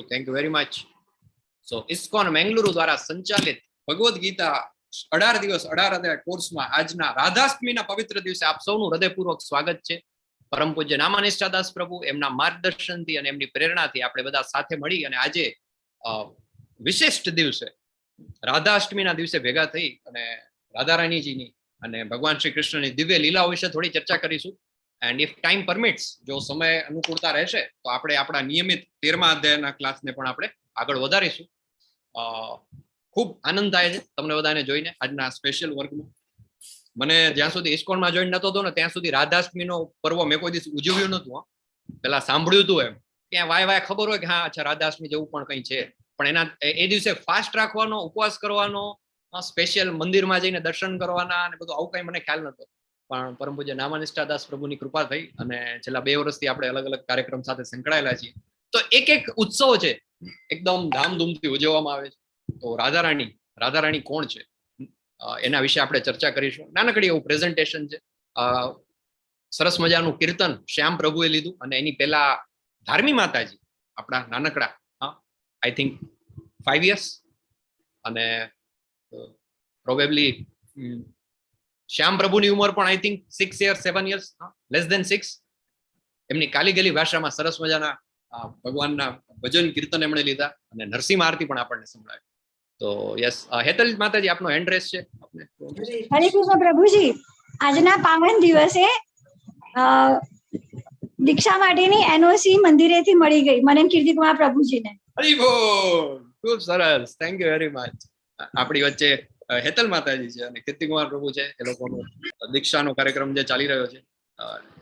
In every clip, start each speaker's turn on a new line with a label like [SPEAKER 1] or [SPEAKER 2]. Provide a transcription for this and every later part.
[SPEAKER 1] Thank you very much. So ISKCON Mangaluru દ્વારા સંચાલિત ભગવદ ગીતા 18 દિવસ 18 અધ્યાય કોર્સમાં આજના રાધાષ્ટમીના પવિત્ર દિવસે આપ સૌનું હૃદયપૂર્વક સ્વાગત છે. પરમ પૂજ્ય નામાનિષ્ઠાદાસ પ્રભુ એમના માર્ગદર્શનથી અને એમની પ્રેરણાથી આપણે બધા સાથે મળી અને આજે વિશિષ્ટ દિવસે રાધાષ્ટમીના દિવસે ભેગા થઈ અને રાધારાણીજીની અને ભગવાન શ્રી કૃષ્ણની દિવ્ય લીલાઓ વિશે થોડી ચર્ચા કરીશું. એન્ડ ઇફ ટાઈમ પરમિટ્સ, જો સમય અનુકૂળતા રહેશે તો આપણે આપણા નિયમિત 13મા અધ્યાયના ક્લાસને પણ આપણે આગળ વધારીશું. ખૂબ આનંદ થાય છે તમને બધાને જોઈને આજના સ્પેશિયલ વર્ગમાં. મને જ્યાં સુધી ઇસ્કોનમાં જોઈન નતો થતો ને ત્યાં સુધી રાધાષ્ટમીનો પર્વ મેં કોઈ દિવસ ઉજવ્યું નતું. પેલા સાંભળ્યું હતું એમ, ત્યાં વાય ખબર હોય કે હા અચ્છા રાધાષ્ટમી જેવું પણ કંઈ છે, પણ એના એ દિવસે ફાસ્ટ રાખવાનો, ઉપવાસ કરવાનો, સ્પેશિયલ મંદિરમાં જઈને દર્શન કરવાના અને બધું આવું કંઈ મને ખ્યાલ નતો. પણ પરમ પૂજ્ય નામાનિષ્ઠાદાસ પ્રભુની કૃપા થઈ અને છેલ્લા 2 વર્ષથી આપણે અલગ અલગ કાર્યક્રમ સાથે સંકળાયેલા છીએ. તો એક ઉત્સવ છે એકદમ ધામધૂમથી ઉજવવામાં આવે છે. તો રાધારાણી કોણ છે એના વિશે આપણે ચર્ચા કરીશું. નાનકડી એવું પ્રેઝન્ટેશન છે. સરસ મજાનું કીર્તન શ્યામ પ્રભુએ લીધું અને એની પહેલા ધાર્મી માતાજી આપણા નાનકડા, આઈ થિંક 5 years, અને પ્રોબેબલી શ્યામ પ્રભુની ઉંમર પણ I think 6 years 7 years, less than 6. એમની કાલીગલી ભાષામાં સરસ મજાના ભગવાનના ભજન કીર્તન એમણે લીધા અને નરસિંહ આરતી પણ આપણને સંભળાય. તો યસ, હેતલ માતાજી આપનો હેન્ડ રેસ છે.
[SPEAKER 2] હરે કૃષ્ણ પ્રભુજી, આજના પાવન દિવસે દીક્ષા માટેની એનઓસી મંદિરેથી મળી ગઈ મને કીર્તિકુમાર પ્રભુજીને.
[SPEAKER 1] હરી બોલ, ખૂબ સરસ, થેન્ક યુ વેરી મચ. આપણી વચ્ચે હેતલ માતાજી છે અને કીર્તિકુમાર પ્રભુ છે. એ લોકોનો દીક્ષાનો કાર્યક્રમ જે ચાલી રહ્યો છે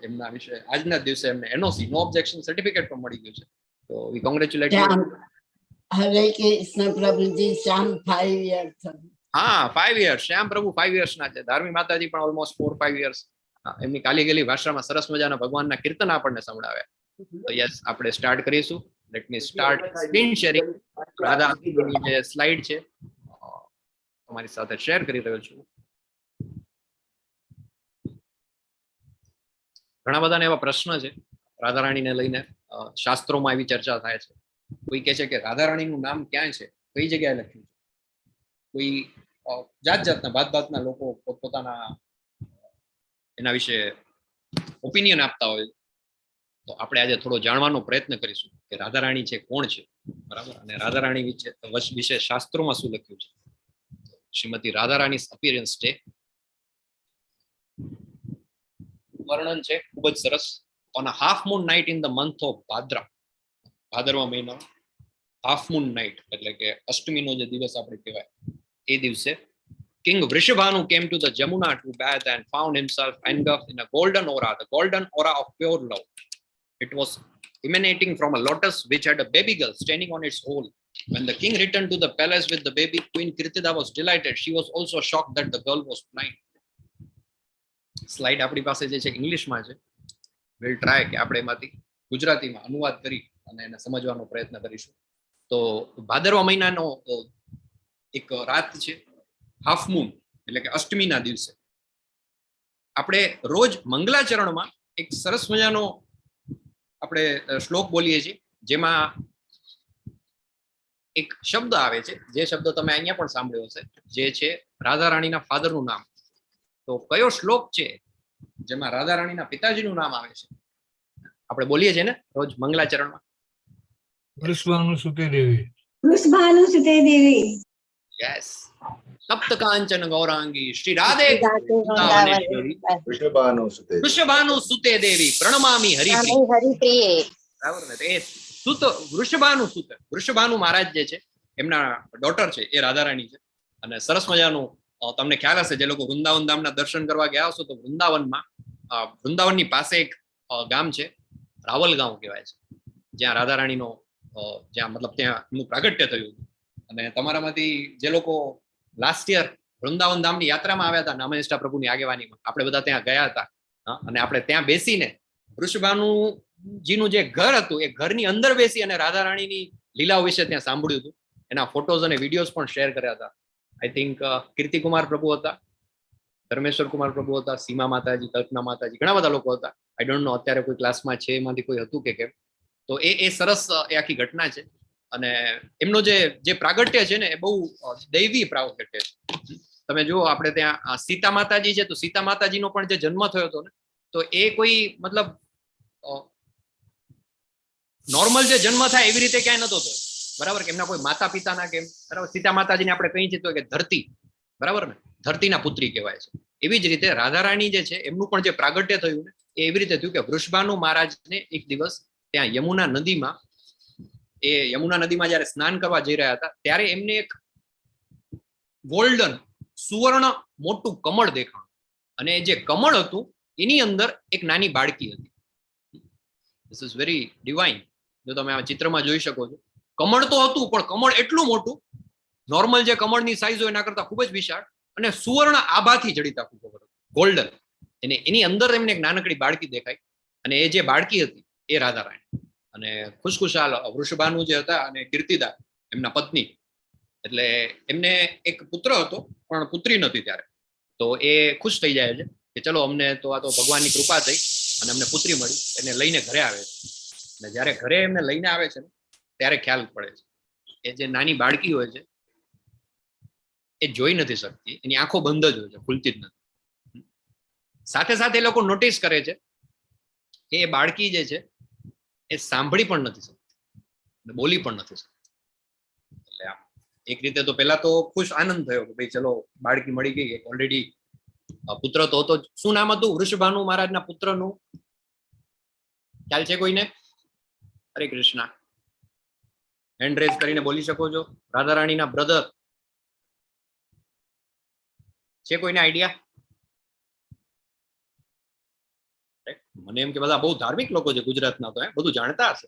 [SPEAKER 1] એમના વિશે આજના દિવસે એમને એનઓસી, નો ઓબ્જેક્શન સર્ટિફિકેટ પણ મળી ગયું છે. તો વી કોંગ્રેચ્યુલેટ યુ.
[SPEAKER 3] હરે કૃષ્ણ પ્રભુજી, શ્યામ 5 years.
[SPEAKER 1] હા, 5 years. શ્યામ પ્રભુ 5 years ના છે. ધાર્મી માતાજી પણ ઓલમોસ્ટ 4-5 years. એમની કાલીગલી ભાષામાં સરસ મજાના ભગવાનના કીર્તન આપણને સંભળાવ્યા. તો યસ, આપણે સ્ટાર્ટ કરીશું. Let me start screen sharing. રાધાની જે સ્લાઇડ છે તમારી સાથે શેર કરી રહ્યો છું. ઘણા બધાને એવા પ્રશ્ન છે રાધારાણીને લઈને. શાસ્ત્રોમાં એવી ચર્ચા થાય છે. કોઈ કહે છે કે રાધારાણીનું નામ ક્યાં છે, કઈ જગ્યાએ લખ્યું છે. કોઈ જાતના ભાતના લોકો પોતપોતાના એના વિશે ઓપિનિયન આપતા હોય. તો આપણે આજે થોડો જાણવાનો પ્રયત્ન કરીશું કે રાધારાણી છે કોણ છે, બરાબર, અને રાધારાણી વિશે શાસ્ત્રોમાં શું લખ્યું છે. શ્રીમતી રાધારાણી's appearance ડે વર્ણન છે ખૂબ જ સરસ. On a half moon night in the month of ભાદરવા મહિના, હાફ મૂન નાઇટ એટલે કે અષ્ટમીનો જે દિવસ આપણે કહેવાય, એ દિવસે King Vrishabhanu came to the Jamuna to bathe and found himself engulfed in a golden aura, the golden aura of pure love. It was emanating from a lotus which had a baby girl standing on its hole. When the king returned to the palace with the baby, Queen Kirtida was delighted. She was also shocked that the girl was blind. Slide આપણી પાસે જે છે ઇંગ્લિશમાં છે. Will try કે આપણે એમાંથી ગુજરાતીમાં અનુવાદ કરી અને એને સમજવાનો પ્રયત્ન કરીશું. તો ભાદરવા મહિનાનો એક રાત છે, હાફ મૂન એટલે કે અષ્ટમીના દિવસે આપણે રોજ મંગલાચરણમાં એક સરસ મજાનો આપણે શ્લોક બોલીએ છીએ, જેમાં એક શબ્દ આવે છે, જે શબ્દ તમે અહીંયા પણ સાંભળ્યો હશે, જે છે રાધારાણીના ફાધરનું નામ. તો કયો શ્લોક છે જેમાં રાધારાણીના પિતાજીનું નામ આવે છે? આપણે બોલીએ છીએ ને રોજ મંગલાચરણમાં,
[SPEAKER 4] વૃષભાનુ સુતે દેવી.
[SPEAKER 2] વૃષભાનુ સુતે દેવી.
[SPEAKER 1] યસ. સપ્ત કાંચન ગૌરાંગી શ્રી રાધે વૃષભાનુ સુતે દેવી પ્રણમામી હરિપ્રિયે. બરાબર ને? એ સુત વૃષભાનુ સુત, વૃષભાનુ મહારાજ જે છે એમના ડોટર છે એ રાધારાણી છે. અને સરસ મજાનું તમને ખ્યાલ હશે, જે લોકો વૃંદાવન ધામના દર્શન કરવા ગયા હશો તો વૃંદાવનની પાસે એક ગામ છે, રાવલ ગામ કહેવાય છે, જ્યાં રાધારાણીનો જ્યાં મતલબ ત્યાં એમનું પ્રાગટ્ય થયું. અને તમારામાંથી જે લોકો લાસ્ટ યર વૃંદાવન ધામની યાત્રામાં આવ્યા હતા નામાનિષ્ઠા પ્રભુની આગેવાનીમાં, આપણે બધા ત્યાં ગયા હતા. અને આપણે ત્યાં બેસીને વૃષભાનુજીનું જે ઘર હતું એ ઘરની અંદર બેસી અને રાધારાણીની લીલાઓ વિશે ત્યાં સાંભળ્યું હતું. એના ફોટોઝ અને વિડીયોઝ પણ શેર કર્યા હતા. આઈ થિંક કીર્તિકુમાર પ્રભુ હતા, ધર્મેશ્વર કુમાર પ્રભુ હતા, સીમા માતાજી, કલ્પના માતાજી, ઘણા બધા લોકો હતા. આઈ ડોન્ટ નો અત્યારે કોઈ ક્લાસમાં છે એમાંથી કોઈ હતું કે કેમ. તો એ સરસ એ આખી ઘટના છે. અને એમનો જે પ્રાગટ્ય છે ને એ બહુ દૈવી પ્રાગટ્ય છે. તમે જુઓ આપણે ત્યાં સીતા માતાજી છે, તો સીતા માતાજીનો પણ જે જન્મ થયો હતો ને, તો એ કોઈ મતલબ નોર્મલ જે જન્મ થાય એવી રીતે ક્યાંય નતો થયો, બરાબર? કે એમના કોઈ માતા પિતાના કેમ, બરાબર? સીતા માતાજીને આપણે કહીએ છીએ કે ધરતી, બરાબર ને, ધરતીના પુત્રી કહેવાય છે. એવી જ રીતે રાધારાણી જે છે એમનું પણ જે પ્રાગટ્ય થયું ને એ એવી રીતે થયું કે વૃષભાનુ મહારાજને એક દિવસ ત્યાં યમુના નદીમાં જયારે સ્નાન કરવા જઈ રહ્યા હતા ત્યારે એમને એક ગોલ્ડન સુવર્ણ મોટું કમળ દેખાણું, અને જે કમળ હતું એની અંદર એક નાની બાળકી હતી. This is very divine. જો તમે આ ચિત્રમાં જોઈ શકો છો, કમળ તો હતું પણ કમળ એટલું મોટું, નોર્મલ જે કમળની સાઈઝ હોય એના કરતા ખૂબ જ વિશાળ, અને સુવર્ણ આભાથી જડિતા કુંભ, ગોલ્ડન. અને એની અંદર એમને એક નાનકડી બાળકી દેખાય, અને એ જે બાળકી હતી એ રાધારાણી. અને ખુશખુશાલ વૃષભાનુ જે હતા અને કીર્તિદા એમના પત્ની, એટલે એમને એક પુત્ર હતો પણ પુત્રી નહોતી ત્યારે. તો એ ખુશ થઈ જાય છે કે ચલો અમને તો આ તો ભગવાનની કૃપા થઈ અને અમને પુત્રી મળી. એને લઈને ઘરે આવે છે, અને જ્યારે ઘરે એમને લઈને આવે છે ને ત્યારે ખ્યાલ પડે છે એ જે નાની બાળકી હોય છે એ જોઈ નથી શકતી, એની આંખો બંધ જ હોય છે, ખુલતી જ નથી. સાથે સાથે એ લોકો નોટિસ કરે છે કે એ બાળકી જે છે એ સાંભળી પણ નથી શકતી, બોલી પણ નથી શકતી. એટલે એક રીતે તો પેલા તો ખુશ આનંદ થયો કે ભાઈ ચલો બાળકી મળી ગઈ, ઓલરેડી પુત્ર તો હતો. શું નામ હતું વૃષભાનુ મહારાજના પુત્રનું? ખ્યાલ છે કોઈને? હરે કૃષ્ણ. હેન્ડ રેઝ કરીને બોલી શકો છો. રાધારાણીના બ્રધર છે કોઈને આઈડિયા? મને એમ કે બધા બહુ ધાર્મિક લોકો છે ગુજરાતના, તો બધું જાણતા હશે.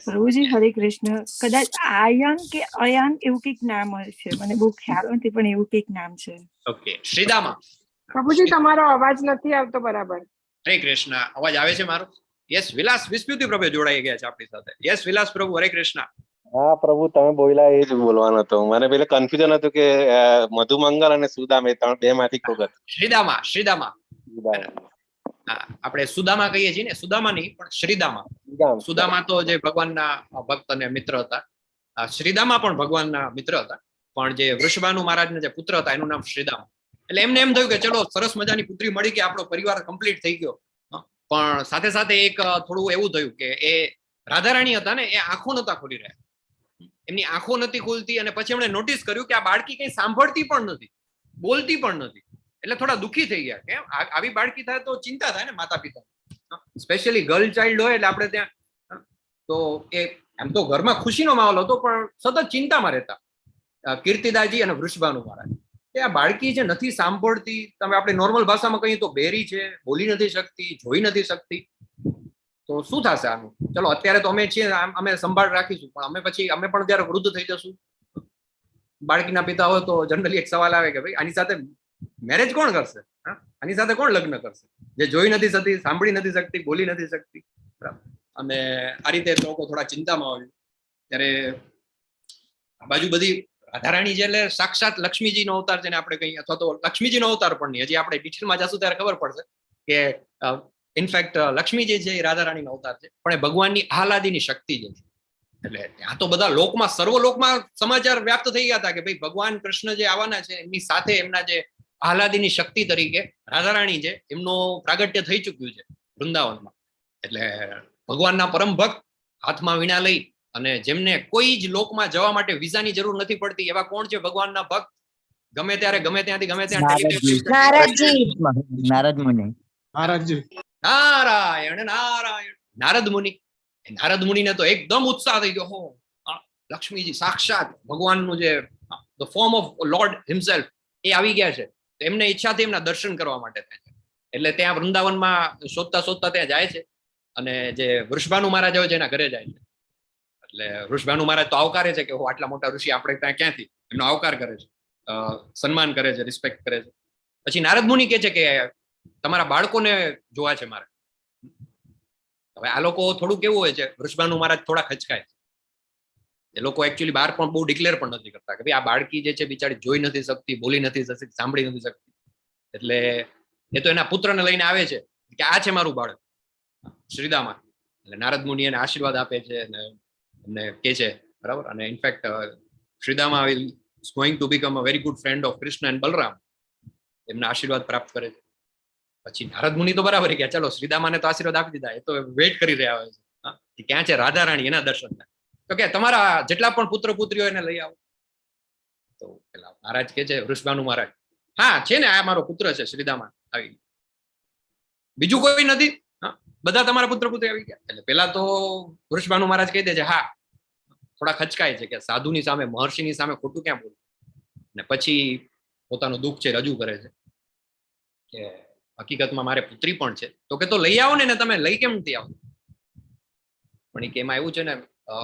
[SPEAKER 5] પ્રભુજી હરે કૃષ્ણ. કદાચ આયન કે અયાન એવું કઈક નામ છે, મને બહુ ખ્યાલ નથી, પણ એવું કઈક નામ છે.
[SPEAKER 1] ઓકે, શ્રીદામા.
[SPEAKER 6] પ્રભુજી તમારો અવાજ નથી આવતો બરાબર.
[SPEAKER 1] હરે કૃષ્ણ. અવાજ આવે છે મારો? યસ, વિલાસ વિસ્મૃતિ પ્રભુ જોડાઈ ગયા છે આપણી સાથે. યસ વિલાસ પ્રભુ, હરે કૃષ્ણ.
[SPEAKER 7] હા પ્રભુ, તમે બોલ્યા એ જ બોલવાનો હતો. મને પેલા કન્ફ્યુઝન હતું કે મધુમંગલ અને સુદામ એ બે માંથી કોક હતું.
[SPEAKER 1] શ્રીદામા. આપણે સુદામા કહીએ છીએ ને, સુદામા નહીં પણ શ્રીદામા. સુદામા તો જે ભગવાનના ભક્ત અને મિત્ર હતા. શ્રીદામા પણ ભગવાનના મિત્ર હતા, પણ જે વૃષભાનુ મહારાજના જે પુત્ર હતા એનું નામ શ્રીદામા. એટલે એમને એમ થયું કે ચલો સરસ મજાની પુત્રી મળી કે આપણો પરિવાર કમ્પ્લીટ થઈ ગયો. પણ સાથે સાથે એક થોડું એવું થયું કે એ રાધારાણી હતા ને એ આંખો નતા ખોલી રહ્યા, એમની આંખો નથી ખુલતી. અને પછી એમણે નોટિસ કર્યું કે આ બાળકી કઈ સાંભળતી પણ નથી, બોલતી પણ નથી. એટલે થોડા દુઃખી થઈ ગયા કે આવી બાળકી થાય તો ચિંતા થાય ને માતા પિતા, સ્પેશિયલી ગર્લ ચાઇલ્ડ હોય. એટલે આપણે ત્યાં તો એ એમ તો ઘરમાં ખુશીનો માહોલ હતો, પણ સતત ચિંતામાં રહેતા કીર્તિદાજી અને વૃષભાનુ મહારાજ. કે આ બાળકી જે નથી સાંભળતી, તમે આપણે નોર્મલ ભાષામાં કહીએ તો બેરી છે, બોલી નથી શકતી, જોઈ નથી શકતી, તો શું થશે આનું? ચલો અત્યારે તો અમે છીએ, અમે સંભાળ રાખીશું, પણ અમે પણ જયારે વૃદ્ધ થઈ જશું, બાળકીના પિતા હોય તો જનરલી એક સવાલ આવે કે ભાઈ આની સાથે મેરેજ કોણ કરશે? આની સાથે કોણ લગ્ન કરશે જે જોઈ નથી શકતી, સાંભળી નથી શકતી, બોલી નથી શકતી? અને આ રીતે લોકો થોડા ચિંતામાં આવ્યું. ત્યારે આ બાજુ બધી રાધારાણી છે એટલે સાક્ષાત લક્ષ્મીજીનો અવતાર છે ને આપણે કહીએ, અથવા તો લક્ષ્મીજીનો અવતાર પણ નહીં. હજી આપણે ડિટેલમાં જશું ત્યારે ખબર પડશે કે ઇનફેક્ટ લક્ષ્મી જે છે એ રાધારાણીનો અવતાર છે, પણ એ ભગવાનની આહલાદીની શક્તિ છે. એટલે ત્યાં તો બધા લોકમાં, સર્વલોકમાં સમાચાર વ્યાપ્ત થઈ ગયા હતા કે ભાઈ ભગવાન કૃષ્ણ જે આવવાના છે એમની સાથે એમના જે આહલાદીની શક્તિ તરીકે રાધારાણી છે એમનું પ્રાગટ્ય થઈ ચુક્યું છે વૃંદાવનમાં. એટલે ભગવાનના પરમ ભક્ત, હાથમાં વીણા લઈ અને જેમને કોઈ જ લોકમાં જવા માટે વિઝાની જરૂર નથી પડતી, એવા કોણ છે ભગવાનના ભક્ત? ગમે ત્યારે ગમે ત્યાંથી ગમે ત્યાં
[SPEAKER 8] નારદ મુનિ.
[SPEAKER 1] નારાયણ નારાયણ. નારદ મુનિ. નારદ મુનિને તો એકદમ ઉત્સાહ થઈ ગયો, હો લક્ષ્મીજી સાક્ષાત ભગવાનનું જે the form of lord himself એ આવી ગયા છે. તો એમને ઈચ્છાથી એમના દર્શન કરવા માટે થાય છે. એટલે ત્યાં વૃંદાવનમાં શોધતા શોધતા ત્યાં જાય છે, અને જે વૃષભાનુ મહારાજ હોય છે એના ઘરે જાય છે. એટલે વૃષભાનુ મહારાજ તો આવકારે છે કે આટલા મોટા ઋષિ આપણે ત્યાં ક્યાંથી, એમનો આવકાર કરે છે, સન્માન કરે છે, રિસ્પેક્ટ કરે છે. પછી નારદ મુનિ કહે છે કે તમારા બાળકોને જોવા છે મારે. હવે આ લોકો થોડું કેવું હોય છે, વૃષભાનુ મહારાજ થોડા ખચકાય છે. એ લોકો એકચ્યુઅલી બહાર પણ બહુ ડિક્લેર પણ નથી કરતા કે ભાઈ આ બાળકી જે છે બિચારી જોઈ નથી શકતી, બોલી નથી શકતી, સાંભળી નથી શકતી. એટલે એ તો એના પુત્રને લઈને આવે છે કે આ છે મારું બાળક શ્રીદામા. એટલે નારદ મુનિ એને આશીર્વાદ આપે છે અને એમને કે છે, બરાબર. અને in fact Shridama is going to become a very good friend of Krishna and Balram. એમના આશીર્વાદ પ્રાપ્ત કરે છે. પછી નારદ મુનિ તો બરાબર કે ચાલો શ્રીદામાને તો આશીર્વાદ આપી દીધા, એ તો વેઇટ કરી રહ્યા હોય છે ક્યાં છે રાધારાણી, એના દર્શન થાય. તો કે તમારા જેટલા પણ પુત્ર પુત્રીઓ એને લઈ આવો. તો પેલા મહારાજ કે છે, વૃષભાનુ મહારાજ, હા છે ને, આ મારો પુત્ર છે શ્રીદામા, આવી. બીજું કોઈ નથી? બધા તમારા પુત્ર પુત્રી આવી ગયા? એટલે પેલા તો વૃષભાનુ મહારાજ કહી દે છે, હા. થોડા ખચકાય છે કે સાધુની સામે, મહર્ષિની સામે ખોટું ક્યાં બોલું. ને પછી પોતાનું દુઃખ છે રજૂ કરે છે કે હકીકતમાં મારે પુત્રી પણ છે. તો કે તો લઈ આવો ને, તમે લઈ કેમ નથી આવો? પણ એ કે એમાં એવું છે ને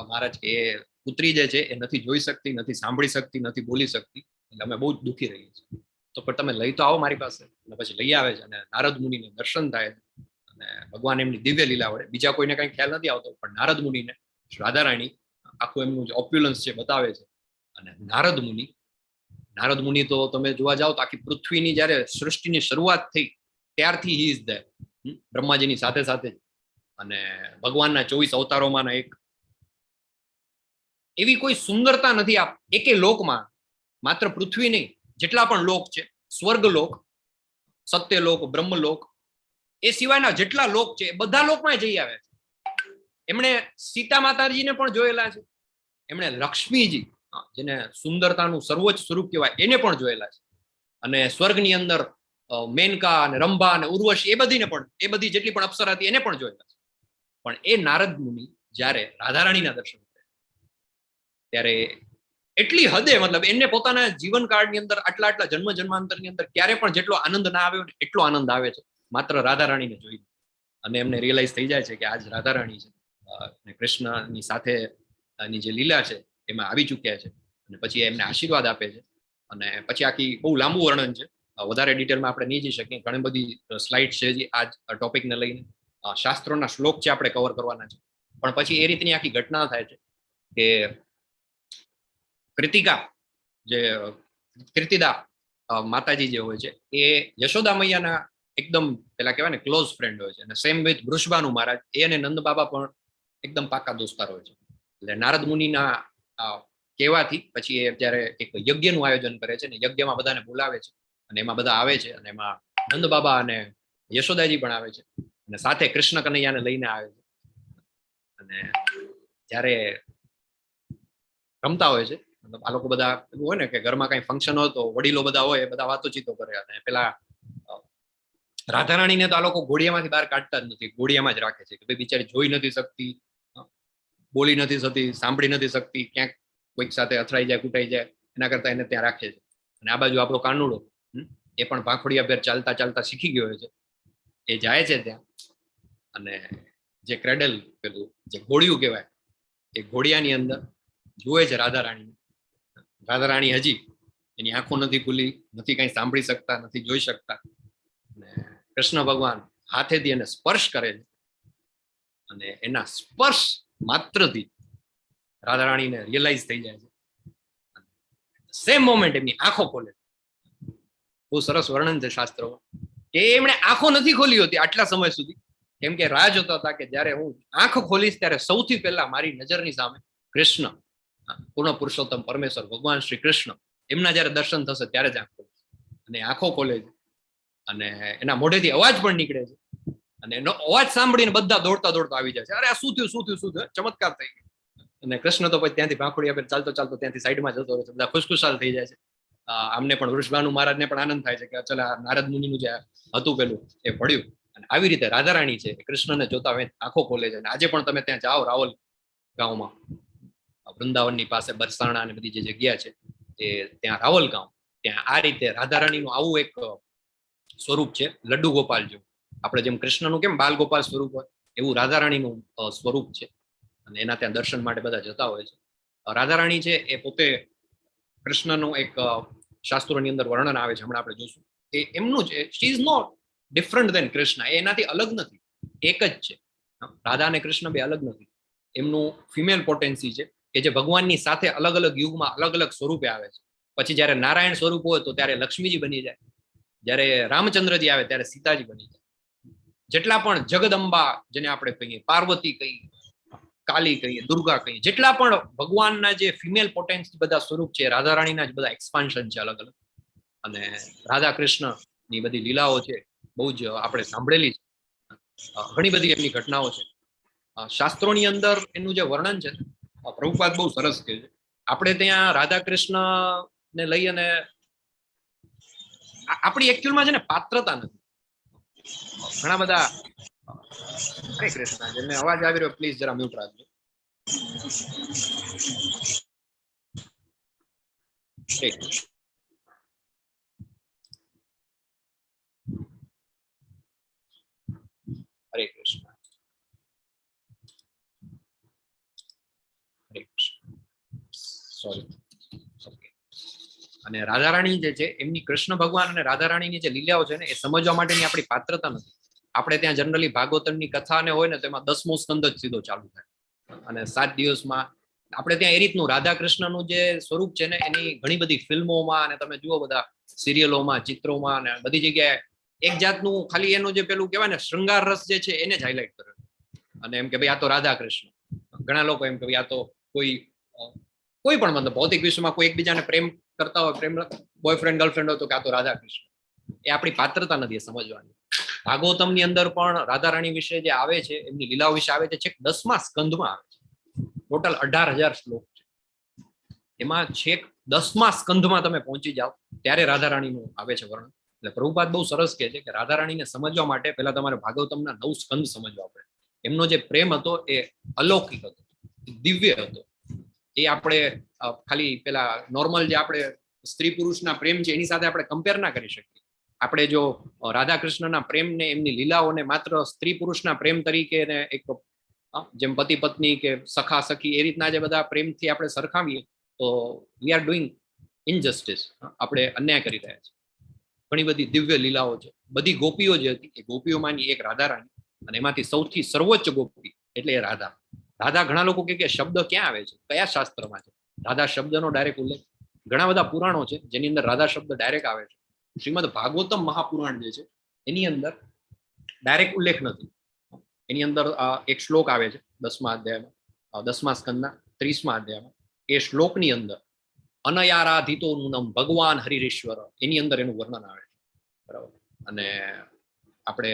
[SPEAKER 1] મહારાજ કે એ પુત્રી જે છે એ નથી જોઈ શકતી, નથી સાંભળી શકતી, નથી બોલી શકતી, એટલે અમે બહુ જ દુઃખી રહીએ છીએ. તો પણ તમે લઈ તો આવો મારી પાસે. અને પછી લઈ આવે છે અને નારદ મુનિને દર્શન થાય છે અને ભગવાન એમની દિવ્ય લીલા વડે, બીજા કોઈને કઈ ખ્યાલ નથી આવતો, પણ નારદ મુનિને રાધારાણી આખું એમનું જે ઓપ્યુલન્સ છે બતાવે છે. અને નારદ મુનિ તો તમે જોવા જાઓ તો આખી પૃથ્વીની જયારે સૃષ્ટિની શરૂઆત થઈ ત્યારથી હી ઇઝ ધેર, બ્રહ્માજીની સાથે સાથે. અને ભગવાનના 24 અવતારોમાંના એક. એવી કોઈ સુંદરતા નથી આ એકે લોકમાં, માત્ર પૃથ્વી નહીં, જેટલા પણ લોક છે, સ્વર્ગલોક, સત્યલોક, બ્રહ્મલોક, એ સિવાયના જેટલા લોક છે બધા લોકમાં જઈ આવે છે. એમણે સીતા માતાજીને પણ જોયેલા છે, એમણે લક્ષ્મીજી જેને સુંદરતાનું સર્વોચ્ચ સ્વરૂપ કહેવાય એને પણ જોયેલા છે. અને સ્વર્ગની અંદર મેનકા અને રંભા અને ઉર્વશી એ બધી જેટલી પણ અપ્સરા હતી એને પણ જોયેલા છે. પણ એ નારદ મુનિ જ્યારે રાધારાણીના દર્શન કરે ત્યારે એટલી હદે, મતલબ એને પોતાના જીવનકાળની અંદર આટલા જન્મ જન્માંતરની અંદર ક્યારે પણ જેટલો આનંદ ના આવ્યો ને એટલો આનંદ આવે છે માત્ર રાધારાણીને જોઈને. અને એમને રિયલાઇઝ થઈ જાય છે કે આજ રાધારાણી છે અને કૃષ્ણની સાથે ની જે લીલા છે એમાં આવી ચૂક્યા છે. અને પછી એમને આશીર્વાદ આપે છે. અને પછી આખી બહુ લાંબુ વર્ણન છે, વધારે ડિટેલમાં આપણે નહીં જઈ શકીએ. ઘણી બધી સ્લાઇડ છે જે આ ટોપિકને લઈને, શાસ્ત્રોના શ્લોક છે આપણે કવર કરવાના છે. પણ પછી એ રીતની આખી ઘટના થાય છે કે કીર્તિદા માતાજી જે હોય છે એ યશોદા મૈયાના એકદમ પેલા કહેવાય ને ક્લોઝ ફ્રેન્ડ હોય છે. અને સેમ વિથ વૃષભાનુ મહારાજ, એ અને નંદ બાબા પણ એકદમ પાકા દોસ્તાર હોય છે. એટલે નારદ મુનિના કહેવાથી પછી એ ત્યારે એક યજ્ઞનું આયોજન કરે છે ને યજ્ઞમાં બધાને બોલાવે છે. અને એમાં બધા આવે છે અને એમાં નંદ બાબા અને યશોદાજી પણ આવે છે અને સાથે કૃષ્ણ કનૈયાને લઈને આવે છે. અને જ્યારે રમતા હોય છે, મતલબ આ લોકો બધા એવું હોય ને કે ઘરમાં કઈ ફંક્શન હોય તો વડીલો બધા હોય, બધા વાતોચીતો કરે. અને પેલા રાધારાણીને તો આ લોકો ઘોડિયામાંથી બહાર કાઢતા જ નથી, ઘોડિયામાં જ રાખે છે કે ભાઈ બિચારી જોઈ નથી શકતી, બોલી નથી શકતી, સાંભળી નથી શકતી, ક્યાંક કોઈક સાથે અથડાઈ જાય, કૂટાઈ જાય, એના કરતા એને ત્યાં રાખે છે. અને આ બાજુ આપણો કાનુડો એ પણ ભાંખોડિયા પેર ચાલતા ચાલતા શીખી ગયો છે. એ જાય છે ત્યાં અને જે ક્રેડલ, પેલું જે ઘોડિયું કહેવાય, એ ઘોડિયાની અંદર જુએ છે રાધારાણી. રાધારાણી હજી એની આંખો નથી ખુલી, નથી કઈ સાંભળી શકતા, નથી જોઈ શકતા. અને કૃષ્ણ ભગવાન હાથેથી એને સ્પર્શ કરે છે અને એના સ્પર્શ માત્રથી રાધારાણીને રિયલાઇઝ થઈ જાય છે. સેમ મોમેન્ટ એમની આંખો ખોલે. બહુ સરસ વર્ણન છે શાસ્ત્રોમાં કે એમણે આંખો નથી ખોલી હોતી આટલા સમય સુધી, કેમ કે રાહ જોતા હતા કે જ્યારે હું આંખ ખોલીશ ત્યારે સૌથી પહેલા મારી નજરની સામે કૃષ્ણ, પૂર્ણ પુરુષોત્તમ પરમેશ્વર ભગવાન શ્રી કૃષ્ણ, એમના જયારે દર્શન થશે ત્યારે જ આંખ ખોલે. અને આંખો ખોલે છે અને એના મોઢેથી અવાજ પણ નીકળે છે. અને એનો અવાજ સાંભળીને બધા દોડતા દોડતા આવી જાય છે, અરે આ શું થયું, શું થયું, શું થયું, ચમત્કાર થઈ ગયો. અને કૃષ્ણ તો પછી ત્યાંથી ભાંખોડિયા પર ચાલતો ચાલતો ત્યાંથી સાઈડમાં જતો રહે છે. બધા ખુશખુશાલ થઈ જાય છે. આમને પણ વૃષભાનુ મહારાજને પણ આનંદ થાય છે કે ચાલ નારદ મુનિનું જે હતું પેલું એ પડ્યું. અને આવી રીતે રાધારાણી છે કૃષ્ણને જોતા આંખો ખોલે છે. અને આજે પણ તમે ત્યાં જાઓ રાવલ ગામમાં, વૃંદાવનની પાસે બરસાણા અને બધી જે જગ્યા છે એ ત્યાં રાવલ ગામ, ત્યાં આ રીતે રાધારાણીનું આવું એક સ્વરૂપ છે, લડ્ડુ ગોપાલ જેવું. આપણે જેમ કૃષ્ણનું કેમ બાલ ગોપાલ સ્વરૂપ હોય એવું રાધારાણીનું સ્વરૂપ છે. અને એના ત્યાં દર્શન માટે બધા જતા હોય છે. રાધારાણી છે એ પોતે કૃષ્ણનું એક શાસ્ત્રોની અંદર વર્ણન આવે છે, હમણાં આપણે જોશું. એ એમનું છે, શી ઇઝ નોટ ડિફરન્ટ દેન કૃષ્ણ. એ એનાથી અલગ નથી, એક જ છે. રાધા અને કૃષ્ણ બે અલગ નથી. એમનું ફિમેલ પોટેન્સી છે કે જે ભગવાનની સાથે અલગ અલગ યુગમાં અલગ અલગ સ્વરૂપે આવે છે. પછી જયારે નારાયણ સ્વરૂપ હોય તો ત્યારે લક્ષ્મીજી બની જાય, જયારે રામચંદ્રજી આવે ત્યારે સીતાજી બની જાય. જેટલા પણ જગદંબા જેને આપણે કહીએ, પાર્વતી કહીએ, કાલી કહીએ, દુર્ગા કહીએ, જેટલા પણ ભગવાનના જે ફિમેલ પોટેન્સ બધા સ્વરૂપ છે, રાધા રાણીના જ બધા એક્સપાન્શન છે અલગ અલગ. અને રાધા કૃષ્ણની બધી લીલાઓ છે બહુ જ આપણે સાંભળેલી છે, ઘણી બધી એમની ઘટનાઓ છે. શાસ્ત્રોની અંદર એનું જે વર્ણન છે પ્રભુપાદ બહુ સરસ કહે છે. આપણે ત્યાં રાધા કૃષ્ણ ને લઈ અને આપણી એકચ્યુઅલમાં છે ને પાત્રતા નથી. ઘણા બધા હરે કૃષ્ણ, જેમને અવાજ આવી રહ્યો પ્લીઝ જરા મ્યુટ રાખજો. હરે કૃષ્ણ, હરે કૃષ્ણ, સોરી. ઓકે. અને રાધા રાણી જે છે એમની કૃષ્ણ ભગવાન અને રાધા રાણીની જે લીલાઓ છે ને એ સમજવા માટેની આપણી પાત્રતા નથી. આપણે ત્યાં જનરલી ભાગવતની કથા ને હોય ને તો એમાં 10મો સ્કંદ જ સીધો ચાલુ થાય અને 7 દિવસમાં આપણે ત્યાં એ રીતનું રાધા કૃષ્ણનું જે સ્વરૂપ છે ને એની ઘણી બધી ફિલ્મોમાં અને તમે જુઓ બધા સિરિયલોમાં, ચિત્રોમાં અને બધી જગ્યાએ એક જાતનું ખાલી એનું જે પેલું કહેવાય ને શૃંગાર રસ જે છે એને જ હાઇલાઇટ કરે અને એમ કે ભાઈ આ તો રાધા કૃષ્ણ. ઘણા લોકો એમ કે ભાઈ આ તો કોઈ પણ મતલબ ભૌતિક વિશ્વમાં કોઈ એકબીજાને પ્રેમ કરતા હોય, પ્રેમ બોયફ્રેન્ડ ગર્લફ્રેન્ડ હોય તો કે આ તો રાધા કૃષ્ણ. એ આપણી પાત્રતા નથી સમજવાની. ભાગવતમની અંદર પણ રાધા રાણી વિશે જે આવે છે, એમની લીલાઓ વિશે આવે છે, છેક 10મા સ્કંધમાં આવે છે. ટોટલ 18,000 શ્લોક છે. એમાં છેક 10મા સ્કંધમાં તમે પહોંચી જાઓ ત્યારે રાધા રાણીનું આવે છે વર્ણન. એટલે પ્રભુપાદ બહુ સરસ કહે છે કે રાધા રાણીને સમજવા માટે પહેલા તમારે ભાગવતમના 9 સ્કંધ સમજવા પડે. એમનો જે પ્રેમ હતો એ અલૌકિક હતો, દિવ્ય હતો. એ આપણે ખાલી પેલા નોર્મલ જે આપણે સ્ત્રી પુરુષના પ્રેમ છે એની સાથે આપણે કમ્પેર ના કરી શકીએ. આપણે જો રાધા કૃષ્ણના પ્રેમને, એમની લીલાઓને માત્ર સ્ત્રી પુરુષના પ્રેમ તરીકે ને એક જેમ પતિ પત્ની કે સખા સખી એ રીતના જે બધા પ્રેમથી આપણે સરખાવીએ તો વી આર ડુઈંગ ઇનજસ્ટિસ. આપણે અન્યાય કરી રહ્યા છીએ. ઘણી બધી દિવ્ય લીલાઓ છે. બધી ગોપીઓ જે હતી એ ગોપીઓમાંની એક રાધા રાણી, અને એમાંથી સૌથી સર્વોચ્ચ ગોપી એટલે એ રાધા. રાધા ઘણા લોકો કે શબ્દ ક્યાં આવે છે, કયા શાસ્ત્રમાં છે રાધા શબ્દનો ડાયરેક્ટ ઉલ્લેખ? ઘણા બધા પુરાણો છે જેની અંદર રાધા શબ્દ ડાયરેક્ટ આવે છે. શ્રીમદ ભાગવતમ મહાપુરાણ જે છે એની અંદર ડાયરેક્ટ ઉલ્લેખ નથી. એની અંદર એક શ્લોક આવે છે 10મા અધ્યાયમાં, 10મા સ્કંદના 30મા અધ્યાયમાં. એ શ્લોકની અંદર અનયારાધિતો નુનમ ભગવાન હરિરેશ્વર, એની અંદર એનું વર્ણન આવે છે. બરાબર. અને આપણે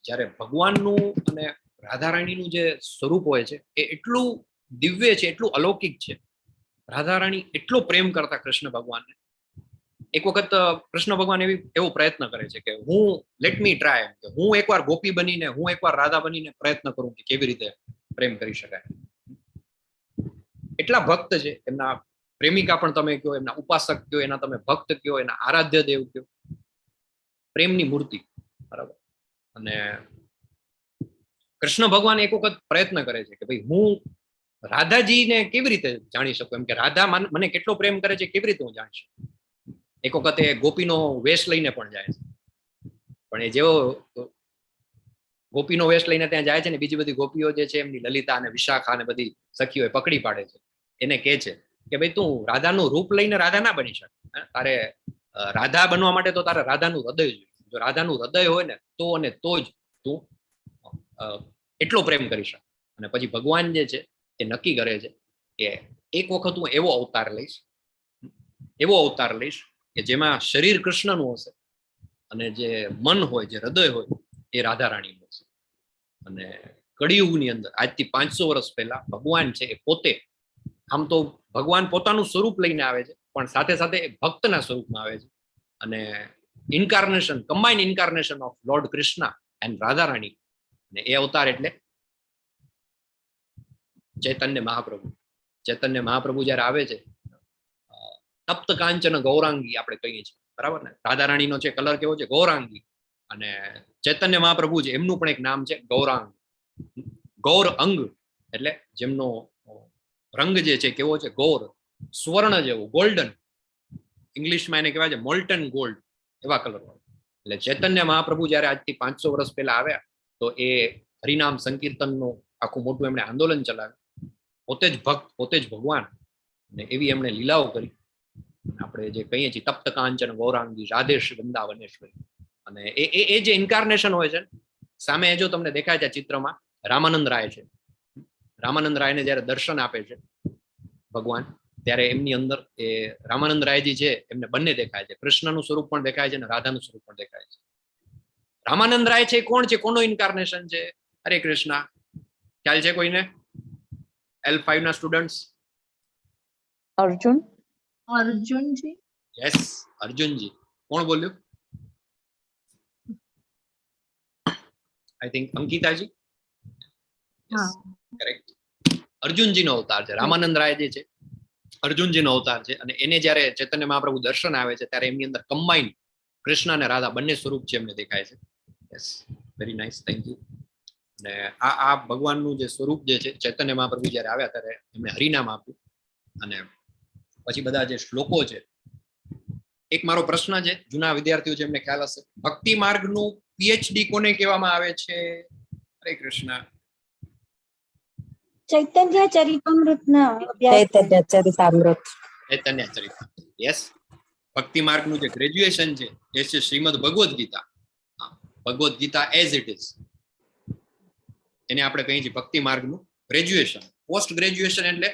[SPEAKER 1] જ્યારે ભગવાનનું અને રાધા રાણીનું જે સ્વરૂપ હોય છે એ એટલું દિવ્ય છે, એટલું અલૌકિક છે. રાધા રાણી એટલો પ્રેમ કરતા કૃષ્ણ ભગવાનને. એક વખત કૃષ્ણ ભગવાન એવો પ્રયત્ન કરે છે કે હું લેટ મી ટ્રાય, કે હું એકવાર ગોપી બનીને, હું એકવાર રાધા બનીને પ્રયત્ન કરું કે કેવી રીતે પ્રેમ કરી શકાય. એટલા ભક્ત છે, એમના પ્રેમિકા પણ તમે કહો, એમના ઉપાસક કહો, એના તમે ભક્ત કહો, એના આરાધ્ય દેવ કહો, પ્રેમની મૂર્તિ. બરાબર. અને કૃષ્ણ ભગવાન એક વખત પ્રયત્ન કરે છે કે ભાઈ હું રાધાજીને કેવી રીતે જાણી શકું, એમ કે રાધા મને કેટલો પ્રેમ કરે છે કેવી રીતે હું જાણી શકું. એક વખત એ ગોપીનો વેશ લઈને પણ જાય છે, પણ એ જેવો ગોપીનો વેશ લઈને ત્યાં જાય છે ને બીજી બધી ગોપીઓ જે છે એમની લલિતા અને વિશાખા અને બધી સખીઓ પકડી પાડે છે. એને કહે છે કે ભાઈ તું રાધાનું રૂપ લઈને રાધા ના બની શકે. તારે રાધા બનવા માટે તો તારે રાધાનું હૃદય જોઈએ. જો રાધાનું હૃદય હોય ને તો અને તો જ તું એટલો પ્રેમ કરી શકે. અને પછી ભગવાન જે છે એ નક્કી કરે છે કે એક વખત હું એવો અવતાર લઈશ કે જેમાં શરીર કૃષ્ણનું હશે અને જે મન હોય, જે હૃદય હોય એ રાધા રાણીનું હશે. અને કળિયુગની અંદર આજથી 500 વર્ષ પહેલા ભગવાન છે એ પોતે, આમ તો ભગવાન પોતાનું સ્વરૂપ લઈને આવે છે પણ સાથે સાથે ભક્તના સ્વરૂપમાં આવે છે. અને incarnation, combined incarnation of lord Krishna and Radha Rani. અને એ અવતાર એટલે ચૈતન્ય મહાપ્રભુ. ચૈતન્ય મહાપ્રભુ જયારે આવે છે, તપ્ત કાંચન ગૌરાંગી આપણે કહીએ છીએ. બરાબર ને? રાધા રાણીનો છે કલર કેવો છે? ગૌરાંગી. અને ચૈતન્ય મહાપ્રભુ છે એમનું પણ એક નામ છે ગૌરાંગ. ગૌર અંગ એટલે જેમનો રંગ જે છે કેવો છે? ગૌર, સ્વર્ણ જેવું, ગોલ્ડન. ઇંગ્લિશમાં એને કહેવાય છે મોલ્ટન ગોલ્ડ, એવા કલર વાળો. એટલે ચૈતન્ય મહાપ્રભુ જયારે આજથી 500 વર્ષ પહેલા આવ્યા તો એ હરિનામ સંકીર્તનનું આખું મોટું એમણે આંદોલન ચલાવ્યું. પોતે જ ભક્ત, પોતે જ ભગવાન, અને એવી એમણે લીલાઓ કરી. આપણે જે કહીએ છીએ તપ્ત કાંચન ગૌરાંગી રાધેશ વૃંદાવનેશ્વરી. અને એ જે ઇન્કાર્નેશન હોય છે સામે જો તમને દેખાય છે ચિત્રમાં રામાનંદ રાય છે. રામાનંદ રાયને જયારે દર્શન આપે છે ભગવાન, ત્યારે એમની અંદર એ રામાનંદ રાયજી છે એમને બંને દેખાય છે, કૃષ્ણનું સ્વરૂપ પણ દેખાય છે અને રાધાનું સ્વરૂપ પણ દેખાય છે. રામાનંદ રાય છે કોણ છે, કોનો ઇન્કાર્નેશન છે? હરે કૃષ્ણ, ખ્યાલ છે કોઈને? L5 ના સ્ટુડન્ટ્સ?
[SPEAKER 5] અર્જુનજી.
[SPEAKER 1] યસ, અર્જુનજી. કોણ બોલ્યું? I think અંકિતાજી. કરેક્ટ. અર્જુનજીનો અવતાર છે રામાનંદ રાય જે છે, અર્જુનજીનો અવતાર છે. અને એને જયારે ચૈતન્ય મહાપ્રભુ દર્શન આવે છે ત્યારે એમની અંદર કમ્બાઈન કૃષ્ણ અને રાધા બંને સ્વરૂપ છે એમને દેખાય છે. Yes, very nice, thank you. અને આ ભગવાનનું જે સ્વરૂપ જે છે, ચૈતન્ય મહાપ્રભુ જયારે આવ્યા ત્યારે એમણે હરિનામ આપ્યું. અને પછી બધા જે શ્લોકો છે, એક મારો પ્રશ્ન છે, જૂના વિદ્યાર્થીઓ છે એમને ખ્યાલ હશે, ભક્તિ માર્ગનું PhD કોને કહેવામાં આવે છે? હરે કૃષ્ણ.
[SPEAKER 2] ચૈતન્ય ચરિતામૃતના
[SPEAKER 8] ચૈતન્ય ચરિતામૃત.
[SPEAKER 1] ચૈતન્ય ચરિતામૃત, યસ. ભક્તિ માર્ગનું જે ગ્રેજ્યુએશન છે એ છે Shrimad Bhagavad Gita. Bhagavad Gita as it is, એને આપણે કહીએ છીએ ભક્તિ માર્ગનું ગ્રેજ્યુએશન. પોસ્ટ ગ્રેજ્યુએશન એટલે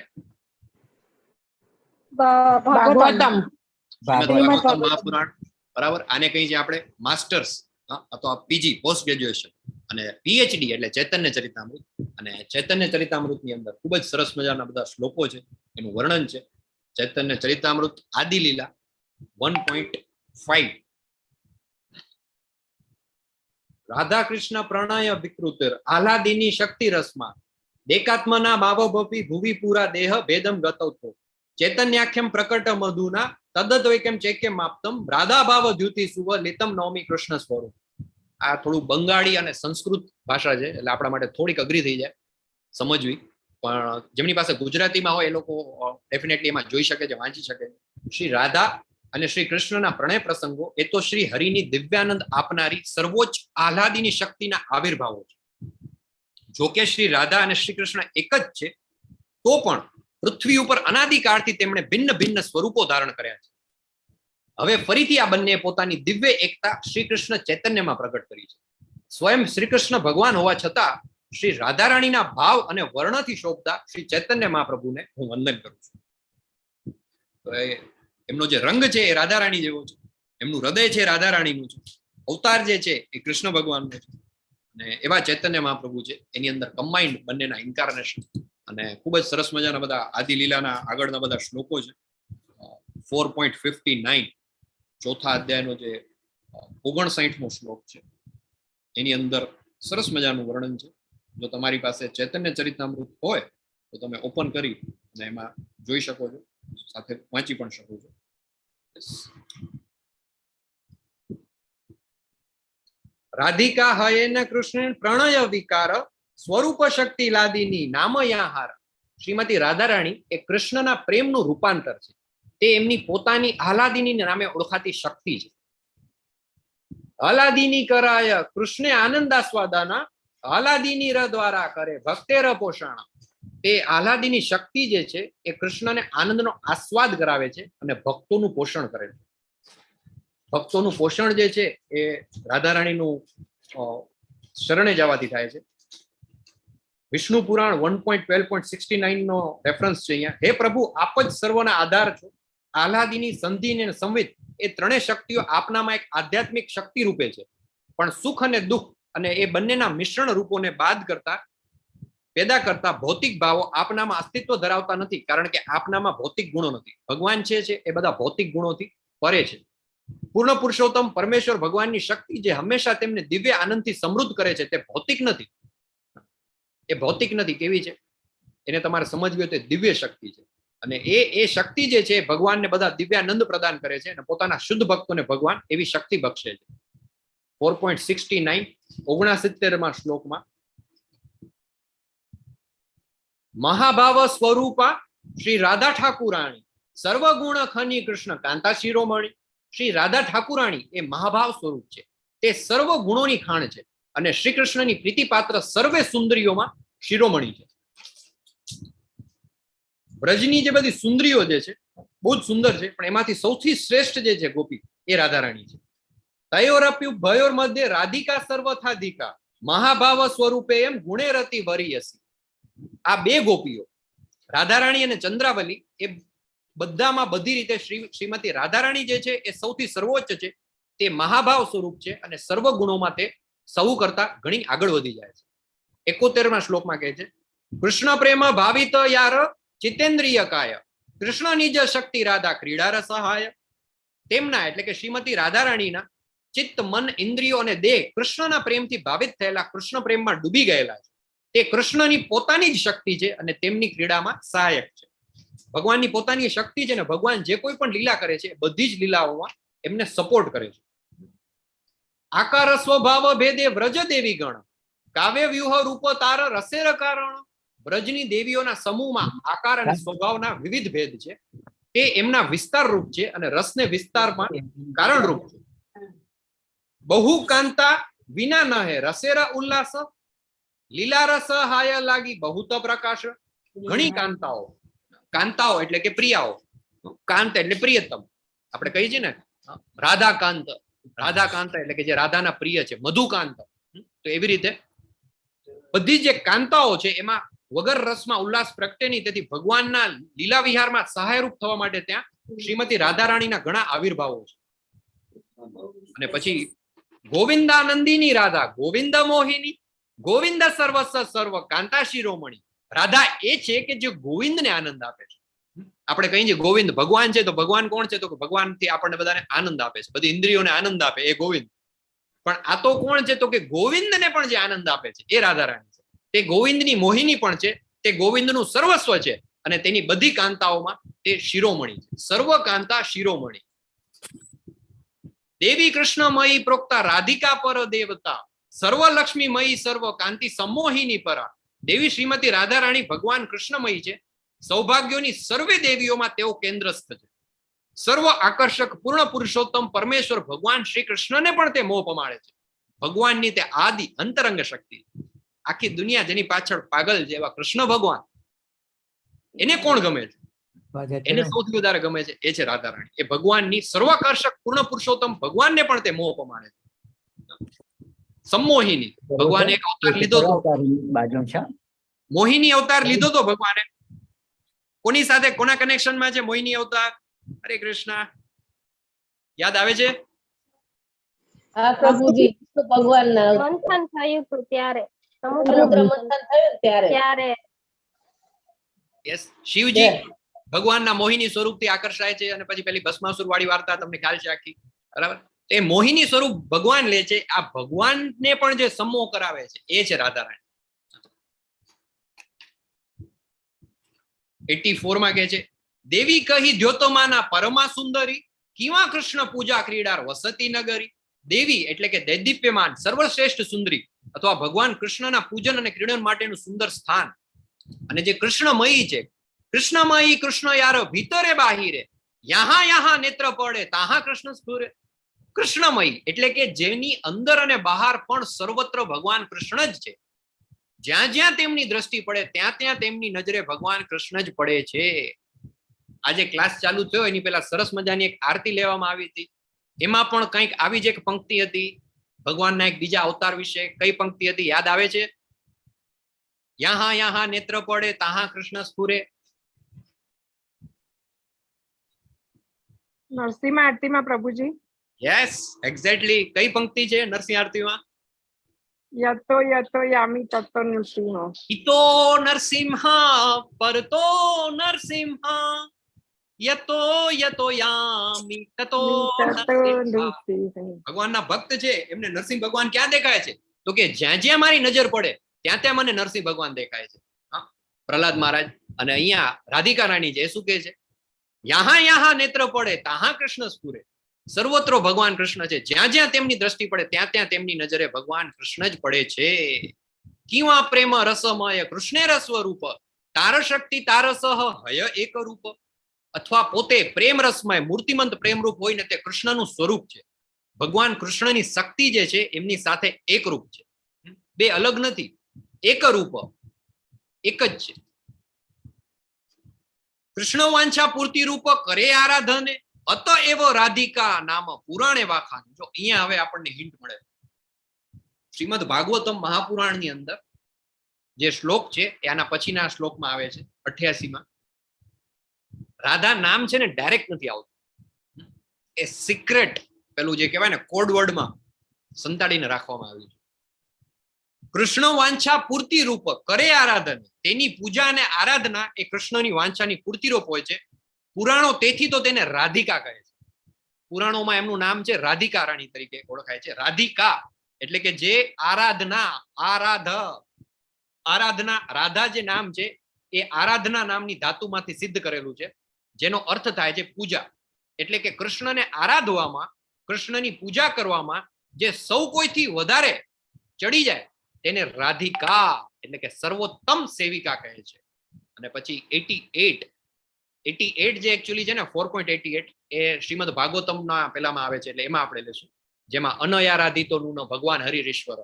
[SPEAKER 6] ભાગવતમ.
[SPEAKER 1] મહાપુરાણ, બરાબર. આને કહીએ છીએ આપણે માસ્ટર્સ અથવા પીજી, પોસ્ટ ગ્રેજ્યુએશન. અને PhD એટલે ચૈતન્ય ચરિતામૃત. અને ચૈતન્ય ચરિતામૃતની અંદર ખૂબ જ સરસ મજાના બધા શ્લોકો છે, એનું વર્ણન છે. ચૈતન્ય ચરિતામૃત આદિ લીલા 1.5. રાધા કૃષ્ણ પ્રણય વિકૃતિર આહલાદિની શક્તિ રસમાં દેકાત્મના ભાવભપી ભુવિ પૂરા દેહ ભેદમ ગતૌતો ચૈતન્યાખ્યમ પ્રકટ મધુના તદ્દદ્વૈક્યમ ચૈક્યમ માપ્તમ રાધા ભાવ દ્યુતિ સુવ લિતમ નવમી કૃષ્ણ સ્વરૂપ. આ થોડું બંગાળી અને સંસ્કૃત ભાષા છે, એટલે આપણા માટે થોડીક અઘરી થઈ જાય સમજવી, પણ જેમની પાસે ગુજરાતીમાં હોય એ લોકો ડેફિનેટલી એમાં જોઈ શકે છે, વાંચી શકે છે. શ્રી રાધા અને શ્રી કૃષ્ણના પ્રણય પ્રસંગો એ તો શ્રી હરિની દિવ્યાનંદ આપનારી સર્વોચ્ચ આહલાદીની શક્તિના આવિર્ભાવો છે. જોકે શ્રી રાધા અને શ્રી કૃષ્ણ એક જ છે, તો પણ પૃથ્વી ઉપર અનાદિકાળથી તેમણે ભિન્ન ભિન્ન સ્વરૂપો ધારણ કર્યા છે. હવે ફરીથી આ બંને પોતાની દિવ્ય એકતા શ્રી કૃષ્ણ ચૈતન્યમાં પ્રગટ કરી છે. સ્વયં શ્રી કૃષ્ણ ભગવાન હોવા છતાં શ્રી રાધારાણીના ભાવ અને વર્ણથી શોભતા શ્રી ચૈતન્ય મહાપ્રભુને હું વંદન કરું છું. તો એમનો જે રંગ છે એ રાધારાણી જેવો છે, એમનું હૃદય છે રાધારાણીનું છે, અવતાર જે છે એ કૃષ્ણ ભગવાનનો છે. અને એવા ચૈતન્ય મહાપ્રભુ છે, એની અંદર કમ્બાઇન્ડ બંનેના ઇન્કાર્નેશન. અને ખૂબ જ સરસ મજાના બધા આદિ લીલાના આગળના બધા શ્લોકો છે. 4.59 ચોથા અધ્યાયનો જે 59મો શ્લોક છે, એની અંદર સરસ મજાનું વર્ણન છે. જો તમારી પાસે ચૈતન્ય ચરિતામૃત હોય તો તમે ઓપન કરી અને એમાં જોઈ શકો છો, સાથે વાંચી પણ શકો છો. રાધિકા હયેન કૃષ્ણ પ્રણય વિકાર સ્વરૂપ શક્તિ લાદીની નામયાહાર. શ્રીમતી રાધારાણી એ કૃષ્ણના પ્રેમનું રૂપાંતર છે. તે એમની પોતાની આહલાદિની નામે ઓળખાતી શક્તિ છે. આહલાદિની કરાય કૃષ્ણે આનંદાસ્વાદાના આહલાદિની ર દ્વારા કરે ભક્તેર પોષણ. તે આહલાદિની શક્તિ જે છે એ કૃષ્ણને આનંદનો આસ્વાદ કરાવે છે અને ભક્તોનું પોષણ કરે છે. ભક્તોનું પોષણ જે છે એ રાધારાણીનું શરણે જવાથી થાય છે. વિષ્ણુ પુરાણ 1.12.69 નો રેફરન્સ છે અહીંયા. હે પ્રભુ, આપ જ સર્વના આધાર છો. આહલાદિની, સંધિ અને સંવિત એ ત્રણેય શક્તિઓ આપનામાં એક આધ્યાત્મિક શક્તિ રૂપે છે, પણ સુખ અને દુઃખ અને એ બંનેના મિશ્રણ રૂપોને બાદ કરતા પેદા કરતા ભૌતિક ભાવો આપનામાં અસ્તિત્વ ધરાવતા નથી, કારણ કે આપનામાં ભૌતિક ગુણો નથી. ભગવાન છે એ બધા ભૌતિક ગુણોથી પરે છે. પૂર્ણ પુરુષોત્તમ પરમેશ્વર ભગવાનની શક્તિ જે હંમેશા તેમને દિવ્ય આનંદથી સમૃદ્ધ કરે છે, તે ભૌતિક નથી. એ ભૌતિક નથી. કેવી છે એને તમારે સમજવી હોય તો દિવ્ય શક્તિ છે. અને એ શક્તિ જે છે ભગવાનને બધા દિવ્યાનંદ પ્રદાન કરે છે અને પોતાના શુદ્ધ ભક્તોને ભગવાન એવી શક્તિ બક્ષે છે. 4.69 69માં શ્લોકમાં મહાભાવ સ્વરૂપા શ્રી રાધા ઠાકુરાણી સર્વગુણ ખની કૃષ્ણ કાંતા શિરોમણી. શ્રી રાધા ઠાકુરાણી એ મહાભાવ સ્વરૂપ છે, તે સર્વ ગુણોની ખાણ છે અને શ્રી કૃષ્ણની પ્રીતિપાત્ર સર્વે સુંદરીઓમાં શિરોમણી છે. બ્રજની જે બધી સુંદરીઓ જે છે બહુ જ સુંદર છે, પણ એમાંથી સૌથી શ્રેષ્ઠ જે છે ગોપી એ રાધારાણી છે. તયોરપ્યુ ભયોર મધ્ય રાધિકા સર્વથાધિકા મહાભાવ સ્વરૂપે એમ ગુણેરતી વરીયસી. આ બે ગોપીઓ રાધારાણી અને ચંદ્રાવલી એ બધામાં બધી રીતે શ્રીમતી રાધારાણી જે છે એ સૌથી સર્વોચ્ચ છે, તે મહાભાવ સ્વરૂપ છે અને સર્વ ગુણોમાં તે સૌ કરતા ઘણી આગળ વધી જાય છે. 71મા શ્લોકમાં કહે છે, કૃષ્ણ પ્રેમ ભાવિત યાર ચિતેન્દ્રિય કાય કૃષ્ણ નિજ શક્તિ રાધા ક્રીડા રસહાય. તેમના એટલે કે શ્રીમતી રાધારાણીના ચિત્ત, મન, ઇન્દ્રિયો અને દેહ કૃષ્ણના પ્રેમથી ભાવિત થયેલા, કૃષ્ણ પ્રેમમાં ડૂબી ગયેલા છે. તે કૃષ્ણની પોતાની જ શક્તિ છે અને તેમની ક્રીડામાં સહાયક છે. ભગવાનની પોતાની શક્તિ છે ને ભગવાન જે કોઈ પણ લીલા કરે છે બધી જ લીલાઓમાં એમને સપોર્ટ કરે છે. આકાર સ્વભાવ ભેદે વ્રજ દેવી ગણ કાવ્ય વ્યુહ રૂપ તાર રસેર કારણ. વ્રજની દેવીઓના સમૂહમાં આકાર અને સ્વભાવના વિવિધ ભેદ છે, તે એમના વિસ્તાર રૂપ છે અને રસને વિસ્તારમાં કારણ રૂપ છે. બહુ કાંતા વિના ન હે રસેરા ઉલ્લાસ લીલા રસ હાય લાગી બહુત પ્રકાશ. ઘણી કાંતાઓ, કાંતાઓ એટલે કે પ્રિયાઓ, કાંત એટલે પ્રિયતમ, આપણે કહીએ છીએ ને રાધાકાંત, રાધાકાંત એટલે કે જે રાધાના પ્રિય છે, મધુકાંત. તો એવી રીતે બધી જે કાંતાઓ છે એમાં વગર રસમાં ઉલ્લાસ પ્રગટે નહીં. તેથી ભગવાનના લીલા વિહારમાં સહાયરૂપ થવા માટે ત્યાં શ્રીમતી રાધારાણીના ઘણા આવિર્ભાવો છે. અને પછી ગોવિંદાનંદીની રાધા ગોવિંદ મોહિની ગોવિંદ સર્વસ્વ સર્વ કાંતા શિરોમણી. રાધા એ છે કે જે ગોવિંદને આનંદ આપે છે. આપણે કહીએ છીએ ગોવિંદ ભગવાન છે, તો ભગવાન કોણ છે? તો ભગવાનથી આપણને બધાને આનંદ આપે છે, બધી ઇન્દ્રિયોને આનંદ આપે એ ગોવિંદ. પણ આ તો કોણ છે? તો કે ગોવિંદને પણ જે આનંદ આપે છે એ રાધારાણી છે. તે ગોવિંદની મોહિની પણ છે, તે ગોવિંદનું સર્વસ્વ છે અને તેની બધી કાંતાઓમાં તે શિરોમણી છે. સર્વ કાંતા શિરોમણી. દેવી કૃષ્ણમયી પ્રોક્તા રાધિકા પર દેવતા સર્વ લક્ષ્મીમયી સર્વ કાંતિ સમોહિની પરા. દેવી શ્રીમતી રાધારાણી ભગવાન કૃષ્ણમયી છે. સૌભાગ્યોની સર્વે દેવીઓમાં તેઓ કેન્દ્રસ્થ છે. સર્વ આકર્ષક પૂર્ણ પુરુષોત્તમ પરમેશ્વર ભગવાન શ્રી કૃષ્ણને પણ તે મોહ પમાડે છે. ભગવાનની તે આદિ અંતરંગ શક્તિ. આખી દુનિયા જેની પાછળ પાગલ છે એવા કૃષ્ણ ભગવાન, એને કોણ ગમે છે? એને સૌથી વધારે ગમે છે એ છે રાધારાણી. એ ભગવાનની સર્વાકર્ષક પૂર્ણ પુરુષોત્તમ ભગવાનને પણ તે મોહ પમાડે છે. સમોહિની, ભગવાને એક અવતાર લીધો હતો, મોહિની અવતાર લીધો હતો ભગવાને. કોની સાથે, કોના કનેક્શનમાં છે મોહિની અવતાર? હરે કૃષ્ણ, યાદ આવે છે?
[SPEAKER 8] હા પ્રભુજી, ભગવાન
[SPEAKER 9] મંથન થયું હતું ત્યારે,
[SPEAKER 8] સમુદ્ર મંથન થયું ત્યારે
[SPEAKER 1] યસ, શિવજી ભગવાનના મોહિની સ્વરૂપથી આકર્ષાય છે અને પછી પેલી ભસ્માસુર વાળી વાર્તા તમને ખ્યાલ છે આખી, બરાબર? એ મોહિની સ્વરૂપ ભગવાન લે છે. આ ભગવાનને પણ જે સમોહ કરાવે છે એ છે રાધારાણી. 84 માં કહે છે, દેવી કહી દ્યોતમાના પરમા સુંદરી કિવા કૃષ્ણ પૂજા ક્રીડાર વસતી નગરી. દેવી એટલે કે દૈદીપ્યમાન સર્વશ્રેષ્ઠ સુંદરી અથવા ભગવાન કૃષ્ણના પૂજન અને ક્રીડન માટેનું સુંદર સ્થાન. અને જે કૃષ્ણમયી છે, કૃષ્ણમયી કૃષ્ણ યાર ભીતરે બાહિરે યહાં યહાં નેત્ર પડે તાહાં કૃષ્ણ સ્ફુરે. કૃષ્ણમયી એટલે કે જેની અંદર અને બહાર પણ સર્વત્ર ભગવાન કૃષ્ણ જ છે. જ્યાં જ્યાં તેમની દ્રષ્ટિ પડે ત્યાં ત્યાં તેમની નજરે ભગવાન કૃષ્ણ જ પડે છે. આજે ક્લાસ ચાલુ થયો એની પહેલા સરસ મજાની એક આરતી લેવામાં આવી હતી. એમાં પણ કંઈક આવી જ એક પંક્તિ હતી ભગવાનના એક બીજા અવતાર વિશે. કઈ પંક્તિ હતી યાદ આવે છે? યહાં યહાં નેત્ર પડે તાહાં કૃષ્ણ સ્ફુરે.
[SPEAKER 6] નરસિંહ આરતીમાં પ્રભુજી.
[SPEAKER 1] Yes, exactly. કઈ પંક્તિ છે નરસિંહ આરતીમાં?
[SPEAKER 6] યતો યતો યામી તતો નૃસિંહ.
[SPEAKER 1] ઈતો નરસિંહ પરતો નરસિંહ યતો યતો યામી તતો નરસિંહ. ભગવાનના ભક્ત છે એમને નરસિંહ ભગવાન ક્યાં દેખાય છે? તો કે જ્યાં જ્યાં મારી નજર પડે ત્યાં ત્યાં મને નરસિંહ ભગવાન દેખાય છે. પ્રહલાદ મહારાજ અને અહીંયા રાધિકા રાણી છે એ શું કહે છે? યહાં યહાં નેત્ર પડે તાહાં કૃષ્ણ સ્ફુરે. સર્વત્ર ભગવાન કૃષ્ણ છે. જ્યાં જ્યાં તેમની દ્રષ્ટિ પડે ત્યાં ત્યાં તેમની નજરે ભગવાન કૃષ્ણ જ પડે છે. કિવા પ્રેમ રસમય કૃષ્ણે સ્વરૂપ તાર શક્તિ તારસહ હય એક રૂપ. અથવા પોતે પ્રેમ રસમય મૂર્તિમંત પ્રેમરૂપ હોય ને તે કૃષ્ણનું સ્વરૂપ છે. ભગવાન કૃષ્ણની શક્તિ જે છે એમની સાથે એક રૂપ છે, બે અલગ નથી, એક રૂપ, એક જ છે. કૃષ્ણ વાંછા પૂર્તિ રૂપ કરે આરાધને અત એવ રાધિકા નામ પુરાણે વાખાન. જો અહીંયા હવે આપણને હિન્ટ મળે. શ્રીમદ ભાગવતમ મહાપુરાણની અંદર જે શ્લોક છે એ આના પછીના શ્લોકમાં આવે છે 88માં. રાધા નામ છે ને ડાયરેક્ટ નથી આવતું, એ સિક્રેટ પેલું જે કહેવાય ને કોડ વર્ડમાં સંતાડીને રાખવામાં આવ્યું છે. કૃષ્ણ વાંછા પૂર્તિ રૂપ કરે આરાધન, તેની પૂજા અને આરાધના એ કૃષ્ણની વાંછાની પૂર્તિ રૂપ હોય છે. પુરાણો તેથી તો તેને રાધિકા કહે છે. પુરાણોમાં એમનું નામ છે રાધિકા રાણી તરીકે ઓળખાય છે. રાધિકા એટલે કે જે આરાધના, આરાધના, રાધા જે નામ છે એ આરાધના નામની ધાતુમાંથી સિદ્ધ કરેલું છે, જેનો અર્થ થાય છે પૂજા. એટલે કે કૃષ્ણને આરાધવામાં, કૃષ્ણની પૂજા કરવામાં જે સૌ કોઈથી વધારે ચડી જાય તેને રાધિકા એટલે કે સર્વોત્તમ સેવિકા કહે છે. અને પછી 88 જે એકચ્યુઅલી છે ને 4.88 એ શ્રીમદ ભાગવતમના પેલામાં આવે છે, એટલે એમાં આપણે લેશું, જેમાં અનયારાધિતોનું ભગવાન હરિશ્વર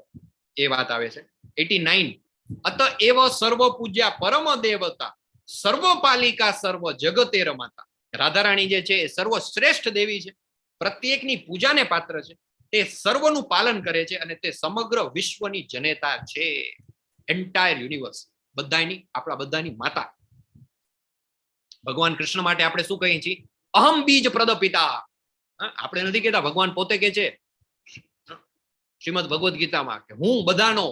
[SPEAKER 1] એ વાત આવે છે. 89 અત એવ સર્વ પૂજ્યા પરમ દેવતા સર્વપાલિકા સર્વ જગતેર માતા. રાધારાણી જે છે એ સર્વશ્રેષ્ઠ દેવી છે, પ્રત્યેકની પૂજાને પાત્ર છે, તે સર્વનું પાલન કરે છે અને તે સમગ્ર વિશ્વની જનેતા છે. એન્ટાયર યુનિવર્સ, બધાની, આપણા બધાની માતા. ભગવાન કૃષ્ણ માટે આપણે શું કહીએ છીએ? અહમ બીજ પ્રદ પિતા. આપણે નથી કહેતા, ભગવાન પોતે કે છે શ્રીમદ ભગવદ ગીતામાં કે હું બધાનો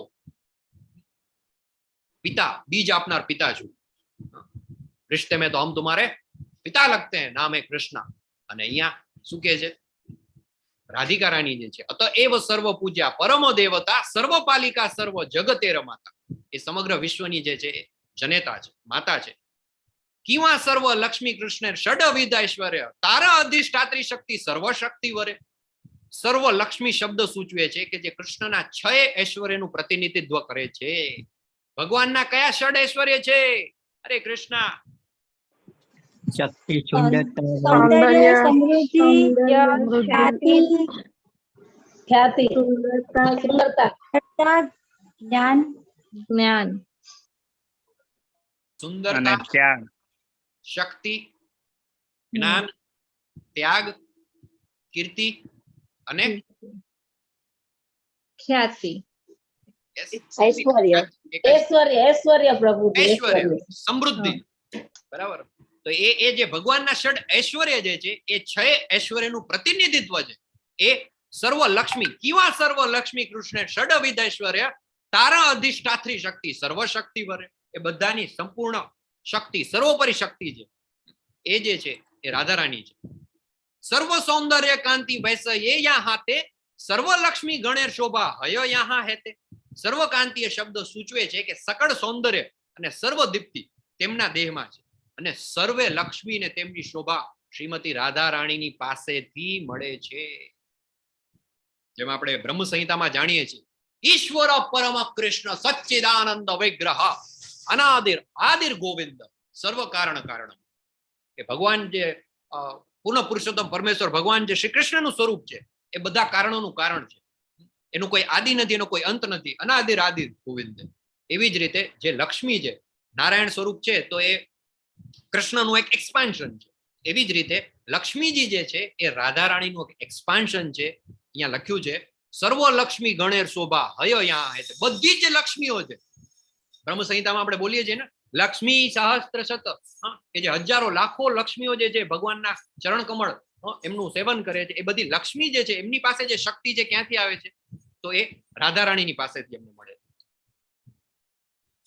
[SPEAKER 1] પિતા, બીજ આપનાર પિતા છું. રિશ્તે મેં તો હમ તુમારે પિતા લગતે હૈ, નામ હે કૃષ્ણ. અને અહીંયા શું કહે છે? રાધિકા રાણી જે છે અત એવ સર્વ પૂજ્યા પરમ દેવતા સર્વપાલિકા સર્વ જગતેર માતા, એ સમગ્ર વિશ્વની જે છે જનેતા છે, માતા છે. કિવા સર્વ લક્ષ્મી કૃષ્ણ ષડવિધ ઐશ્વર્ય તારા અધિષ્ઠાત્રી શક્તિ સર્વશક્તિ વરે. સર્વ લક્ષ્મી શબ્દ સૂચવે છે કે જે કૃષ્ણના 6 ઐશ્વર્યનું પ્રતિનિધિત્વ કરે છે. ભગવાનના કયા ષડ ઐશ્વર્ય છે? અરે કૃષ્ણ,
[SPEAKER 10] શક્તિ,
[SPEAKER 2] સૌંદર્ય, સમૃદ્ધિ,
[SPEAKER 8] ખ્યાતિ, સુંદરતા,
[SPEAKER 2] જ્ઞાન,
[SPEAKER 1] સુંદરતા, શક્તિ, જ્ઞાન, ત્યાગ, કીર્તિ અને
[SPEAKER 8] ખ્યાતિ,
[SPEAKER 1] ઐશ્વર્ય,
[SPEAKER 8] ઐશ્વર્ય પ્રભુ,
[SPEAKER 1] ઐશ્વર્ય, સમૃદ્ધિ. બરાબર. તો એ જે ભગવાનના ષડ ઐશ્વર્ય જે છે એ 6 ઐશ્વર્યનું પ્રતિનિધિત્વ છે. એ સર્વ લક્ષ્મી, કિવા સર્વ લક્ષ્મી કૃષ્ણ ષડવિધ ઐશ્વર્ય તારા અધિષ્ઠાત્રી શક્તિ સર્વશક્તિ વરે. એ બધાની સંપૂર્ણ શક્તિ, સર્વોપરી શક્તિ છે એ જે છે એ રાધારાણી છે. સર્વ સૌંદર્ય કાંતિ વૈસ એ યહાં તે સર્વ લક્ષ્મી ગણેર શોભા હય યહાં હેતે. સર્વ કાંતિ એ શબ્દ સૂચવે છે કે સકળ સૌંદર્ય અને સર્વ દીપ્તિ તેમના દેહમાં છે, અને સર્વે લક્ષ્મી ને તેમની શોભા શ્રીમતી રાધા રાણીની પાસેથી મળે છે. જેમ આપણે બ્રહ્મ સંહિતામાં જાણીએ છીએ, ઈશ્વર પરમ કૃષ્ણ સચ્ચિદાનંદ વિગ્રહ અનાદિર આદિર ગોવિંદ સર્વ કારણ કારણ. કે ભગવાન જે પૂર્ણ પુરુષોત્તમ પરમેશ્વર ભગવાન જે શ્રી કૃષ્ણનું સ્વરૂપ છે એ બધા કારણોનું કારણ છે. એનું કોઈ આદિ નથી, એનો કોઈ અંત નથી. અનાદિર આદિર ગોવિંદ. એવી જ રીતે જે લક્ષ્મી છે, નારાયણ સ્વરૂપ છે, તો એ કૃષ્ણનું એક એક્સપાન્શન છે. એવી જ રીતે લક્ષ્મીજી જે છે એ રાધા રાણીનું એક એક્સપાન્શન છે. અહીંયા લખ્યું છે સર્વ લક્ષ્મી ગણેર શોભા હય યહાં હેતે. બધી જ લક્ષ્મીઓ છે. બ્રહ્મ સંહિતામાં આપણે બોલીએ છીએ ને, લક્ષ્મી સહસ્ત્ર શત, કે જે હજારો લાખો લક્ષ્મીઓ જે છે ભગવાનના ચરણ કમળ એમનું સેવન કરે છે. એ બધી લક્ષ્મી જે છે એમની પાસે જે શક્તિ છે ક્યાંથી આવે છે? તો એ રાધા રાણીની પાસેથી એમને મળે.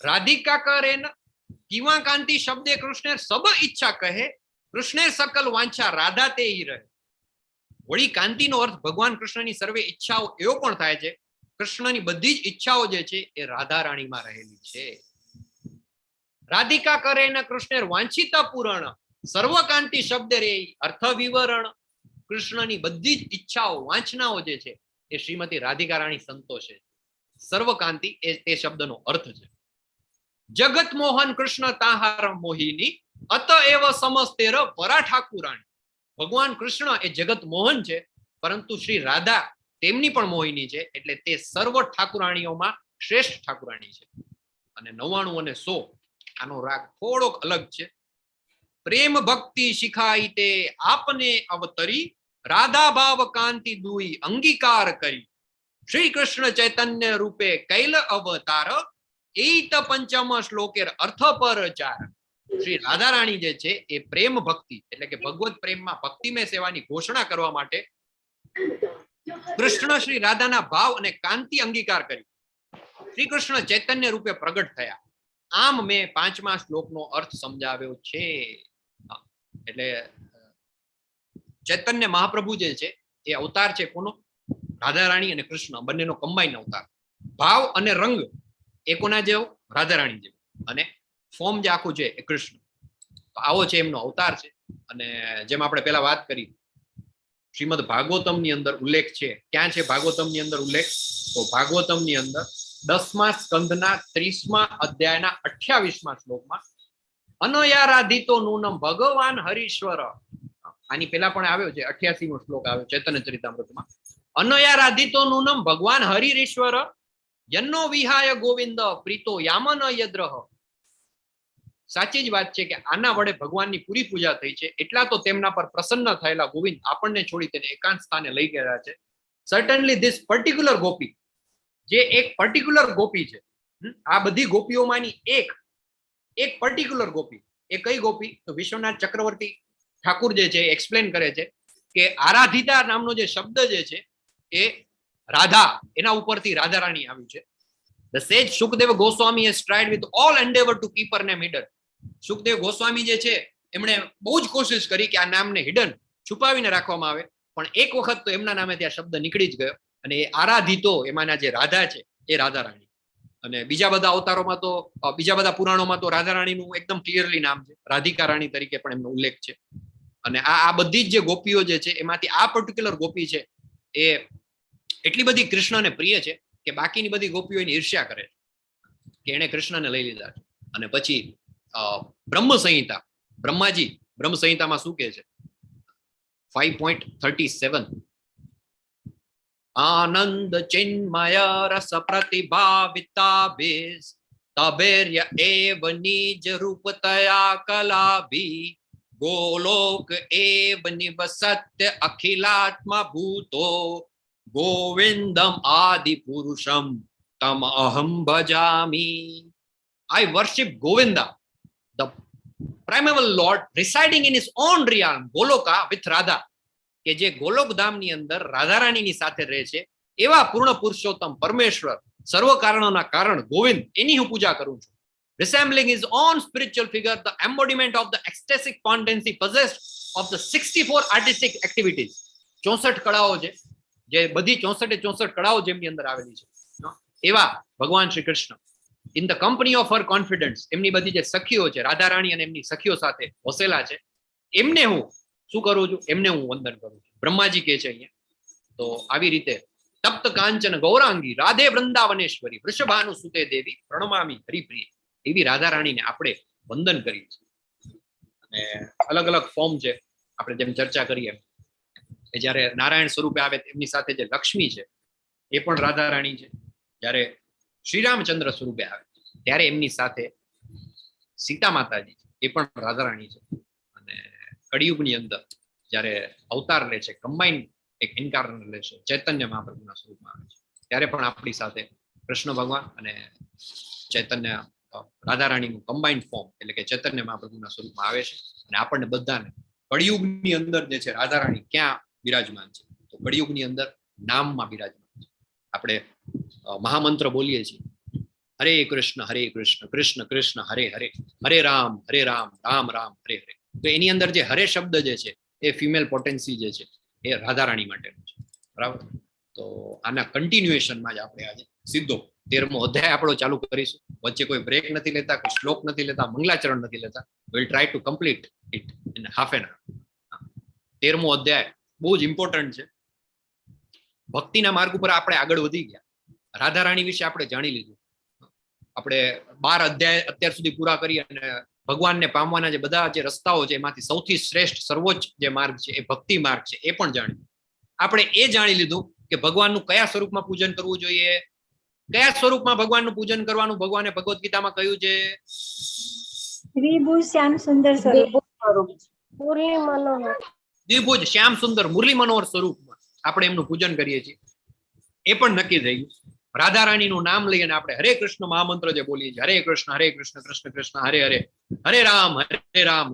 [SPEAKER 1] રાધિકા કરેન કિવા કાંતિ શબ્દે કૃષ્ણ સબ ઈચ્છા કહે, કૃષ્ણે સકલ વાંછા રાધા તે રહે. વળી કાંતિનો અર્થ ભગવાન કૃષ્ણની સર્વે ઈચ્છાઓ એવો પણ થાય છે. કૃષ્ણની બધી જ ઈચ્છાઓ જે છે એ રાધા રાણીમાં રહેલી છે. રાધિકા કરેન કૃષ્ણ વાંછિતા પૂરણ સર્વકાંતિ શબ્દ રે અર્થ વિવરણ. કૃષ્ણની બધી જ ઈચ્છાઓ, વાંચનાઓ જે છે એ શ્રીમતી રાધિકા રાણી સંતોષે. સર્વકાંતિ એ તે શબ્દનો અર્થ છે. જગત મોહન કૃષ્ણ તાહાર મોહિની અત એવ સમસ્તેર પરા ઠાકુરાણી. ભગવાન કૃષ્ણ એ જગત મોહન છે, પરંતુ શ્રી રાધા તેમની પણ મોહિની છે, એટલે તે સર્વ ઠાકુરાણીઓમાં શ્રેષ્ઠ ઠાકુરાણી છે. અને 99 અને 100 આનો રાગ થોડોક અલગ છે. પ્રેમ ભક્તિ શિખાઈ તે આપને અવતરી, રાધા ભાવ કાંતિ દુઈ અંગીકાર કરી. શ્રી કૃષ્ણ ચૈતન્ય રૂપે કૈલ અવતાર, એત પંચમ શ્લોકેર અર્થ પરચાર. શ્રી રાધારાણી જે છે એ પ્રેમ ભક્તિ એટલે કે ભગવત પ્રેમમાં ભક્તિમય સેવાની ઘોષણા કરવા માટે કૃષ્ણ શ્રી રાધાના ભાવ અને કાંતિ અંગીકાર કરી શ્રી કૃષ્ણ ચૈતન્ય રૂપે પ્રગટ થયા. આમ મેં 5મા શ્લોકનો અર્થ સમજાવ્યો છે. એટલે ચૈતન્ય મહાપ્રભુ જે છે એ અવતાર છે કોનો? રાધારાણી અને કૃષ્ણ બંનેનો કમ્બાઈન અવતાર. ભાવ અને રંગ એ કોના જેવો? રાધારાણી જેવો. અને ફોર્મ જે આખું છે એ કૃષ્ણ. તો આવો છે એમનો અવતાર છે. અને જેમ આપણે પેલા વાત કરી શ્રીમદ ભાગવતમ ની અંદર ઉલ્લેખ છે. ક્યાં છે ભાગવતમ ની અંદર ઉલ્લેખ? તો ભાગવતમ ની અંદર 10મા સ્કંદના 30મા અધ્યાયના 28મા શ્લોકમાં અનયારાધિતો નૂનમ ભગવાન હરીશ્વર. આની પેલા પણ આવ્યો છે 88મો શ્લોક આવ્યો ચૈતન્ય ચરિતામૃતમાં. અનયારાધિતો નૂનમ ભગવાન હરિશ્વર યન્નો વિહાય ગોવિંદ પ્રીતો યામન યદ્રહ. સાચી જ વાત છે કે આના વડે ભગવાનની પૂરી પૂજા થઈ છે. એટલા તો તેમના પર પ્રસન્ન થયેલા ગોવિંદ આપણને છોડી તેને એકાંત સ્થાને લઈ ગયા છે. સર્ટનલી ધીસ પર્ટિક્યુલર ગોપી, જે એક પર્ટિક્યુલર ગોપી છે, આ બધી ગોપીઓમાંની એક પર્ટિક્યુલર ગોપી. એ કઈ ગોપી? તો વિશ્વનાથ ચક્રવર્તી ઠાકુર જે છે એક્સપ્લેન કરે છે કે આરાધિતા નામનો જે શબ્દ જે છે એ રાધા, એના ઉપરથી રાધારાણી આવ્યું છે. The sage Shukdev Goswami has tried with all endeavor to keep her name hidden. Sukhdev Goswami જે છે એમણે બહુ જ કોશિશ કરી કે આ નામને હિડન છુપાવીને રાખવામાં આવે, પણ એક વખત તો એમના નામે ત્યાં શબ્દ નીકળી જ ગયો. અને એ આરાધિતો એમાંના જે રાધા છે એ રાધારાણી. અને બીજા બધા અવતારોમાં તો બીજા બધા પુરાણોમાં તો રાધારાણીનું એકદમ ક્લિયરલી નામ છે, રાધિકા રાણી તરીકે પણ એમનો ઉલ્લેખ છે. અને આ બધી જ જે ગોપીઓ જે છે એમાંથી આ પર્ટિક્યુલર ગોપી છે એ એટલી બધી કૃષ્ણને પ્રિય છે કે બાકીની બધી ગોપીઓ એની ઈર્ષ્યા કરે છે કે એને કૃષ્ણને લઈ લીધા છે. અને પછી બ્રહ્મ સંહિતા, બ્રહ્માજી બ્રહ્મ સંહિતામાં શું કહે છે? 5.37 આનંદ ચિન્મય રસ પ્રતિભાવિતાભિસ તબેર્ય એવ નિજ રૂપતયા કલાભી ગોલોક એવ નિવસત્ય અખિલાત્મા ભૂતો ગોવિંદમ આદિ પુરુષમ તમ અહમ ભજામી. I worship Govinda, the primeval Lord residing in his own realm, Goloka with Radha. કે જે ગોલોક ધામની અંદર રાધારાણીની સાથે રહે છે એવા પૂર્ણ પુરુષોત્તમ પરમેશ્વર, સર્વ કારણોના કારણ ગોવિંદ, એની હું પૂજા કરું છું. Resembling his own spiritual figure, the embodiment of the ecstatic potency possessed of the 64 artistic activities. 64 કળાઓ છે, જે બધી 64 કળાઓ જેમની અંદર આવેલી છે એવા ભગવાન Shri Krishna. In the company of her confidence, એમની બધી જે સખીઓ છે રાધારાણી અને એમની સખીઓ સાથે વસેલા છે, એમને હું શું કરું છું? એમને હું વંદન કરું છું. બ્રહ્માજી કહે છે અહીંયા. તો આવી રીતે તપ્ત કાંચન ગૌરાંગી રાધે વૃંદાવનેશ્વરી વૃષભાનુ સુતે દેવી પ્રણમામી હરિપ્રિય, એવી રાધારાણીને આપણે વંદન કરીએ છીએ. અને અલગ અલગ ફોર્મ છે, આપણે જેમ ચર્ચા કરીએ કે જયારે નારાયણ સ્વરૂપે આવે એમની સાથે જે લક્ષ્મી છે એ પણ રાધારાણી છે. જયારે શ્રીરામચંદ્ર સ્વરૂપે આવે ત્યારે એમની સાથે સીતા માતાજી છે, એ પણ રાધારાણી છે. અને કળિયુગની અંદર જયારે અવતાર લે છે, કમ્બાઈન એક ઇન્કાર્ન લે છે, ચૈતન્ય મહાપ્રભુના સ્વરૂપમાં આવે છે, ત્યારે પણ આપણી સાથે કૃષ્ણ ભગવાન અને ચૈતન્ય રાધારાણીનું કમ્બાઈન્ડ ફોર્મ એટલે કે ચૈતન્ય મહાપ્રભુના સ્વરૂપમાં આવે છે. અને આપણને બધાને કળિયુગની અંદર જે છે રાધારાણી ક્યાં બિરાજમાન છે? તો કળિયુગની અંદર નામમાં બિરાજમાન છે. આપણે મહામંત્ર બોલીએ છીએ, હરે કૃષ્ણ કૃષ્ણ કૃષ્ણ હરે હરે, હરે રામ રામ રામ હરે હરે. તો એની અંદર જે હરે શબ્દ જે છે એ ફિમેલ પોટેન્સી જે છે એ રાધારાણી માટેનું છે. બરાબર? તો આના કન્ટિન્યુએશનમાં જ આપણે આજે સીધો 13મો અધ્યાય આપણો ચાલુ કરીશું. વચ્ચે કોઈ બ્રેક નથી લેતા, કોઈ શ્લોક નથી લેતા, મંગલાચરણ નથી લેતા. Will try to complete it in half an hour. 13મો અધ્યાય બહુ જ ઇમ્પોર્ટન્ટ છે. ભક્તિના માર્ગ ઉપર આપણે આગળ વધી ગયા. રાધારાણી વિશે આપણે જાણી લીધું. આપણે 12 અધ્યાય અત્યાર સુધી પૂરા કરી અને ભગવાનને પામવાના જે બધા જે રસ્તાઓ છે એમાંથી સૌથી શ્રેષ્ઠ સર્વોચ્ચ જે માર્ગ છે એ ભક્તિ માર્ગ છે, એ પણ જાણ્યું. આપણે એ જાણી લીધું કે ભગવાનનું કયા સ્વરૂપમાં પૂજન કરવું જોઈએ, કયા સ્વરૂપમાં ભગવાનનું પૂજન કરવાનું ભગવાને ભગવદ્ ગીતામાં કહ્યું છે.
[SPEAKER 2] દ્વિભુજ શ્યામ સુંદર સ્વરૂપ,
[SPEAKER 9] મુરલી મનોહર,
[SPEAKER 1] દ્વિભુજ શ્યામ સુંદર મુરલી મનોહર સ્વરૂપમાં આપણે એમનું પૂજન કરીએ છીએ. એ પણ નક્કી થઈ ગયું. રાધા રાણીનું નામ લઈ અને આપણે હરે કૃષ્ણ મહામંત્ર જે બોલીએ છીએ, હરે કૃષ્ણ કૃષ્ણ કૃષ્ણ હરે હરે, હરે રામ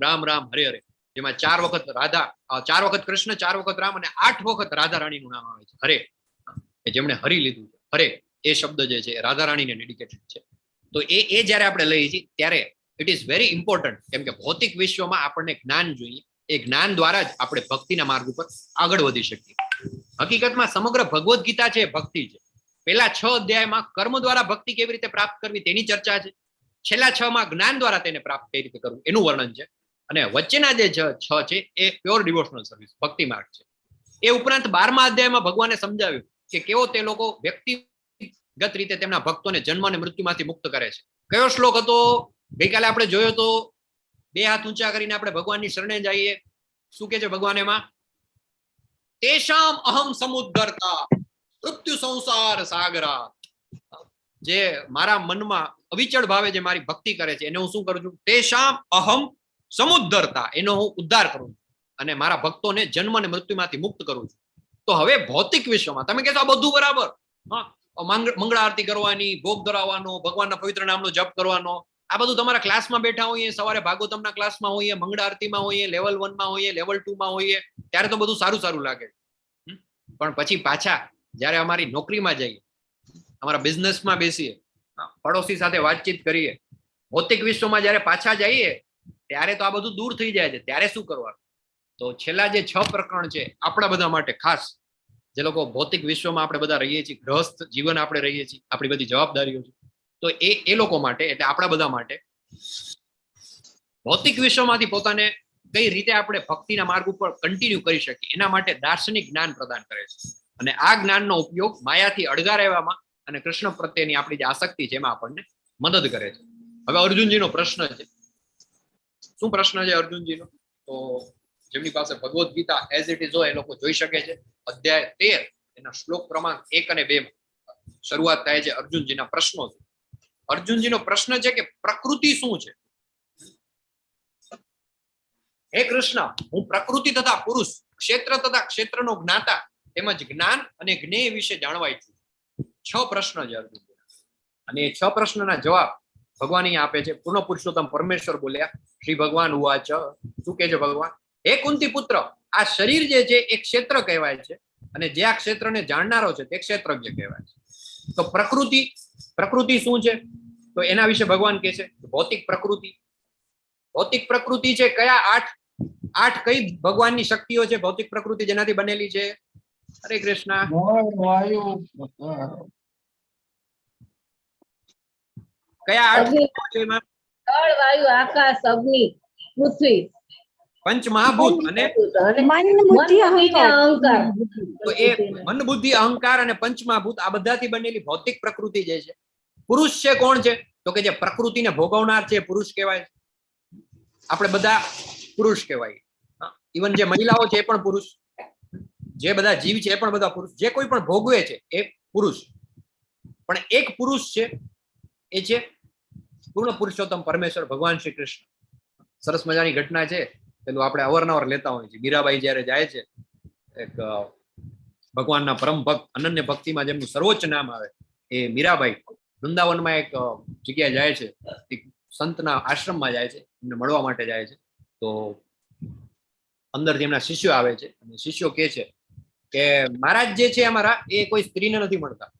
[SPEAKER 1] રામ રામ હરે હરે, જેમાં 4 વખત રાધા, 4 વખત કૃષ્ણ, 4 વખત રામ અને 8 વખત રાધા રાણીનું નામ આવે છે હરે. જેમણે હરી લીધું છે હરે, એ શબ્દ જે છે રાધા રાણીને ડેડિકેટેડ છે. તો એ જયારે આપણે લઈએ છીએ ત્યારે ઇટ ઇઝ વેરી ઇમ્પોર્ટન્ટ, કેમ કે ભૌતિક વિશ્વમાં આપણને જ્ઞાન જોઈએ. એ જ્ઞાન દ્વારા જ આપણે ભક્તિના માર્ગ ઉપર આગળ વધી શકીએ. હકીકતમાં સમગ્ર ભગવદ્ ગીતા છે ભક્તિ છે. પેલા 6 અધ્યાયમાં કર્મ દ્વારા ભક્તિ કેવી રીતે પ્રાપ્ત કરવી તેની ચર્ચા છે. છેલ્લા 6 માં જ્ઞાન દ્વારા તેને પ્રાપ્ત કઈ રીતે કરવું એનું વર્ણન છે. અને વચ્ચેના જે 6 છે એ પ્યોર ડિવોશનલ સર્વિસ, ભક્તિ માર્ગ છે. એ ઉપરાંત 12મા અધ્યાયમાં ભગવાને સમજાવ્યું કે કેવો તે લોકો વ્યક્તિગત રીતે તેમના ભક્તોને જન્મ અને મૃત્યુમાંથી મુક્ત કરે છે. કયો શ્લોક હતો? ગઈકાલે આપણે જોયો તો 2 હાથ ઊંચા કરીને આપણે ભગવાનની શરણે જઈએ. શું કે છે ભગવાન એમાં? તેષામ અહમ સમુદ્ધરતા મૃત્યુ સંસાર સાગરા. જે મારા મનમાં અવિચળ ભાવે જે મારી ભક્તિ કરે છે એને હું શું કરું છું? તેષામ અહમ સમુદ્ધરતા, એનો હું ઉદ્ધાર કરું છું અને મારા ભક્તોને જન્મ અને મૃત્યુમાંથી મુક્ત કરું છું. તો હવે ભૌતિક વિશ્વમાં તમે કહેશો આ બધું બરાબર, મંગળ આરતી કરવાની, ભોગ ધરાવવાનો, ભગવાનના પવિત્ર નામનો જપ કરવાનો, આ બધું તમારા ક્લાસમાં બેઠા હોઈએ, સવારે ભાગવતમના ક્લાસમાં હોઈએ, મંગળ આરતીમાં હોઈએ, લેવલ 1 માં હોઈએ, લેવલ 2 માં હોઈએ, ત્યારે તો બધું સારું સારું લાગે. પણ પછી પાછા જયારે અમારી નોકરીમાં જઈએ, અમારા બિઝનેસમાં બેસીએ, પડોશી સાથે વાતચીત કરીએ, ભૌતિક વિશ્વમાં જયારે પાછા જઈએ ત્યારે તો આ બધું દૂર થઈ જાય છે. ત્યારે શું કરવાનું? તો છેલ્લા જે 6 પ્રકરણ છે આપણા બધા માટે, ખાસ જે લોકો ભૌતિક વિશ્વમાં આપણે બધા રહીએ છીએ, ગ્રહસ્થ જીવન આપણે રહીએ છીએ, આપણી બધી જવાબદારીઓ છે, તો એ લોકો માટે, એટલે આપણા બધા માટે ભૌતિક વિશ્વમાંથી પોતાને કઈ રીતે આપણે ભક્તિના માર્ગ ઉપર કન્ટિન્યુ કરી શકીએ એના માટે દાર્શનિક જ્ઞાન પ્રદાન કરે છે. અને આ જ્ઞાનનો ઉપયોગ માયાથી અળગા રહેવામાં અને કૃષ્ણ પ્રત્યેની આપણી જે આસક્તિ છે એમાં આપણને મદદ કરે છે. હવે અર્જુનજીનો પ્રશ્ન છે. શું પ્રશ્ન છે અર્જુનજીનો? તો જેમની પાસે Bhagavad Gita as it is હોય એ લોકો જોઈ શકે છે. અધ્યાય 13 એના શ્લોક ક્રમાંક 1 અને 2 શરૂઆત થાય છે અર્જુનજીના પ્રશ્નોથી. અર્જુનજીનો પ્રશ્ન છે કે પ્રકૃતિ શું છે? હે કૃષ્ણ, હું પ્રકૃતિ તથા પુરુષ, ક્ષેત્ર તથા ક્ષેત્રનો જ્ઞાતા તેમજ જ્ઞાન અને જ્ઞેય વિશે જાણવા ઈચ્છું છું. 6 પ્રશ્ન છે અર્જુનજીના. અને એ 6 પ્રશ્નના જવાબ ભગવાન અહીંયા આપે છે. પૂર્ણ પુરુષોત્તમ પરમેશ્વર બોલ્યા, શ્રી ભગવાન ઉવાચ. શું કહે છે ભગવાન? હે કુંતી પુત્ર, આ શરીર જે છે એ ક્ષેત્ર કહેવાય છે અને જે આ ક્ષેત્રને જાણનારો છે તે ક્ષેત્રજ્ઞ કહેવાય છે. તો પ્રકૃતિ શું છે? તો એના વિશે ભગવાન કહે છે ભૌતિક પ્રકૃતિ. ભૌતિક પ્રકૃતિ છે કયા 8 કઈ ભગવાનની શક્તિઓ છે ભૌતિક પ્રકૃતિ જેનાથી બનેલી છે? હરે કૃષ્ણ. કયા 8 છે એમાં?
[SPEAKER 8] જળ, વાયુ, આકાશ, અગ્નિ, પૃથ્વી,
[SPEAKER 1] પંચ મહાભૂત અને
[SPEAKER 2] મન બુદ્ધિ અહંકાર.
[SPEAKER 1] તો એ મન બુદ્ધિ અહંકાર અને પંચ મહાભૂત આ બધાથી બનેલી ભૌતિક પ્રકૃતિ જે છે. પુરુષ છે કોણ છે? તો કે જે પ્રકૃતિને ભોગવનાર છે પુરુષ કહેવાય. આપણે બધા પુરુષ કહેવાય. ઇવન જે મહિલાઓ છે એ પણ પુરુષ, જે બધા જીવ છે એ પણ બધા પુરુષ, જે કોઈ પણ ભોગવે છે એ પુરુષ. પણ એક પુરુષ છે એ છે પૂર્ણ પુરુષોત્તમ પરમેશ્વર ભગવાન શ્રી કૃષ્ણ. સરસ મજાની ઘટના છે, પેલું આપણે અવારનવાર લેતા હોઈએ છીએ. મીરાબાઈ જયારે જાય છે, એક ભગવાનના પરમ ભક્ત, અનન્ય ભક્તિમાં જેમનું સર્વોચ્ચ નામ આવે એ મીરાબાઈ, વૃંદાવનમાં એક જગ્યાએ જાય છે, એક સંતના આશ્રમમાં જાય છે, એમને મળવા માટે જાય છે. તો અંદરથી એમના શિષ્યો આવે છે અને શિષ્યો કહે છે કે મહારાજ જે છે અમારા એ કોઈ સ્ત્રીને નથી મળતા,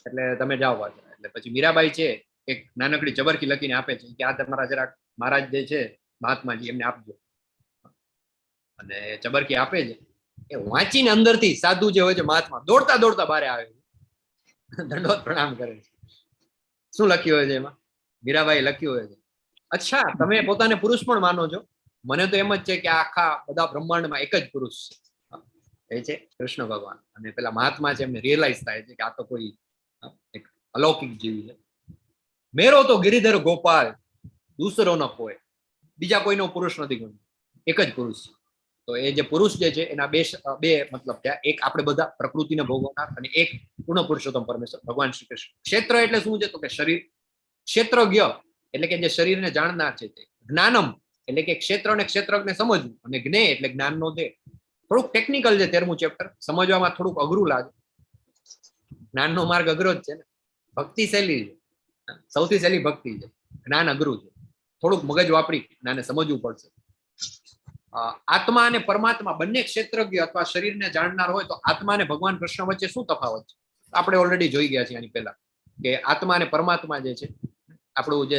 [SPEAKER 1] એટલે તમે જાઓ પાછા. એટલે પછી મીરાબાઈ છે એક નાનકડી ચબરકી લખીને આપે છે કે આ તમારા જરાક મહારાજ જે છે મહાત્માજી એમને આપજો. અને ચબરકી આપે છે. એ વાંચીને અંદરથી સાધુ જે હોય છે મહાત્મા દોડતા દોડતા બહાર આવે છે, દંડવત પ્રણામ કરે છે. શું લખ્યું હોય છે એમાં? મીરાબાઈ લખ્યું હોય છે, અચ્છા તમે પોતાને પુરુષ પણ માનો છો? મને તો એમ જ છે કે આખા બધા બ્રહ્માંડમાં એક જ પુરુષ છે, એ છે કૃષ્ણ ભગવાન. અને પેલા મહાત્મા છે એમને રિયલાઇઝ થાય છે કે આ તો કોઈ એક અલૌકિક જીવી છે. મેરો તો ગિરિધર ગોપાલ દૂસરો ન કોઈ, બીજા કોઈનો પુરુષ નથી ગણતો, એક જ પુરુષ છે. તો એ જે પુરુષ જે છે એના બે મતલબ થયા. એક આપણે બધા પ્રકૃતિને ભોગવનાર અને એક પૂર્ણ પુરુષોત્તમ પરમેશ્વર ભગવાન શ્રી કૃષ્ણ. ક્ષેત્ર એટલે શું છે? તો કે શરીર. ક્ષેત્રજ્ઞ એટલે કે જે શરીરને જાણનાર છે તે. જ્ઞાનમ એટલે કે ક્ષેત્ર અને ક્ષેત્રજ્ઞને સમજવું. અને જ્ઞેય એટલે જ્ઞાનનો દેહ. થોડુંક ટેકનિકલ છે 13મું ચેપ્ટર, સમજવામાં થોડુંક અઘરું લાગે. જ્ઞાનનો માર્ગ અઘરો જ છે ને, ભક્તિ સહેલી છે, સૌથી સહેલી ભક્તિ છે, જ્ઞાન અઘરું છે. થોડુંક મગજ વાપરી જ્ઞાને સમજવું પડશે. આત્મા અને પરમાત્મા બંને ક્ષેત્રજ્ઞ અથવા શરીરને જાણનાર હોય તો આત્મા અને ભગવાન કૃષ્ણ વચ્ચે શું તફાવત છે? આપણે ઓલરેડી જોઈ ગયા છીએ આની પહેલા કે આત્મા અને પરમાત્મા જે છે, આપણું જે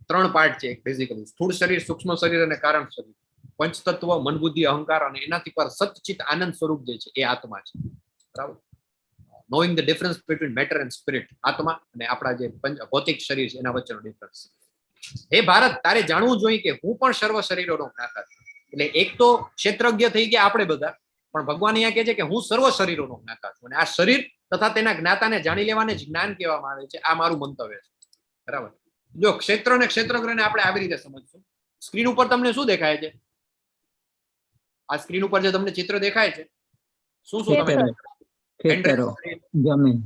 [SPEAKER 1] 3 પાર્ટ છે બેઝિકલી, સ્થૂળ શરીર, સૂક્ષ્મ શરીર અને કારણ શરીર, પંચતત્વ, મન, બુદ્ધિ, અહંકાર, અને એનાથી પર સતચિત આનંદ સ્વરૂપ જે છે એ આત્મા છે. બરાબર? Knowing the difference between matter and spirit, આત્મા અને આપણા જે ભૌતિક શરીર છે એના વચ્ચેનો ડિફરન્સ. હે ભારત, તારે જાણવું જોઈએ કે હું પણ સર્વ શરીરોનો જ્ઞાતા છું. એટલે એક તો ક્ષેત્રજ્ઞ થઈ ગયા આપણે બધા, પણ ભગવાન અહીંયા કહે છે કે હું સર્વ શરીરોનો જ્ઞાતા છું, અને આ શરીર તથા તેના જ્ઞાતાને જાણી લેવાને જ જ્ઞાન કહેવામાં આવે છે. આ મારું મંતવ્ય છે. બરાબર? જો ક્ષેત્ર અને ક્ષેત્રજ્ઞને આપણે આવી રીતે સમજશું. સ્ક્રીન ઉપર તમને શું દેખાય છે? આ સ્ક્રીન ઉપર જે તમને ચિત્ર દેખાય છે, શું શું તમે
[SPEAKER 10] જમીન,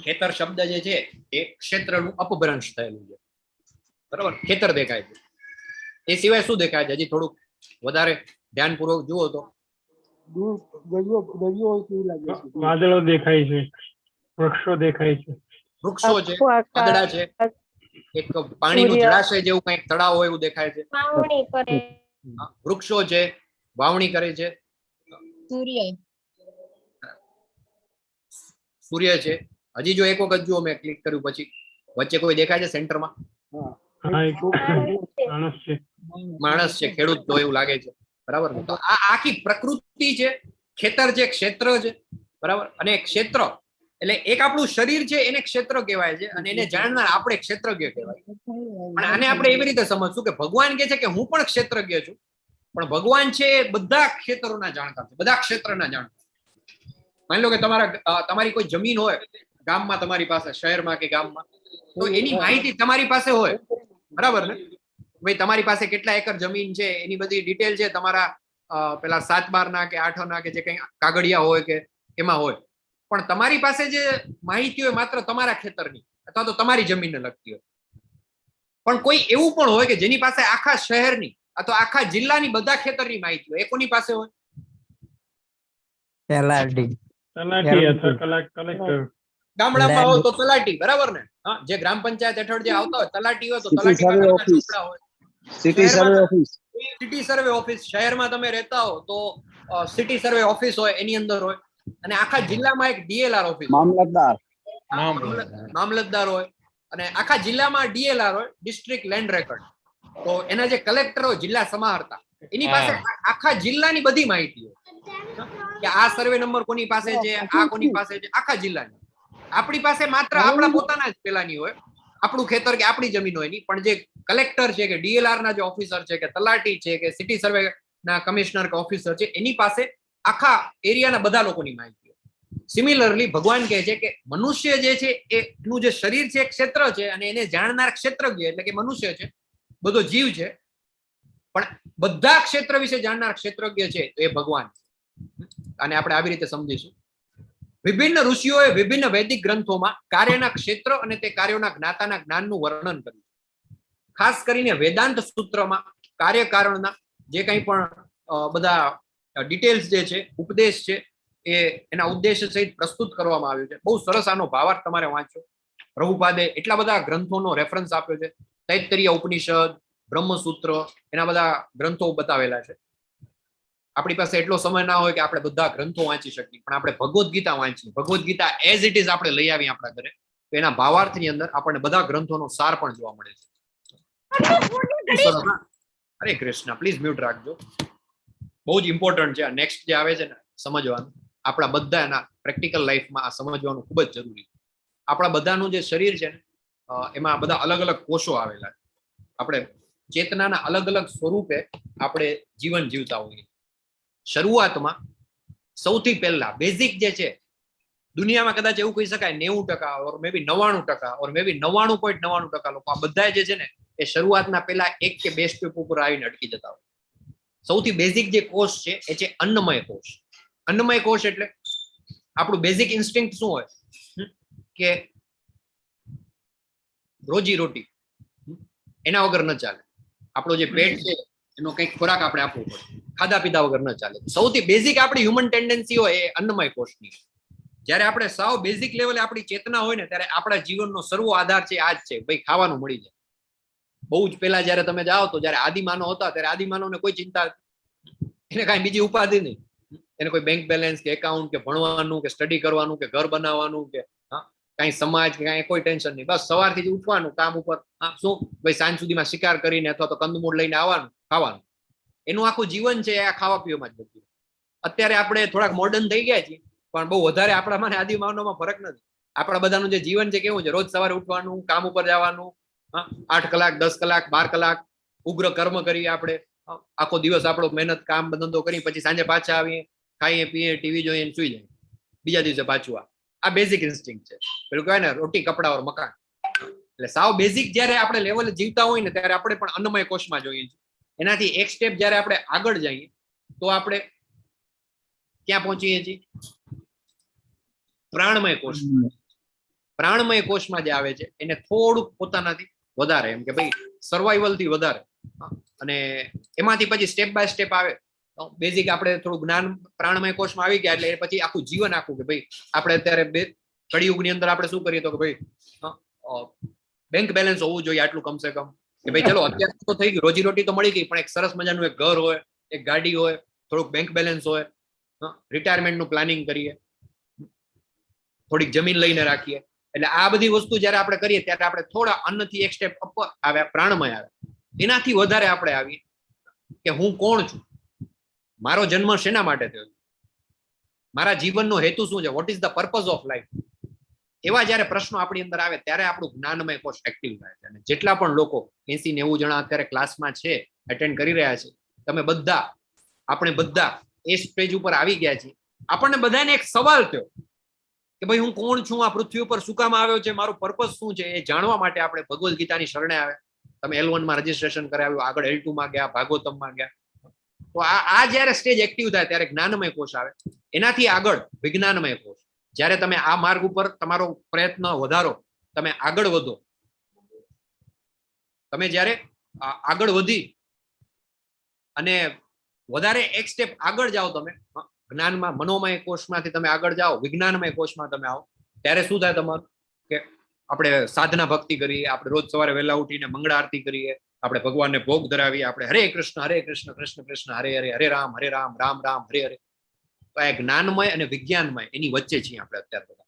[SPEAKER 1] ખેતર શબ્દ જે છે એ ક્ષેત્રનું અપભ્રંશ થયેલું છે. બરાબર? ખેતર દેખાય છે. એ સિવાય શું દેખાય છે? હજી થોડુંક વધારે ધ્યાનપૂર્વક જુઓ તો
[SPEAKER 11] વાદળો દેખાય છે, વૃક્ષો દેખાય છે,
[SPEAKER 1] વૃક્ષો છે, વાદળા છે, એક પાણીનું જળાશય જેવું કંઈક તળાવ હોય એવું દેખાય છે. વૃક્ષો છે, વાવણી કરે છે, સૂર્ય છે. હજી જો એક વખત જુઓ, મેં ક્લિક કર્યું પછી વચ્ચે કોઈ દેખાય છે સેન્ટરમાં? માણસ છે, ખેડૂત તો એવું લાગે છે. બરાબર? તો આ આખી પ્રકૃતિ છે, ખેતર છે, ક્ષેત્ર છે. બરાબર? અને ક્ષેત્ર એટલે એક આપણું શરીર છે એને ક્ષેત્ર કહેવાય છે, અને એને જાણનાર આપણે ક્ષેત્રજ્ઞ કહેવાય. પણ આને આપણે એવી રીતે સમજશું કે ભગવાન કહે છે કે હું પણ ક્ષેત્રજ્ઞ છું, પણ ભગવાન છે એ બધા ક્ષેત્રોના જાણકાર છે, બધા ક્ષેત્રના જાણકાર. માની લો કે તમારી કોઈ જમીન હોય ગામમાં, તમારી પાસે શહેરમાં કે ગામમાં, તો એની માહિતી તમારી પાસે હોય. બરાબર ને? ભાઈ તમારી પાસે કેટલા એકર જમીન છે એની બધી ડિટેલ છે તમારા પેલા 7/12 કે 8 કે જે કઈ કાગળિયા હોય કે એમાં હોય. પણ તમારી પાસે જે માહિતી હોય માત્ર તમારા ખેતરની અથવા તો તમારી જમીનને લગતી હોય. પણ કોઈ એવું પણ હોય કે જેની પાસે આખા શહેરની અથવા આખા જિલ્લાની બધા ખેતરની માહિતી હોય. એ કોની પાસે હોય? ગામડામાં હોય તો તલાટી. બરાબર ને? હા, જે ગ્રામ પંચાયત હેઠળ જે આવતા હોય તલાટી હોય તો તલાટી હોય. સિટી સર્વે ઓફિસ, શહેરમાં તમે રહેતા હો તો સિટી સર્વે ઓફિસ હોય, એની અંદર હોય. અને આખા જિલ્લામાં એક ડીએલઆર ઓફિસ, મામલતદાર હોય. અને આખા જિલ્લામાં ડીએલઆર હોય, ડિસ્ટ્રિક્ટ લેન્ડ રેકર્ડ. તો એના જે કલેક્ટર હોય, જિલ્લા સમાહર્તા, એની પાસે આખા જિલ્લાની બધી માહિતી હોય કે આ સર્વે નંબર કોની પાસે છે, આ કોની પાસે છે, આખા જિલ્લાની. આપણી પાસે માત્ર આપણા પોતાના જ પેલાની હોય, આપણું ખેતર કે આપણી જમીન હોય નહીં. પણ જે કલેક્ટર છે કે ડીએલઆર ના જે ઓફિસર છે કે તલાટી છે કે સિટી સર્વે ના કમિશનર કે ઓફિસર છે, એની પાસે આખા એરિયાના બધા લોકોની માહિતી હોય. સિમિલરલી ભગવાન કહે છે કે મનુષ્ય જે છે એનું જે શરીર છે ક્ષેત્ર છે, અને એને જાણનાર ક્ષેત્રજ્ઞ એટલે કે મનુષ્ય છે, બધો જીવ છે. પણ બધા ક્ષેત્ર વિશે જાણનાર ક્ષેત્રજ્ઞ છે તો એ ભગવાન છે. અને આપણે આવી રીતે સમજીશું. વિભિન્ન ઋષિઓએ વિભિન્ન વૈદિક ગ્રંથોમાં કાર્યના ક્ષેત્ર અને તે કાર્યોના જ્ઞાતાના જ્ઞાનનું વર્ણન કર્યું. ખાસ કરીને વેદાંત સૂત્રમાં કાર્યકારણના જે કંઈ પણ બધા ડિટેલ્સ જે છે, ઉપદેશ છે, એના ઉદ્દેશ્ય સહિત પ્રસ્તુત કરવામાં આવ્યું છે. બહુ સરસ આનો ભાવાર્થ તમારે વાંચો. પ્રભુપાદે એટલા બધા ગ્રંથોનો રેફરન્સ આપ્યો છે. તૈત્તરીય ઉપનિષદ, બ્રહ્મસૂત્ર, એના બધા ગ્રંથો બતાવેલા છે. આપણી પાસે એટલો સમય ના હોય કે આપણે બધા ગ્રંથો વાંચી શકીએ, પણ આપણે ભગવદ્ ગીતા વાંચીએ. Bhagavad Gita as it is આપણે લઈ આવીએ આપણા ઘરે, તો એના ભાવાર્થની અંદર આપણને બધા ગ્રંથોનો સાર પણ જોવા મળે છે. હરે કૃષ્ણ. પ્લીઝ મ્યુટ રાખજો. બહુ જ ઇમ્પોર્ટન્ટ છે આ નેક્સ્ટ જે આવે છે ને સમજવાનું. આપણા બધાના પ્રેક્ટિકલ લાઈફમાં આ સમજવાનું ખૂબ જ જરૂરી છે. આપણા બધાનું જે શરીર છે ને એમાં બધા અલગ અલગ કોષો આવેલા છે. આપણે ચેતનાના અલગ અલગ સ્વરૂપે આપણે જીવન જીવતા હોઈએ. શરૂઆતમાં સૌથી પહેલા બેઝિક જે છે દુનિયામાં કદાચ એવું કહી શકાય 90% ઓર મે બી 99% ઓર મે બી 99.99% લોકો આ બધા જે છે ને એ શરૂઆતના પહેલા 1 કે 2 સ્ટેપ ઉપર આવીને અટકી જતા હોય. સૌથી બેઝિક જે કોષ છે એ છે અન્નમય કોષ. અન્નમય કોષ એટલે આપણું બેઝિક ઇન્સ્ટિંક્ટ શું હોય કે રોજી રોટી એના વગર ન ચાલે. આપણો જે પેટ છે એનો કંઈક ખોરાક આપણે આપવો પડે. ખાધા પીધા વગર ન ચાલે. સૌથી બેઝિક આપણી હ્યુમન ટેન્ડન્સી હોય એ અન્નમય કોષની. જયારે આપણે સાવ બેઝિક લેવલે આપણી ચેતના હોય ને ત્યારે આપણા જીવનનો સર્વો આધાર છે આ જ છે, ભાઈ ખાવાનું મળી જાય. બહુ જ પેલા જયારે તમે જાઓ તો જયારે આદિમાનવ હતા ત્યારે આદિમાનવને કોઈ ચિંતા, એને કાંઈ બીજી ઉપાધિ નહીં. એને કોઈ બેંક બેલેન્સ કે એકાઉન્ટ કે ભણવાનું કે સ્ટડી કરવાનું કે ઘર બનાવવાનું કે કઈ સમાજ કે કઈ કોઈ ટેન્શન નહીં. બસ સવારથી ઉઠવાનું કામ ઉપર, શું ભાઈ સાંજ સુધીમાં શિકાર કરીને અથવા તો કંદમૂળ લઈને આવવાનું, ખાવાનું. એનું આખું જીવન છે આ ખાવા પીવામાં જ બધું. અત્યારે આપણે થોડાક મોડર્ન થઈ ગયા છીએ પણ બહુ વધારે આપણામાં ને આદિમાનવમાં ફરક નથી. આપણા બધાનું જે જીવન છે કેવું છે, રોજ સવારે ઉઠવાનું, કામ ઉપર જવાનું, 8 કલાક 10 કલાક 12 કલાક ઉગ્ર કર્મ કરીએ આપણે, આખો દિવસ આપણો મહેનત કામ ધંધો કરી પછી સાંજે પાછા આવીએ, ખાઈએ પીએ, ટીવી જોઈએ, સુઈ જાય, બીજા દિવસે પાછું આ બેઝિક ઇન્સ્ટિંક્ટ છે. પેલું કહેવાય ને રોટી કપડા ઓર મકાન. એટલે સાવ બેઝિક જયારે આપણે લેવલે જીવતા હોય ને ત્યારે આપણે પણ અન્નમય કોષમાં જોઈએ છીએ. એનાથી એક સ્ટેપ જયારે આપણે આગળ જઈએ તો આપણે ક્યાં પહોંચીએ છીએ? પ્રાણમય કોષ. પ્રાણમય કોષમાં જે આવે છે એને થોડુંક પોતાનાથી વધારે, એમ કે ભાઈ સર્વાઈવલ થી વધારે, અને એમાંથી પછી સ્ટેપ બાય સ્ટેપ આવે. બેઝિક આપણે થોડું જ્ઞાન પ્રાણમય કોષમાં આવી ગયા એટલે પછી આખું જીવન આખું કે ભાઈ આપણે અત્યારે કળિયુગની અંદર આપણે શું કરીએ તો કે ભાઈ બેંક બેલેન્સ હોવું જોઈએ આટલું કમસે કમ, કે ભાઈ ચલો અત્યારે તો થઈ ગયું, રોજી રોટી તો મળી ગઈ પણ એક સરસ મજાનું એક ઘર હોય, એક ગાડી હોય, થોડુંક બેંક બેલેન્સ હોય, રિટાયરમેન્ટનું પ્લાનિંગ કરીએ, થોડીક જમીન લઈને રાખીએ. એટલે આ બધી વસ્તુ જયારે આપણે કરીએ ત્યારે આપણે થોડા અન્નથી એક સ્ટેપ અપ આવે, પ્રાણમય આવે. એનાથી વધારે આપણે આવીએ કે હું કોણ છું, મારો જન્મ શેના માટે થયો, મારા જીવનનો હેતુ શું છે, what is the purpose of life. એવા જયારે પ્રશ્નો આપણી અંદર આવે ત્યારે આપણું જ્ઞાનમય કોષ એક્ટિવ થાય છે. અને જેટલા પણ લોકો 80-90 જણા અત્યારે ક્લાસમાં છે, એટેન્ડ કરી રહ્યા છે, તમે બધા, આપણે બધા એ સ્ટેજ ઉપર આવી ગયા છીએ. આપણને બધાને એક સવાલ થયો કે ભાઈ હું કોણ છું, આ પૃથ્વી ઉપર શું કામ આવ્યો છે, મારું પર્પઝ શું છે. એ જાણવા માટે આપણે ભગવદ્ ગીતાની શરણે આવે. તમે L1 માં રજીસ્ટ્રેશન કરાવ્યું, આગળ L2 માં ગયા, ભાગવતમમાં ગયા. તો આ જયારે સ્ટેજ એક્ટિવ થાય ત્યારે જ્ઞાનમય કોષ આવે. એનાથી આગળ વિજ્ઞાનમય કોષ. જયારે તમે આ માર્ગ ઉપર તમારો પ્રયત્ન વધારો, તમે આગળ વધો, તમે જયારે આગળ વધી અને વધારે એક સ્ટેપ આગળ જાઓ, તમે જ્ઞાનમાં મનોમય કોષમાંથી તમે આગળ જાઓ, વિજ્ઞાનમય કોષમાં તમે આવો, ત્યારે શું થાય તમારું કે આપણે સાધના ભક્તિ કરીએ, આપણે રોજ સવારે વહેલા ઉઠીને મંગળા આરતી કરીએ, આપણે ભગવાનને ભોગ ધરાવીએ, આપણે હરે કૃષ્ણ કૃષ્ણ કૃષ્ણ હરે હરે, હરે રામ રામ રામ હરે હરે. તો આ જ્ઞાનમય અને વિજ્ઞાનમય એની વચ્ચે છીએ આપણે અત્યારે બધા.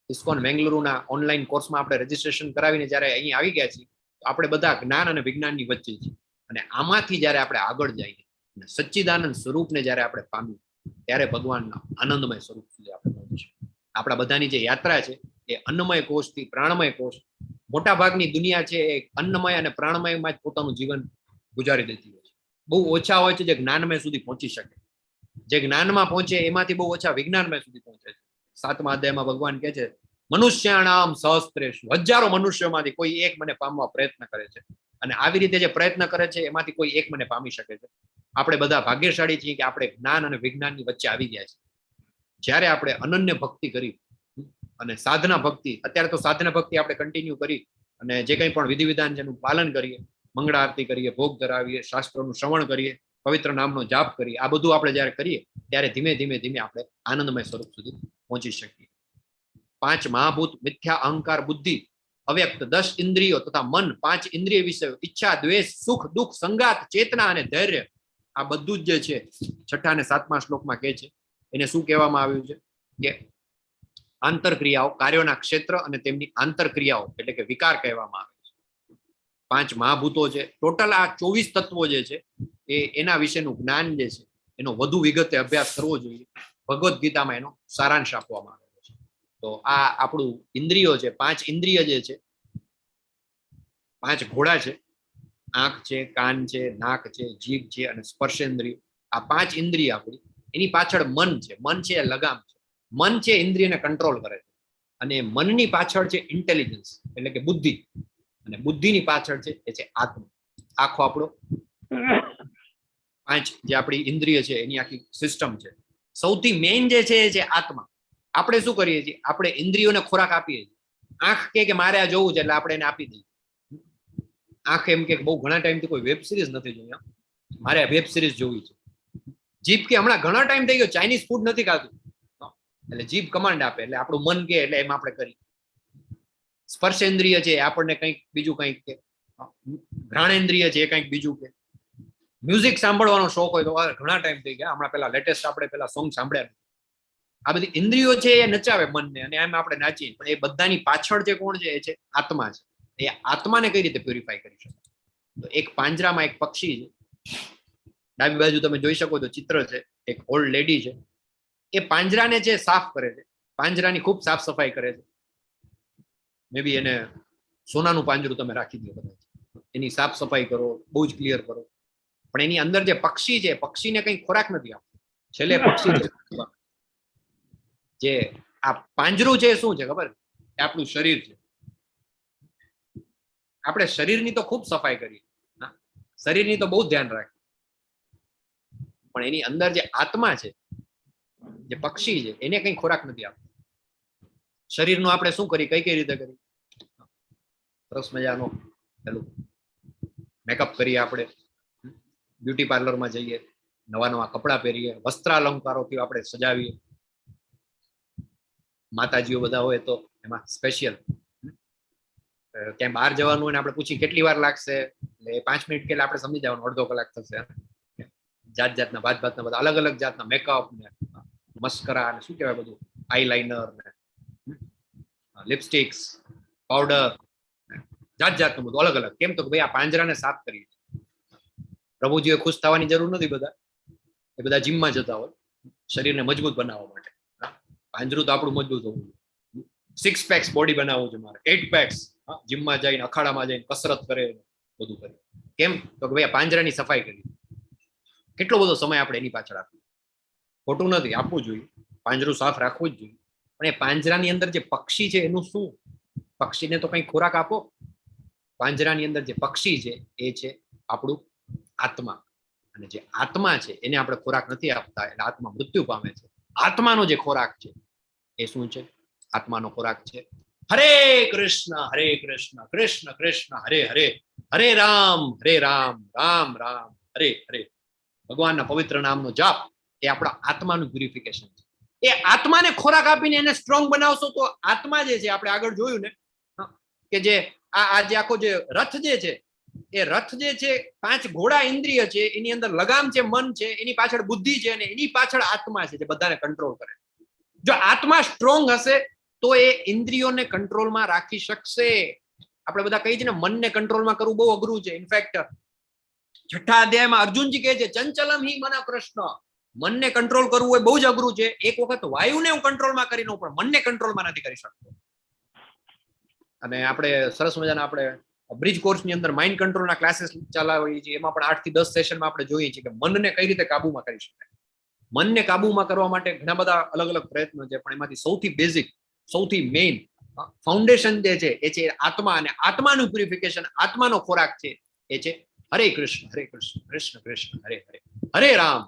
[SPEAKER 1] ઇસ્કોન બેંગલુરુના ઓનલાઈન કોર્સમાં આપણે રજીસ્ટ્રેશન કરાવીને જયારે અહીં આવી ગયા છીએ તો આપણે બધા જ્ઞાન અને વિજ્ઞાનની વચ્ચે છીએ. અને આમાંથી જયારે આપણે આગળ જઈએ અને સચ્ચિદાનંદ સ્વરૂપને જયારે આપણે પામીએ ત્યારે ભગવાનના આનંદમય સ્વરૂપ સુધી આપણે પહોંચીશું. આપણા બધાની જે યાત્રા છે એ અન્નમય કોષથી પ્રાણમય કોષ. મોટા ભાગની દુનિયા છે એ અન્નમય અને પ્રાણમયમાં જ પોતાનું જીવન ગુજારી દેતી હોય છે. બહુ ઓછા હોય છે જે જ્ઞાનમય સુધી પહોંચી શકે. જે જ્ઞાનમાં પહોંચે એમાંથી બહુ ઓછા વિજ્ઞાનમય સુધી પહોંચે છે. 7મા અધ્યાયમાં ભગવાન કહે છે મનુષ્યાણામ સહસ્ત્રેષુ, હજારો મનુષ્યોમાંથી કોઈ એક મને પામવા પ્રયત્ન કરે છે. અને આવી રીતે જે પ્રયત્ન કરે છે એમાંથી કોઈ એક મને પામી શકે છે. આપણે બધા ભાગ્યશાળી છીએ કે આપણે જ્ઞાન અને વિજ્ઞાનની વચ્ચે આવી ગયા છે. જ્યારે આપણે અનન્ય ભક્તિ કરી અને સાધના ભક્તિ, અત્યારે તો સાધના ભક્તિ આપણે કન્ટિન્યુ કરી અને જે કંઈ પણ વિધિ વિધાન છે એનું પાલન કરીએ, મંગળા આરતી કરીએ, ભોગ ધરાવીએ, શાસ્ત્રોનું શ્રવણ કરીએ, પવિત્ર નામનો જાપ કરીએ, આ બધું આપણે જયારે કરીએ ત્યારે ધીમે ધીમે ધીમે આપણે આનંદમય સ્વરૂપ સુધી પહોંચી શકીએ. 5 મહાભૂત મિથ્યા, અહંકાર, બુદ્ધિ, અવ્યક્ત 10 ઇન્દ્રિયો તથા મન, 5 ઇન્દ્રિય વિષયો, ઈચ્છા, દ્વેષ, સુખ, દુઃખ, સંગાત, ચેતના અને ધૈર્ય, આ બધું જ જે છે 6ઠા અને 7મા શ્લોકમાં કહે છે. એને શું કહેવામાં આવ્યું છે કે આંતરક્રિયાઓ, કાર્યોના ક્ષેત્ર અને તેમની આંતરક્રિયાઓ એટલે કે વિકાર કહેવામાં આવે છે. 5 મહાભૂતો છે, ટોટલ આ 24 તત્વો જે છે એના વિશેનું જ્ઞાન જે છે એનો વધુ વિગતે અભ્યાસ કરવો જોઈએ. ભગવદ્ ગીતામાં એનો સારાંશ આપવામાં આવેલો છે. તો આ આપણું ઇન્દ્રિયો છે, 5 ઇન્દ્રિય જે છે, 5 ઘોડા છે, આંખ છે, કાન છે, નાક છે, જીભ છે અને સ્પર્શેન્દ્રિય. આ 5 ઇન્દ્રિય આપણી, એની પાછળ મન છે. મન છે એ લગામ છે. મન છે ઇન્દ્રિયને કંટ્રોલ કરે છે. અને મનની પાછળ છે ઇન્ટેલિજન્સ એટલે કે બુદ્ધિ. અને બુદ્ધિની પાછળ છે એ છે આત્મા. આખો આપણો 5 જે આપણી ઇન્દ્રિય છે એની આખી સિસ્ટમ છે. સૌથી મેઇન જે છે એ છે આત્મા. આપણે શું કરીએ છીએ, આપણે ઇન્દ્રિયોને ખોરાક આપીએ છીએ. આંખ કે મારે આ જોવું છે એટલે આપણે એને આપી દઈએ. આંખ એમ કે બહુ ઘણા ટાઈમથી કોઈ વેબ સિરીઝ નથી જોઈ, મારે વેબ સિરીઝ જોવી છે. જીભ કે હમણાં ઘણા ટાઈમ થઈ ગયો ચાઇનીઝ ફૂડ નથી ખાતું, એટલે જીભ કમાન્ડ આપે એટલે આપણું મન કે એટલે એમ આપણે કરીએ. સ્પર્શેન્દ્રિય છે આપણને કંઈક બીજું કંઈક કે, ઘ્રાણેન્દ્રિય છે એ કંઈક બીજું કે. મ્યુઝિક સાંભળવાનો શોખ હોય તો ઘણા ટાઈમ થઈ ગયા, હમણાં પેલા લેટેસ્ટ આપણે પેલા સોંગ સાંભળ્યા. આ બધી ઇન્દ્રિયો છે એ નચાવે મનને અને એમ આપણે નાચીએ, પણ એ બધાની પાછળ જે કોણ છે એ છે આત્મા છે. એ આત્માને કઈ રીતે પ્યુરિફાય કરી શકે? તો એક પાંજરામાં એક પક્ષી છે, ડાબી બાજુ તમે જોઈ શકો તો ચિત્ર છે, એક ઓલ્ડ લેડી છે, એ પાંજરાને જે સાફ કરે છે, પાંજરાની ખૂબ સાફ સફાઈ કરે છે. મે બી એને સોનાનું પાંજરું તમે રાખી દો, કદાચ એની સાફ સફાઈ કરો, બહુ જ ક્લિયર કરો, પણ એની અંદર જે પક્ષી છે, પક્ષીને કઈ ખોરાક નથી આપતો. છેલ્લે પક્ષી જે આ પાંજરું છે શું છે ખબર? એ આપણું શરીર છે. આપણે શરીરની તો ખૂબ સફાઈ કરીએ, શરીરની તો બહુ ધ્યાન રાખીએ, પણ એની અંદર જે આત્મા છે, જે પક્ષી છે, એને કઈ ખોરાક નથી આપતો. શરીરનું આપણે શું કરીએ, કઈ રીતે કરીએ? સરસ મજાનો પેલું મેકઅપ કરીએ, આપણે બ્યુટી પાર્લરમાં જઈએ, નવા નવા કપડાં પહેરીએ, વસ્ત્રાલંકારોથી આપણે સજાવીએ. માતાજીઓ બધા હોય તો એમાં સ્પેશિયલ ક્યાંય બહાર જવાનું હોય ને આપણે પૂછી કેટલી વાર લાગશે, એટલે 5 મિનિટ કે આપણે સમજી જવાનું અડધો કલાક થશે. જાત જાતના ભાતના બધા અલગ અલગ જાતના મેકઅપ ને મસ્કરા ને શું કહેવાય બધું, આઈલાઇનર ને લિપસ્ટિક્સ, પાવડર, જાત જાતનું બધું અલગ અલગ. કેમ તો ભાઈ આ પાંજરાને સાફ કરીએ. પ્રભુજીએ ખુશ થવાની જરૂર નથી, બધા એ બધા જીમમાં જતા હોય શરીરને મજબૂત બનાવવા માટે. પાંજરું તો આપણું મજબૂત હોવું જોઈએ. 6 પેક્સ બોડી બનાવવું છે મારે, 8 પેક્સ જીમમાં જઈને અખાડામાં જઈને કસરત કરે, બધું કરે. કેમ તો કે ભાઈ આ પાંજરાની સફાઈ કરી. કેટલો બધો સમય આપણે એની પાછળ આપીએ. ખોટું નથી, આપવું જોઈએ, પાંજરું સાફ રાખવું જ જોઈએ. પણ એ પાંજરાની અંદર જે પક્ષી છે એનું શું? પક્ષીને તો કઈ ખોરાક આપો. પાંજરાની અંદર જે પક્ષી છે એ છે આપણું આત્મા, અને જે આત્મા છે એને આપણે ખોરાક નથી આપતા એટલે આત્મા મૃત્યુ પામે છે. આત્માનો જે ખોરાક છે એ શું છે? આત્માનો ખોરાક છે હરે કૃષ્ણ કૃષ્ણ કૃષ્ણ હરે હરે, હરે રામ રામ રામ હરે હરે. ભગવાનના પવિત્ર નામનો જાપ એ આપણા આત્માનું પ્યુરિફિકેશન છે. એ આત્માને ખોરાક આપીને એને સ્ટ્રોંગ બનાવશો તો આત્મા જે છે, આપણે આગળ જોયું ને કે જે આ જે આખો જે રથ જે છે, એ રથ જે છે 5 ઘોડા ઇન્દ્રિય છે, એની અંદર લગામ છે, મન છે, એની પાછળ બુદ્ધિ છે, અને એની પાછળ આત્મા છે જે બધાને કંટ્રોલ કરે. જો આત્મા સ્ટ્રોંગ હશે તો એ ઇન્દ્રિયોને કંટ્રોલમાં રાખી શકશે. આપણે બધા કહીએ છીએ ને મનને કંટ્રોલમાં કરવું બહુ અઘરું છે. ઇનફેક્ટ 6થા અધ્યાયમાં અર્જુનજી કહે છે ચંચલમ હિ મન કૃષ્ણ, મનને કંટ્રોલ કરવું એ બહુ જ અઘરું છે. એક વખત વાયુને હું કંટ્રોલમાં કરી લઉં પણ મનને કંટ્રોલમાં નથી કરી શકતો. અને આપણે સરસ મજાના આપણે બ્રિજ કોર્સની અંદર માઇન્ડ કંટ્રોલના ક્લાસીસ ચલાવીએ છીએ. એમાં પણ 8 થી 10 સેશનમાં આપણે જોઈએ છીએ કે મનને કઈ રીતે કાબુમાં કરી શકાય. મનને કાબુમાં કરવા માટે ઘણા બધા અલગ અલગ પ્રયત્નો છે, પણ એમાંથી સૌથી બેઝિક, સૌથી મેઇન ફાઉન્ડેશન જે છે એ છે આત્મા. અને આત્માનું પ્યુરિફિકેશન, આત્માનો ખોરાક છે એ છે હરે કૃષ્ણ કૃષ્ણ કૃષ્ણ હરે હરે, હરે રામ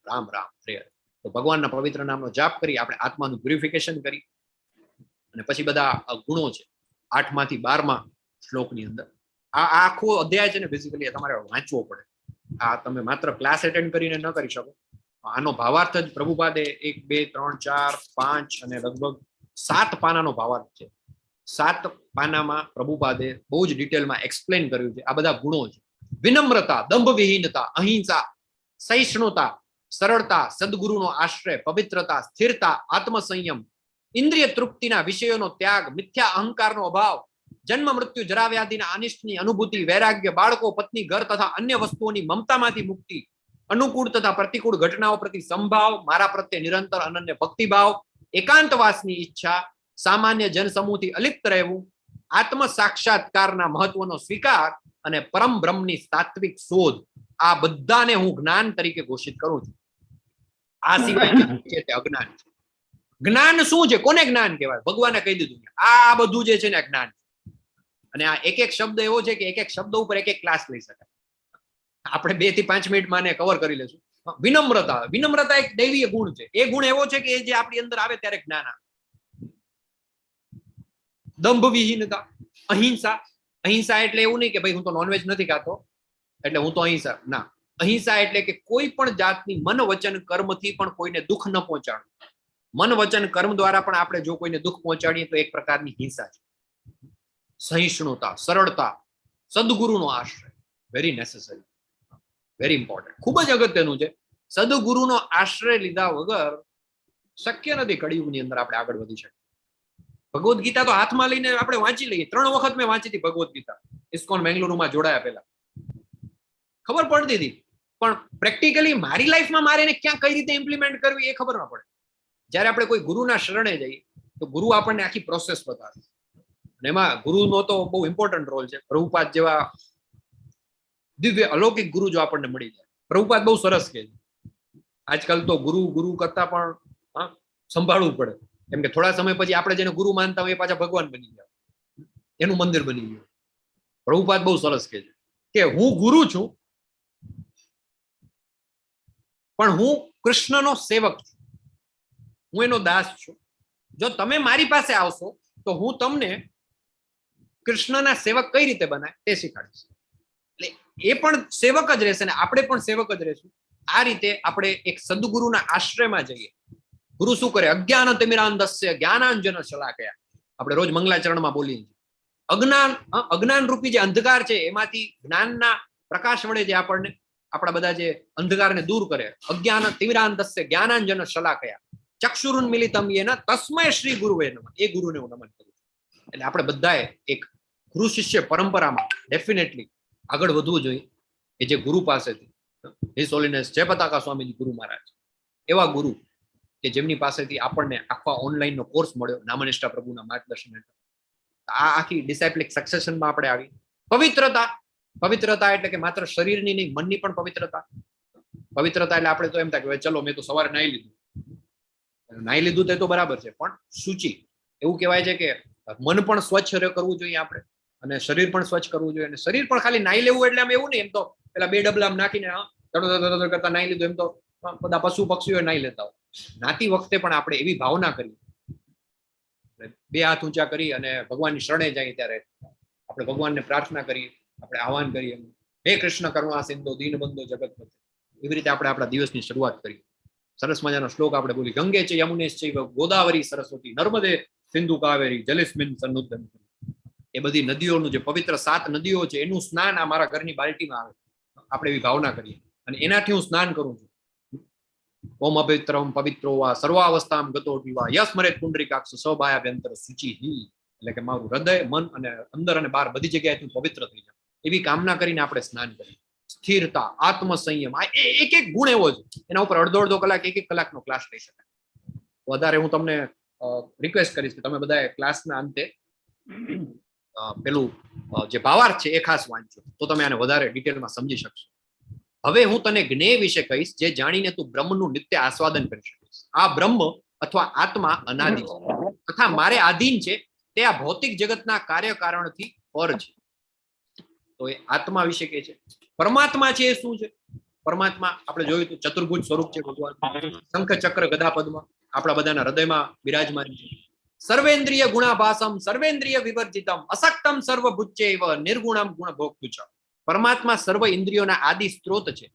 [SPEAKER 1] રામ રામ હરે હરે. તો ભગવાનના પવિત્ર નામનો જાપ કરી આપણે આત્માનું પ્યુરિફિકેશન કરી. અને પછી બધા ગુણો છે 8 માંથી 12મા શ્લોકની અંદર. આ આખો અધ્યાય છે ને બેઝિકલી તમારે વાંચવો પડે. આ તમે માત્ર ક્લાસ એટેન્ડ કરીને ન કરી શકો. આનો ભાવાર્થ જ પ્રભુપાદે 1 2 3 4 5 અને લગભગ 7 પાનાનો ભાવાર્થ છે. 7 પાનામાં પ્રભુપાદે બહુ જ ડિટેલમાં એક્સપ્લેન કર્યું છે. આ બધા ગુણો છે: વિનમ્રતા, દંભ વિહીનતા, અહિંસા, સહિષ્ણુતા, સરળતા, સદગુરુનો આશ્રય, પવિત્રતા, સ્થિરતા, આત્મસંયમ, ઇન્દ્રિય તૃપ્તિના વિષયોનો ત્યાગ, મિથ્યા અહંકારનો અભાવ, જન્મ મૃત્યુ જરા વ્યાધિના અનિષ્ટની અનુભૂતિ, વૈરાગ્ય, બાળકો, પત્ની, ઘર તથા અન્ય વસ્તુઓની મમતામાંથી મુક્તિ, અનુકૂળ તથા પ્રતિકૂળ ઘટનાઓ પ્રતિ સંભાવ, મારા પ્રત્યે નિરંતર અનન્ય ભક્તિભાવ, એકાંતવાસની ઈચ્છા, સામાન્ય જનસમૂહથી અલિપ્ત રહેવું, આત્મ સાક્ષાત્કારના મહત્વનો સ્વીકાર અને પરમ બ્રહ્મની સાત્વિક શોધ. આ બધાને હું જ્ઞાન તરીકે ઘોષિત કરું છું. આ સિવાય છે તે અજ્ઞાન છે. જ્ઞાન શું છે? કોને જ્ઞાન કહેવાય? ભગવાને કહી દીધું આ બધું જે છે ને જ્ઞાન. અને આ એક એક શબ્દ એવો છે કે એક એક શબ્દ ઉપર એક એક ક્લાસ લઈ શકાય. આપણે 2 થી 5 મિનિટમાં કવર કરી લેશું. વિનમ્રતા, વિનમ્રતા એક દૈવીય ગુણ છે. એ ગુણ એવો છે કે જે આપણી અંદર આવે ત્યારે જ્ઞાન આવે. દંભ વિહીનતા, અહિંસા. અહિંસા એટલે એવું નહીં કે ભાઈ હું તો નોનવેજ નથી ખાતો એટલે હું તો અહિંસા ના. અહિંસા એટલે કે કોઈ પણ જાતની મન વચન કર્મથી પણ કોઈને દુઃખ ન પહોંચાડવું. મન વચન કર્મ દ્વારા પણ આપણે જો કોઈને દુઃખ પહોંચાડીએ તો એક પ્રકારની હિંસા છે. સહિષ્ણુતા, સરળતા, સદગુરુનો આશ્રય વેરી નેસેસરી, વેરી ઇમ્પોર્ટન્ટ, ખૂબ જ અગત્યનું છે. સદગુરુનો આશ્રય લીધા વગર શક્ય નથી કળિયુગની અંદર આપણે આગળ વધી શકીએ. ભગવદ્ ગીતા તો હાથમાં લઈને આપણે વાંચી લઈએ. 3 વખત મેં વાંચી હતી ભગવદ્ ગીતા ઇસ્કોન બેંગલુરુમાં જોડાયા પહેલા. ખબર પડતી હતી, પણ પ્રેક્ટિકલી મારી લાઈફમાં મારે એને ક્યાં કઈ રીતે ઇમ્પ્લિમેન્ટ કરવી એ ખબર ન પડે. જ્યારે આપણે કોઈ ગુરુના શરણે જઈએ તો ગુરુ આપણને આખી પ્રોસેસ બતાવે. અને એમાં ગુરુનો તો બહુ ઇમ્પોર્ટન્ટ રોલ છે. પ્રભુપાદ જેવા દિવ્ય અલૌકિક ગુરુ જો આપણને મળી જાય. પ્રભુપાદ બહુ સરસ કહે છે, આજકાલ તો ગુરુ કરતા પણ સંભાળવું પડે, કેમ કે થોડા સમય પછી આપણે જેને ગુરુ માનતા હોય એ પાછા ભગવાન બની ગયા, એનું મંદિર બની ગયું. પ્રભુપાદ બહુ સરસ કહે છે કે હું ગુરુ છું પણ હું કૃષ્ણનો સેવક છું, હું એનો દાસ છું. જો તમે મારી પાસે આવશો તો હું તમને કૃષ્ણના સેવક કઈ રીતે બનાય તે શીખવાડીશ. એટલે એ પણ સેવક જ રહેશે ને આપણે પણ સેવક જ રહેશું. આ રીતે આપણે એક સદગુરુના આશ્રયમાં જઈએ. ગુરુ શું કરે? અજ્ઞાન તિમિરાંધસ્ય જ્ઞાનાંજન શલાકયા, આપણે રોજ મંગલાચરણમાં બોલીએ છીએ. અજ્ઞાન રૂપી જે અંધકાર છે એમાંથી જ્ઞાનના પ્રકાશ વડે જે આપણને આપણા બધા જે અંધકારને દૂર કરે. અજ્ઞાન તિમિરાંધસ્ય જ્ઞાનાંજન શલાકયા ચક્ષુરુન મિલિતમ યેન તસ્મય શ્રી ગુરુવે નમઃ. એ ગુરુને હું નમન કરું. એટલે આપણે બધાએ એક ગુરુ શિષ્ય પરંપરામાં ડેફિનેટલી આગળ વધવું જોઈએ કે જે ગુરુ પાસેથી, હિઝ હોલીનેસ જય પતાકા સ્વામીજી ગુરુ મહારાજ એવા ગુરુ કે જેમની પાસેથી આપણને આખા ઓનલાઈનનો કોર્સ મળ્યો નામનિષ્ઠા પ્રભુના માર્ગદર્શન હેઠળ. આ આખી ડિસાઇપ્લિક સક્સેશનમાં આપણે આવી. પવિત્રતા એટલે કે માત્ર શરીરની નહીં, મનની પણ પવિત્રતા. પવિત્રતા એટલે આપણે તો એમ થાય કે ચલો મેં તો સવારે નાહી લીધું તે તો બરાબર છે, પણ સૂચિ એવું કહેવાય છે કે મન પણ સ્વચ્છ કરવું જોઈએ આપણે, અને શરીર પણ સ્વચ્છ કરવું જોઈએ. અને શરીર પણ ખાલી નાહી લેવું એટલે આમ એવું નહીં, એમ તો પેલા 2 ડબલામ નાખીને કરતા નાહી લીધું એમ તો બધા પશુ પક્ષીઓ નાહી લેતા હોય. નાતી વખતે પણ આપણે એવી ભાવના કરીએ, 2 હાથ ઊંચા કરી અને ભગવાનની શરણે જાય ત્યારે આપણે ભગવાનને પ્રાર્થના કરીએ, આપણે આહવાન કરીએ, હે કૃષ્ણ કરુણા સિંધુ દીનબંધુ જગતપતે. એવી રીતે આપણે આપણા દિવસની શરૂઆત કરીએ. સરસ મજાનો શ્લોક આપણે બોલી, ગંગે છે યમુને ચૈવ ગોદાવરી સરસ્વતી નર્મદે સિંધુ કાવેરી જલેસ્મિન સન્નુદ્ધમ. એ બધી નદીઓનું જે પવિત્ર 7 નદીઓ છે એનું સ્નાન આ મારા ઘરની બાલ્ટીમાં આવે. આપણે એવી ભાવના કરીએ અને એનાથી હું સ્નાન કરું છું. ઓમ અપવિત્રમ પવિત્રો વા સર્વાવસ્થામ ગતો પીવા યસ્મરેત પુંડરીકાક્ષ સ્વભાયાભ્યંતર શુચિ. એટલે કે મારું હૃદય, મન અને અંદર અને બહાર બધી જગ્યાએથી પવિત્ર થઈ જાય એવી કામના કરીને આપણે સ્નાન કરીએ. સ્થિરતા, આત્મસંયમ, આ એક ગુણ એવો છે, એના ઉપર અડધો કલાક 1 કલાકનો ક્લાસ લઈ શકાય. વધારે હું તમને રિક્વેસ્ટ કરીશ કે તમે બધા ક્લાસના અંતે પેલું જે ભાવાર્થ છે એ ખાસ વાંચજો, તો તમે આને વધારે ડિટેલમાં સમજી શકશો. હવે હું તને જ્ઞેય વિશે કહીશ, જે જાણીને તું બ્રહ્મનું નિત્ય આસ્વાદન કરી શકીશ. આ બ્રહ્મ અથવા આત્મા અનાદિ છે તથા મારે આધીન છે. તે આ ભૌતિક જગતના કાર્યકારણથી પર છે. તો એ આત્મા વિશે કહે છે. પરમાત્મા છે એ શું છે? પરમાત્મા આપણે જોયું તો ચતુર્ભુજ સ્વરૂપ છે ભગવાન. શંખ ચક્ર ગદા પદ્મ આપણા બધાના હૃદયમાં બિરાજમાન છે. સર્વેન્દ્રિય ગુણાભાસમ સર્વેન્દ્રિય વિવર્જિતમ અસક્તમ સર્વભુચ્ચૈવ નિર્ગુણમ ગુણભોક્તુ ચ. પરમાત્મા સર્વ ઇન્દ્રિયોના આદિ સ્ત્રોત છે,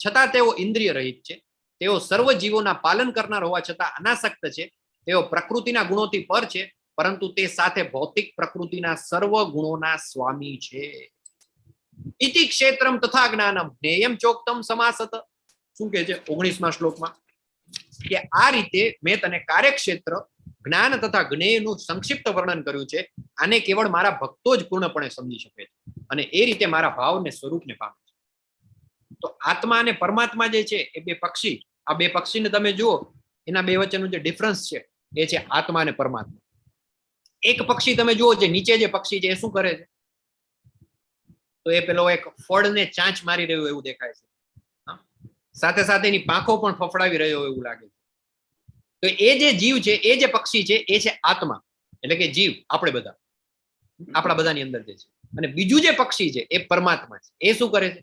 [SPEAKER 1] છતાં તેઓ ઇન્દ્રિય રહિત છે. તેઓ સર્વ જીવોના પાલન કરનાર હોવા છતાં અનાસક્ત છે. તેઓ પ્રકૃતિના ગુણોથી પર છે, પરંતુ તે સાથે ભૌતિક પ્રકૃતિના સર્વ ગુણોના સ્વામી છે. ઇતિ ક્ષેત્રમ તથા જ્ઞાનમ જ્ઞેયમ ચોક્તમ સમાસત. શું કહે છે 19મા શ્લોકમાં? કે આ રીતે મેં તને કાર્યક્ષેત્ર, જ્ઞાન તથા જ્ઞેયનું સંક્ષિપ્ત વર્ણન કર્યું છે. આને કેવળ મારા ભક્તો જ પૂર્ણપણે સમજી શકે છે અને એ રીતે મારા ભાવને સ્વરૂપને પામે છે. તો આત્મા અને પરમાત્મા જે છે એ 2 પક્ષી, આ 2 પક્ષીને તમે જુઓ, એના 2 વચ્ચેનું જે ડિફરન્સ છે એ છે આત્મા અને પરમાત્મા. એક પક્ષી તમે જુઓ, જે નીચે જે પક્ષી છે એ શું કરે છે? તો એ પેલો એક ફળને ચાંચ મારી રહ્યો એવું દેખાય છે, સાથે સાથે એની પાંખો પણ ફફડાવી રહ્યો એવું લાગે છે. તો એ જે જીવ છે, એ જે પક્ષી છે એ છે આત્મા, એટલે કે જીવ, આપણે બધા, આપણા બધાની અંદર જે છે. અને બીજું જે પક્ષી છે એ પરમાત્મા છે. એ શું કરે છે?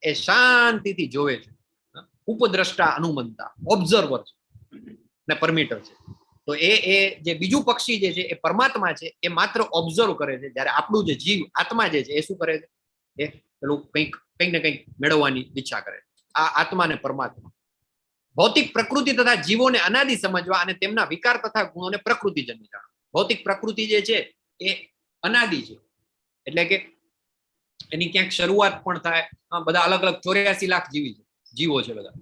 [SPEAKER 1] એ શાંતિથી જોવે છે, ઉપદ્રષ્ટા અનુમંતા, ઓબ્ઝર્વર છે ને પરમિટર છે. તો એ જે બીજું પક્ષી જે છે એ પરમાત્મા છે, એ માત્ર ઓબ્ઝર્વ કરે છે. જ્યારે આપણું જે જીવ આત્મા જે છે એ શું કરે છે? એ પેલું કંઈક કંઈક ને કંઈક મેળવવાની ઈચ્છા કરે. આ આત્મા અને પરમાત્મા. ભૌતિક પ્રકૃતિ તથા જીવોને અનાદિ સમજવા અને તેમના વિકાર તથા ગુણોને પ્રકૃતિજન્ય જાણવા. ભૌતિક પ્રકૃતિ જે છે એ અનાદિ છે, એટલે કે એની ક્યાંક શરૂઆત પણ થાય. બધા અલગ અલગ 84 લાખ જીવો છે બધા,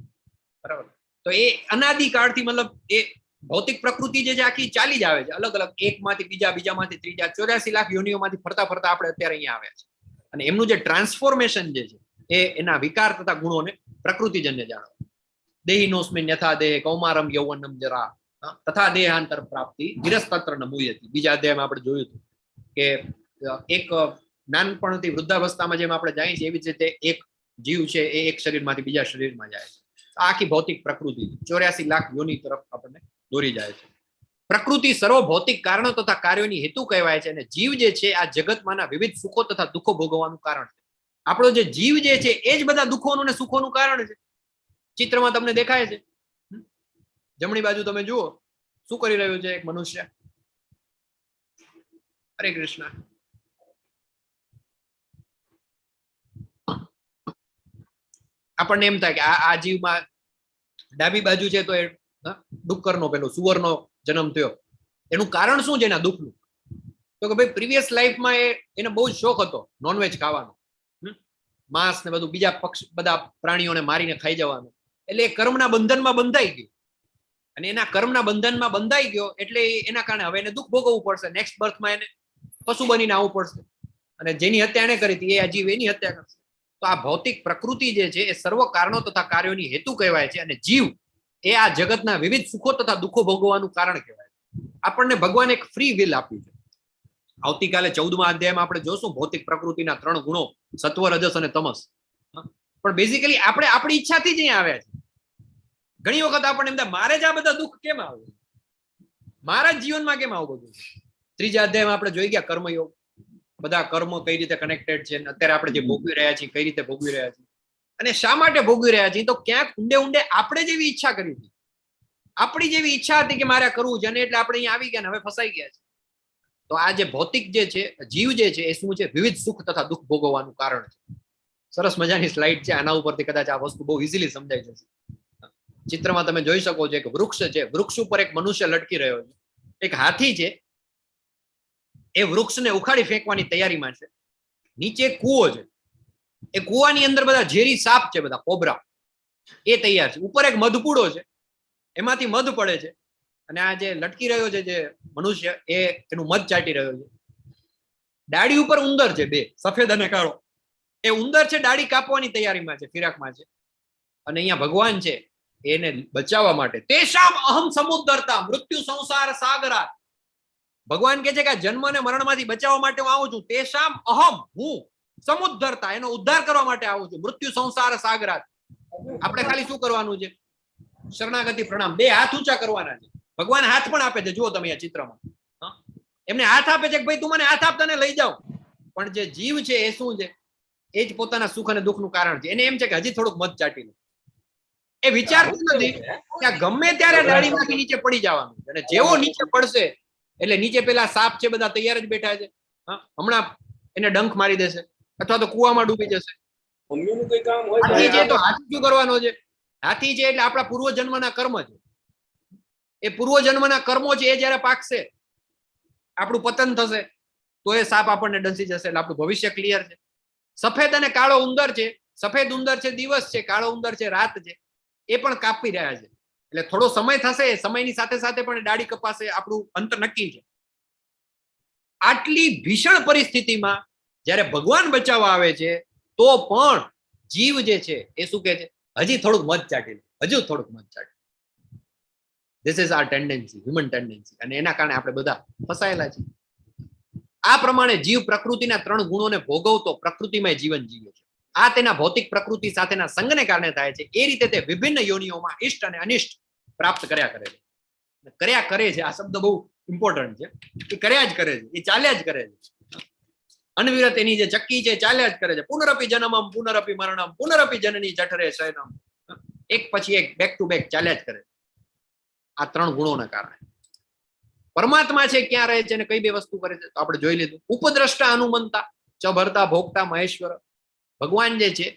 [SPEAKER 1] બરાબર. તો એ અનાદિ કાળથી મતલબ એ ભૌતિક પ્રકૃતિ જે છે આખી ચાલી જ આવે છે, અલગ અલગ એકમાંથી બીજા, બીજામાંથી ત્રીજા, 84 લાખ યોનિઓમાંથી ફરતા ફરતા આપણે અત્યારે અહીંયા આવ્યા છે. અને એમનું જે ટ્રાન્સફોર્મેશન જે છે એ એના વિકાર તથા ગુણોને પ્રકૃતિજન્ય જાણો. દેહિનોસ્મિન યથા દેહ કૌમારમ યૌવનમ જરા તથા દેહાંતર પ્રાપ્તિ નિરસ્તત્ર નમુયતિ. બીજા અધ્યાયમાં આપણે જોયું હતું કે એક નાનપણથી વૃદ્ધાવસ્થામાં જેમ આપણે જાય છે એવી જ રીતે એક જીવ છે એ એક શરીરમાંથી બીજા શરીરમાં જાય છે. આ આખી ભૌતિક પ્રકૃતિ 84 લાખ યોની તરફ આપણને દોરી જાય છે. પ્રકૃતિ સર્વ ભૌતિક કારણો તથા કાર્યોની હેતુ કહેવાય છે અને જીવ જે છે આ જગતમાંના વિવિધ સુખો તથા દુઃખો ભોગવવાનું કારણ છે. આપણો જે જીવ જે છે એ જ બધા દુઃખોનું ને સુખોનું કારણ છે. ચિત્રમાં તમને દેખાય છે, જમણી બાજુ તમે જુઓ શું કરી રહ્યું છે એક મનુષ્ય. હરે કૃષ્ણ. આપણને એમ થાય કે આ જીવમાં ડાબી બાજુ છે તો એ ડુક્કરનો પેલો સુવરનો જન્મ થયો. એનું કારણ શું છે એના દુઃખનું? તો કે ભાઈ પ્રીવિયસ લાઈફમાં એને બહુ શોખ હતો નોનવેજ ખાવાનો, માંસ ને બધું, બીજા પક્ષ બધા પ્રાણીઓને મારીને ખાઈ જવાનું. એટલે એ કર્મના બંધનમાં બંધાઈ ગયો અને એના કર્મના બંધનમાં બંધાઈ ગયો એટલે એના કારણે હવે એને દુઃખ ભોગવવું પડશે. નેક્સ્ટ બર્થમાં એને પશુ બનીને આવવું પડશે અને જેની હત્યા એને કરી હતી એ આ જીવ એની હત્યા કરશે. તો આ ભૌતિક પ્રકૃતિ જે છે એ સર્વ કારણો તથા કાર્યોની હેતુ કહેવાય છે અને જીવ એ આ જગતના વિવિધ સુખો તથા દુઃખો ભોગવવાનું કારણ કહેવાય છે. આપણને ભગવાન એક ફ્રી વિલ આપ્યું છે. આવતીકાલે 14મા અધ્યાયમાં આપણે જોશું ભૌતિક પ્રકૃતિના 3 ગુણો, સત્વ, રજસ અને તમસ. પણ બેઝિકલી આપણે આપણી ઈચ્છાથી જ અહીંયા આવ્યા છે. ઘણી વખત આપણને એમ થાય મારે જ આ બધા દુઃખ કેમ આવે, મારા જીવનમાં કેમ આવું બધું. 3જા અધ્યાયમાં આપણે જોઈ ગયા કર્મયોગ, બધા કર્મો કઈ રીતે કનેક્ટેડ છે, અત્યારે આપણે જે ભોગવી રહ્યા છીએ કઈ રીતે ભોગવી રહ્યા છીએ અને શા માટે ભોગવી રહ્યા છીએ. તો ક્યાંક ઊંડે ઊંડે આપણે જેવી ઈચ્છા કરી હતી, આપણી જેવી ઈચ્છા હતી કે મારે કરવું છે અને એટલે આપણે અહીંયા આવી ગયા ને હવે ફસાઈ ગયા છે. તો આ જે ભૌતિક જે છે જીવ જે છે એ શું છે? વિવિધ સુખ તથા દુઃખ ભોગવવાનું કારણ છે. સરસ મજાની સ્લાઇડ છે, આના ઉપરથી કદાચ આ વસ્તુ બહુ ઇઝીલી સમજાઈ જશે. ચિત્રમાં તમે જોઈ શકો છો કે વૃક્ષ છે, વૃક્ષ ઉપર એક મનુષ્ય લટકી રહ્યો છે. એક હાથી છે એ વૃક્ષને ઉખાડી ફેંકવાની તૈયારીમાં છે. નીચે કૂવો છે, એ કૂવાની અંદર બધા ઝેરી સાપ છે, બધા કોબરા એ તૈયાર છે. ઉપર એક મધપૂડો છે, એમાંથી મધ પડે છે અને આ જે લટકી રહ્યો છે જે મનુષ્ય એ એનું મધ ચાટી રહ્યો છે. ડાળી ઉપર ઉંદર છે, 2 સફેદ અને કાળો. એ ઉંદર છે ડાળી કાપવાની તૈયારીમાં છે, ફિરાકમાં છે. અને અહીંયા ભગવાન છે એને બચાવવા માટે તેશામ અહમ સમુદ્રતા મૃત્યુ સંસાર સાગરા. ભગવાન કહે છે કે આ જન્મ અને મરણમાંથી બચાવવા માટે હું આવું છું. તેશામ અહમ, હું, સમુદ્રતા, એનો ઉદ્ધાર કરવા માટે આવું છું. મૃત્યુ સંસાર સાગરા. આપણે ખાલી શું કરવાનું છે? શરણાગતિ પ્રણામ, 2 હાથ ઊંચા કરવાના છે. ભગવાન હાથ પણ આપે છે, જુઓ તમે આ ચિત્રમાં. એમને હાથ આપે છે કે ભાઈ તું મને હાથ આપ, તને લઈ જાઉં. પણ જે જીવ છે એ શું છે? એ જ પોતાના સુખ અને દુઃખનું કારણ છે. એને એમ છે કે હજી થોડુંક મધ ચાટી લે. એ વિચારતું નથી કે ગમે ત્યારે ડાળીમાંથી નીચે પડી જવાનું. અને જેવો નીચે પડશે એટલે નીચે પેલા સાપ છે બધા તૈયાર જ બેઠા છે, હમણાં એને ડંખ મારી દેશે અથવા તો કુવામાં ડૂબી જશે. હાથી છે તો હાથી શું કરવાનો છે? હાથી છે એટલે આપણા પૂર્વજન્મના કર્મ છે. એ પૂર્વજન્મના કર્મો છે એ જયારે પાકશે, આપણું પતન થશે તો એ સાપ આપણને ડંસી જશે. એટલે આપણું ભવિષ્ય ક્લિયર છે. સફેદ અને કાળો ઉંદર છે, સફેદ ઉંદર છે દિવસ છે, કાળો ઉંદર છે રાત છે. એ પણ કાપી રહ્યા છે. એટલે થોડો સમય થશે, સમયની સાથે સાથે પણ ડાળી કપાશે, આપણું અંત નક્કી છે. આટલી ભીષણ પરિસ્થિતિમાં જ્યારે ભગવાન બચાવવા આવે છે તો પણ જીવ જે છે એ શું કહે છે? હજી થોડુંક મધ ચાટી લે, હજુ થોડુંક મધ ચાટી. This is our tendency, human tendency. અને એના કારણે આપણે બધા ફસાયેલા છીએ. આ પ્રમાણે જીવ પ્રકૃતિના 3 ગુણોને ભોગવતો પ્રકૃતિમય જીવન જીવે છે. આ તેના ભૌતિક પ્રકૃતિ સાથેના સંગને કારણે થાય છે. એ રીતે તે વિભિન્ન યોનિઓમાં ઇષ્ટ અને અનિષ્ટ પ્રાપ્ત કર્યા કરે છે. કર્યા કરે છે, આ શબ્દ બહુ ઇમ્પોર્ટન્ટ છે. એ કર્યા જ કરે છે, એ ચાલ્યા જ કરે છે. અનવિરત એની જે ચક્કી છે ચાલ્યા જ કરે છે. પુનરપી જન્મમ પુનરપી મરણમ પુનરપી જનની જઠરે શયનમ. એક પછી એક, બેક ટુ બેક ચાલ્યા જ કરે. આ 3 ગુણોના કારણે. પરમાત્મા છે ક્યાં રહે છે અને કઈ 2 વસ્તુ કરે છે તો આપણે જોઈ લીધું. ઉપદ્રષ્ટા હનુમંતા ચ ભરતા ભોગતા મહેશ્વર. ભગવાન જે છે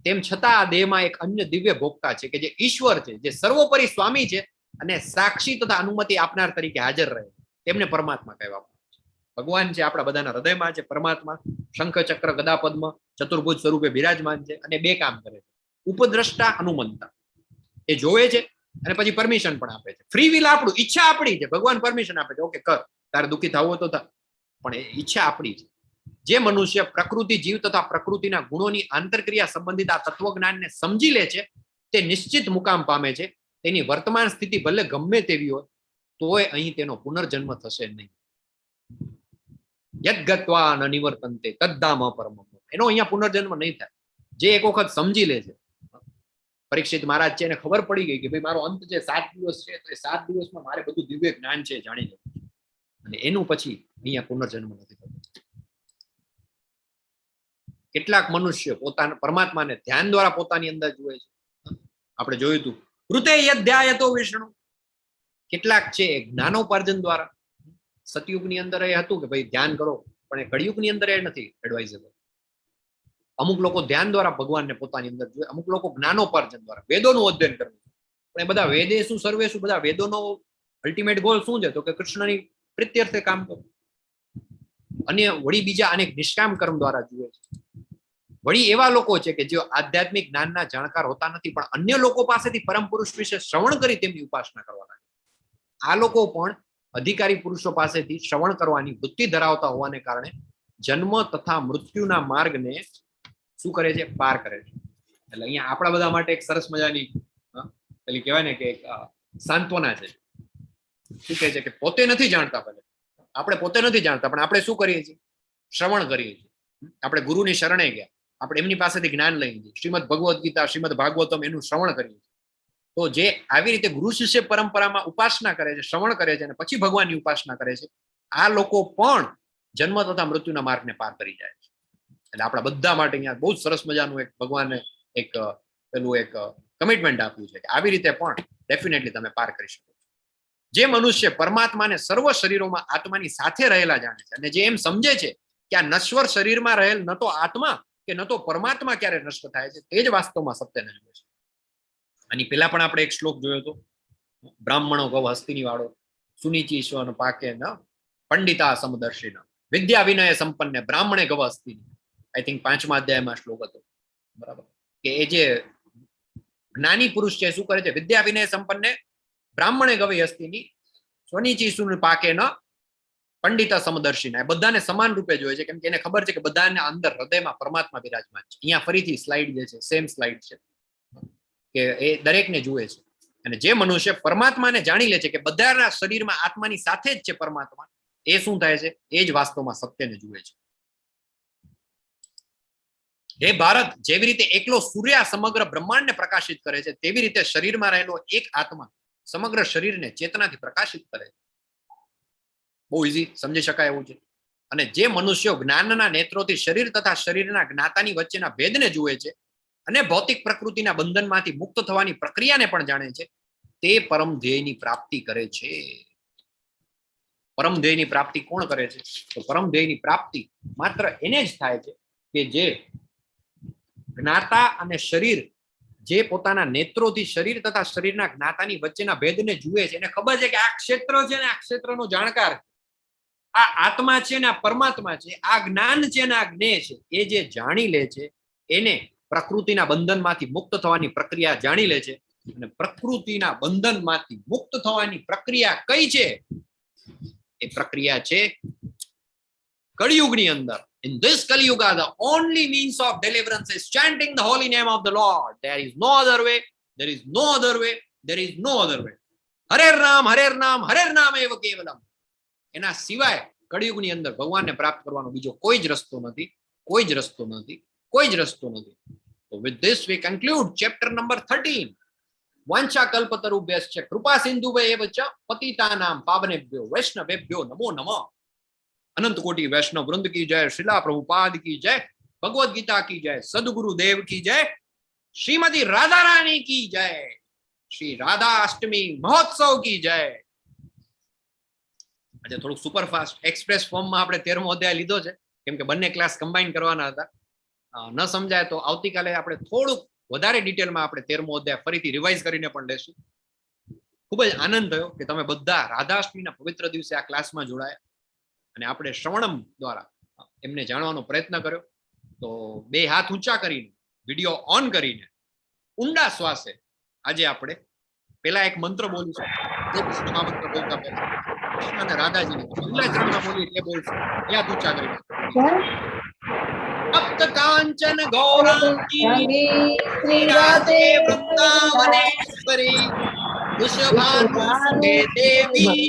[SPEAKER 1] તેમ છતાં આ દેહમાં એક અન્ય દિવ્ય ભોગતા છે કે જે ઈશ્વર છે, જે સર્વોપરી સ્વામી છે અને સાક્ષી તથા અનુમતિ આપનાર તરીકે હાજર રહે, તેમને પરમાત્મા કહેવામાં આવે છે. ભગવાન છે આપણા બધાના હૃદયમાં છે પરમાત્મા, શંખ ચક્ર ગદા પદ્મ ચતુર્ભુજ સ્વરૂપે બિરાજમાન છે અને બે કામ કરે છે, ઉપદ્રષ્ટા હનુમંતા. એ જોવે છે અને પછી પરમિશન પણ આપે છે. ફ્રી વિલ આપણું, ઈચ્છા આપણી છે, ભગવાન પરમિશન આપે છે, ઓકે કર, તારે દુઃખી થવું તો થા, પણ એ ઈચ્છા આપણી છે. જે મનુષ્ય પ્રકૃતિ જીવ તથા પ્રકૃતિના ગુણોની આંતરક્રિયા સંબંધિત આ તત્વજ્ઞાનને સમજી લે છે તે નિશ્ચિત મુકામ પામે છે. તેની વર્તમાન સ્થિતિ ભલે ગમે તેવી હોય તોય અહીં તેનો પુનર્જન્મ થશે નહીં. યદ્ગત્વા ન નિવર્તન્તે તદ્ધામ પરમમ. એનો અહીંયા પુનર્જન્મ નહીં થાય. જે એક વખત સમજી લે છે, પરીક્ષિત મહારાજ છે, એને ખબર પડી ગઈ કે ભાઈ મારો અંત જે 7 દિવસ છે, તો એ 7 દિવસમાં મારે બધું દિવ્ય જ્ઞાન છે જાણી લેવું, અને એનું પછી અહીંયા પુનર્જન્મ નથી થતો. કેટલાક મનુષ્ય પોતાના પરમાત્માને ધ્યાન દ્વારા પોતાની અંદર જુએ છે. આપણે જોયું હતું કૃતે યદ્ધ્યાયતો વિષ્ણુ. કેટલાક છે જ્ઞાનોપાર્જન દ્વારા. સતયુગની અંદર એ હતું કે ભાઈ ધ્યાન કરો, પણ એ કળિયુગની અંદર એ નથી એડવાઇઝેબલ. અમુક લોકો ધ્યાન દ્વારા ભગવાનને પોતાની અંદર જોઈએ, અમુક લોકો જ્ઞાનોપાર્જન દ્વારા વેદોનું અધ્યયન કરવું. પણ એ બધા વેદે શું સર્વે શું, બધા વેદોનો અલ્ટિમેટ ગોલ શું છે? તો કે કૃષ્ણની પ્રીત્યર્થે કામ કરવું. અને વળી બીજા અનેક નિષ્કામ કર્મ દ્વારા જુએ છે. વળી એવા લોકો છે કે જેઓ આધ્યાત્મિક જ્ઞાનના જાણકાર હોતા નથી, પણ અન્ય લોકો પાસેથી પરમ પુરુષ વિશે શ્રવણ કરી તેમની ઉપાસના કરવા લાગે. આ લોકો પણ અધિકારી પુરુષો પાસેથી શ્રવણ કરવાની વૃત્તિ ધરાવતા હોવાને કારણે જન્મ તથા મૃત્યુના માર્ગને શું કરે છે? પાર કરે છે. એટલે અહીંયા આપણા બધા માટે એક સરસ મજાની પેલી કહેવાય ને કે એક સાંત્વના છે. શું કહે છે કે પોતે નથી જાણતા, ભલે આપણે પોતે નથી જાણતા, પણ આપણે શું કરીએ છીએ? શ્રવણ કરીએ છીએ. આપણે ગુરુની શરણે ગયા, આપણે એમની પાસેથી જ્ઞાન લઈએ છીએ. શ્રીમદ ભગવદ્ ગીતા, શ્રીમદ ભાગવતમ, એનું શ્રવણ કરીએ છીએ. તો જે આવી રીતે ગુરુ શિષ્ય પરંપરામાં ઉપાસના કરે છે, શ્રવણ કરે છે અને પછી ભગવાનની ઉપાસના કરે છે, આ લોકો પણ જન્મ તથા મૃત્યુના માર્ગને પાર કરી જાય છે. એટલે આપણા બધા માટે અહીંયા બહુ જ સરસ મજાનું એક ભગવાને એક પેલું એક કમિટમેન્ટ આપ્યું છે કે આવી રીતે પણ ડેફિનેટલી તમે પાર કરી શકો છો. જે મનુષ્ય પરમાત્માને સર્વ શરીરોમાં આત્માની સાથે રહેલા જાણે છે અને જે એમ સમજે છે કે આ નશ્વર શરીરમાં રહેલ ન તો આત્મા કે ન તો પરમાત્મા ક્યારે નષ્ટ થાય છે, તે જ વાસ્તવમાં સત્યને જુએ છે. અને પેલા પણ આપણે એક શ્લોક જોયો હતો, બ્રાહ્મણો ગવ હસ્તિની વાળો, સુનીચી ઈશ્વર પાકે ન પંડિતા સમદર્શિન વિદ્યા વિનય સંપન્ન બ્રાહ્મણે ગવ હસ્તિની. આઈ થિંક 5મા અધ્યાયમાં શ્લોક હતો, બરાબર? કે એ જે જ્ઞાની પુરુષ છે શું કરે છે? વિદ્યા વિનય સંપન્ન બ્રાહ્મણે ગવી હસ્તિની સ્વનીચી સુન પાકે ન પંડિતા સમદર્શિના. એ બધાને સમાન રૂપે જોયે છે, કેમ કે એને ખબર છે કે બધાને અંદર હૃદયમાં પરમાત્મા બિરાજમાન છે. અહીંયા ફરીથી સ્લાઇડ જે છે સેમ સ્લાઇડ છે કે એ દરેકને જુએ છે. અને જે મનુષ્ય પરમાત્માને જાણી લે છે કે બધાના શરીરમાં આત્માની સાથે જ છે પરમાત્મા, એ શું થાય છે? એ જ વાસ્તવમાં સત્યને જુએ છે. હે ભારત, જેવી રીતે એકલો સૂર્ય સમગ્ર બ્રહ્માંડને પ્રકાશિત કરે છે, તેવી રીતે શરીરમાં રહેલો એક આત્મા સમગ્ર શરીરને ચેતનાથી પ્રકાશિત કરે છે. બહુ ઈઝી, સમજી શકાય એવું છે. અને જે મનુષ્યો જ્ઞાનના નેત્રોથી શરીર તથા શરીરના જ્ઞાતાની વચ્ચેના ભેદને જુએ છે અને ભૌતિક પ્રકૃતિના બંધનમાંથી મુક્ત થવાની પ્રક્રિયાને પણ જાણે છે, તે પરમ ધ્યેયની પ્રાપ્તિ કરે છે. પરમ ધ્યેયની પ્રાપ્તિ કોણ કરે છે? તો પરમ ધ્યેયની પ્રાપ્તિ માત્ર એને જ થાય છે કે જે જ્ઞાતા અને શરીર, જે પોતાના નેત્રોથી શરીર તથા શરીરના જ્ઞાતાની વચ્ચેના ભેદને જુએ છે. એને ખબર છે કે આ ક્ષેત્ર છે ને આ ક્ષેત્રનો જાણકાર, આ આત્મા છે ને આ પરમાત્મા છે, આ જ્ઞાન છે ને આ જ્ઞેય છે. એ જે જાણી લે છે એને પ્રકૃતિના બંધનમાંથી મુક્ત થવાની પ્રક્રિયા જાણી લે છે. અને પ્રકૃતિના બંધનમાંથી મુક્ત થવાની પ્રક્રિયા કઈ છે? એ પ્રક્રિયા છે કળિયુગની અંદર. In this Kali Yuga, the only means of deliverance is chanting the holy name of the Lord. There is no other way. There is no other way. There is no other way. Harer Naam, Harer Naam, Harer Naam eva kevalam. એના સિવાય કળિયુગની અંદર ભગવાનને પ્રાપ્ત કરવાનો બીજો કોઈ જ રસ્તો નથી, કોઈ જ રસ્તો નથી, કોઈ જ રસ્તો નથી. So with this we conclude chapter number 13. વાંચા કલ્પતરુભ્યશ્ચ કૃપા સિંધુભ્યેવ ચ પતિતાનામ પાવનેભ્યો વૈષ્ણવેભ્યો નમો નમઃ. अनंत कोटि वैष्णव वृंद की जय, श्रीला प्रभुपाद की जय, भगवद गीता की जय, सदगुरु देव की जय, श्रीमती राधा रानी की जय, श्री राधाष्टमी महोत्सव की जय. આજે થોડુંક સુપરફાસ્ટ એક્સપ્રેસ ફોર્મમાં આપણે 13મો અધ્યાય લીધો છે, કેમ કે બંને ક્લાસ કમ્બાઈન કરવાના હતા. ન સમજાય તો આવતીકાલે આપણે થોડુંક વધારે ડિટેલમાં આપણે 13મો અધ્યાય ફરીથી રિવાઇઝ કરીને પણ લેશું. ખૂબ જ આનંદ થયો કે તમે બધા રાધાષ્ટમીના પવિત્ર દિવસે આ ક્લાસમાં જોડાયા અને આપણે શ્રવણમ દ્વારા એમને જાણવાનો પ્રયત્ન કર્યો. તો બે હાથ ઊંચા કરીને વિડીયો ઓન કરીને ઊંડા શ્વાસે આજે આપણે પેલા એક મંત્ર બોલીશું. જે કૃષ્ણમાં મંત્ર બોલતા પહેલા કૃષ્ણ અને રાધાજીને પહેલા ચરણમાં બોલી એટલે બોલશું. હાથ ઊંચા કરીને તપ્ત કાંચન ગૌરાંગી શ્રી રાધે વૃંદાવનેશ્વરી વૃષભાનુસુતે દેવી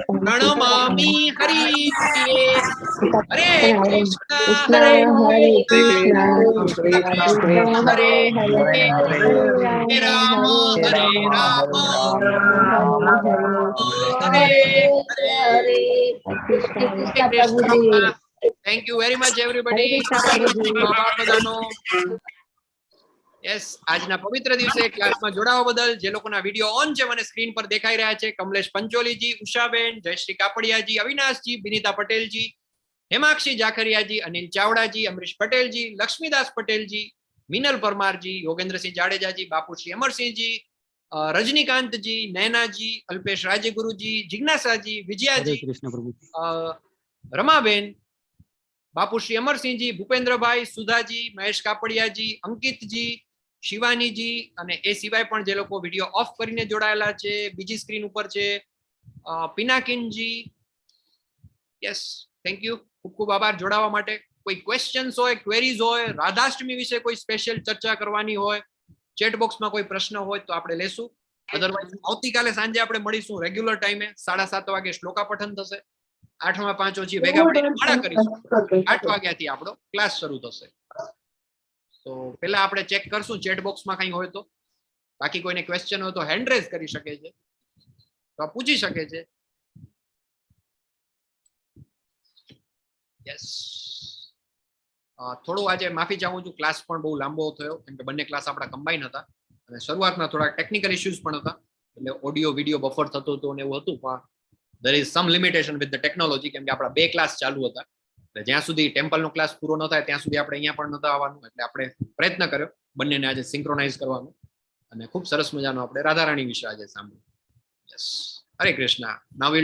[SPEAKER 1] પ્રણમામિ હરિપ્રિયે. હરે કૃષ્ણ હરે હરે હરે રામ હરે રામ હરે હરે Krishna. Thank you very much everybody. આભાર બધાનો. યસ, આજના પવિત્ર દિવસે ક્લાસમાં જોડાવા બદલ જે લોકોના વિડીયો ઓન છે મને સ્ક્રીન પર દેખાઈ રહ્યા છે: કમલેશ પંચોલીજી, ઉષાબેન, જયશ્રી કાપડિયાજી, અવિનાશજી, બિનિતા પટેલજી, હેમાક્ષી જાખરિયાજી, અનિલ ચાવડાજી, અમરીશ પટેલજી, લક્ષ્મીદાસ પટેલજી, મિનલ પરમારજી, યોગેન્દ્રસિંહ જાડેજાજી, બાપુશ્રી અમરસિંહજી, રજનીકાંતજી, નૈનાજી, અલ્પેશ રાજગુરુજી, જિજ્ઞાસાજી, વિજયાજી, રમાબેન, બાપુશ્રી અમરસિંહજી, ભૂપેન્દ્રભાઈ, સુધાજી, મહેશ કાપડિયાજી, અંકિતજી, શિવાનીજી અને એ સિવાય પણ જે લોકો વિડીયો ઓફ કરીને જોડાયેલા છે બીજી સ્ક્રીન ઉપર છે પિનાકિનજી. યસ, થેન્ક યુ, ખૂબ ખૂબ આભાર જોડાવા માટે. કોઈ ક્વેશ્ચન્સ હોય, ક્વેરીઝ હોય, રાધાષ્ટમી વિશે કોઈ સ્પેશિયલ ચર્ચા કરવાની હોય, ચેટ બોક્સમાં કોઈ પ્રશ્ન હોય તો આપણે લેશું. અધરવાઇઝ આવતીકાલે સાંજે આપણે મળીશું રેગ્યુલર ટાઈમે 7:30 વાગે શ્લોકા પઠન થશે. 8:05 ઓછી ભેગા મળીને માળા કરીશું. 8 વાગ્યાથી આપણો ક્લાસ શરૂ થશે. તો પહેલા આપણે ચેક કરશું ચેટ બોક્સમાં કંઈ હોય તો. બાકી કોઈને ક્વેશ્ચન હોય તો હેન્ડ રેઝ કરી શકે છે, તો પૂછી શકે છે. યસ, થોડું આજે માફી ચાહું છું, ક્લાસ પણ બહુ લાંબો થયો કેમ કે બંને ક્લાસ આપણા કમ્બાઈન હતા અને શરૂઆતમાં થોડા ટેકનિકલ ઇશ્યુઝ પણ હતા, એટલે ઓડિયો વિડીયો બફર થતો હતો અને એવું હતું. પણ there is some limitation with the technology કેમ કે આપણા 2 ક્લાસ ચાલુ હતા, એટલે જ્યાં સુધી ટેમ્પલનો ક્લાસ પૂરો ન થાય ત્યાં સુધી આપણે અહીંયા પણ નતા આવવાનું, એટલે આપણે પ્રયત્ન કર્યો બંનેને આજે સિંક્રોનાઇઝ કરવાનો અને ખૂબ સરસ મજાનો આપણે રાધારાણી વિશે આજે સાંભળ્યું. યસ, હરે કૃષ્ણ. નાવ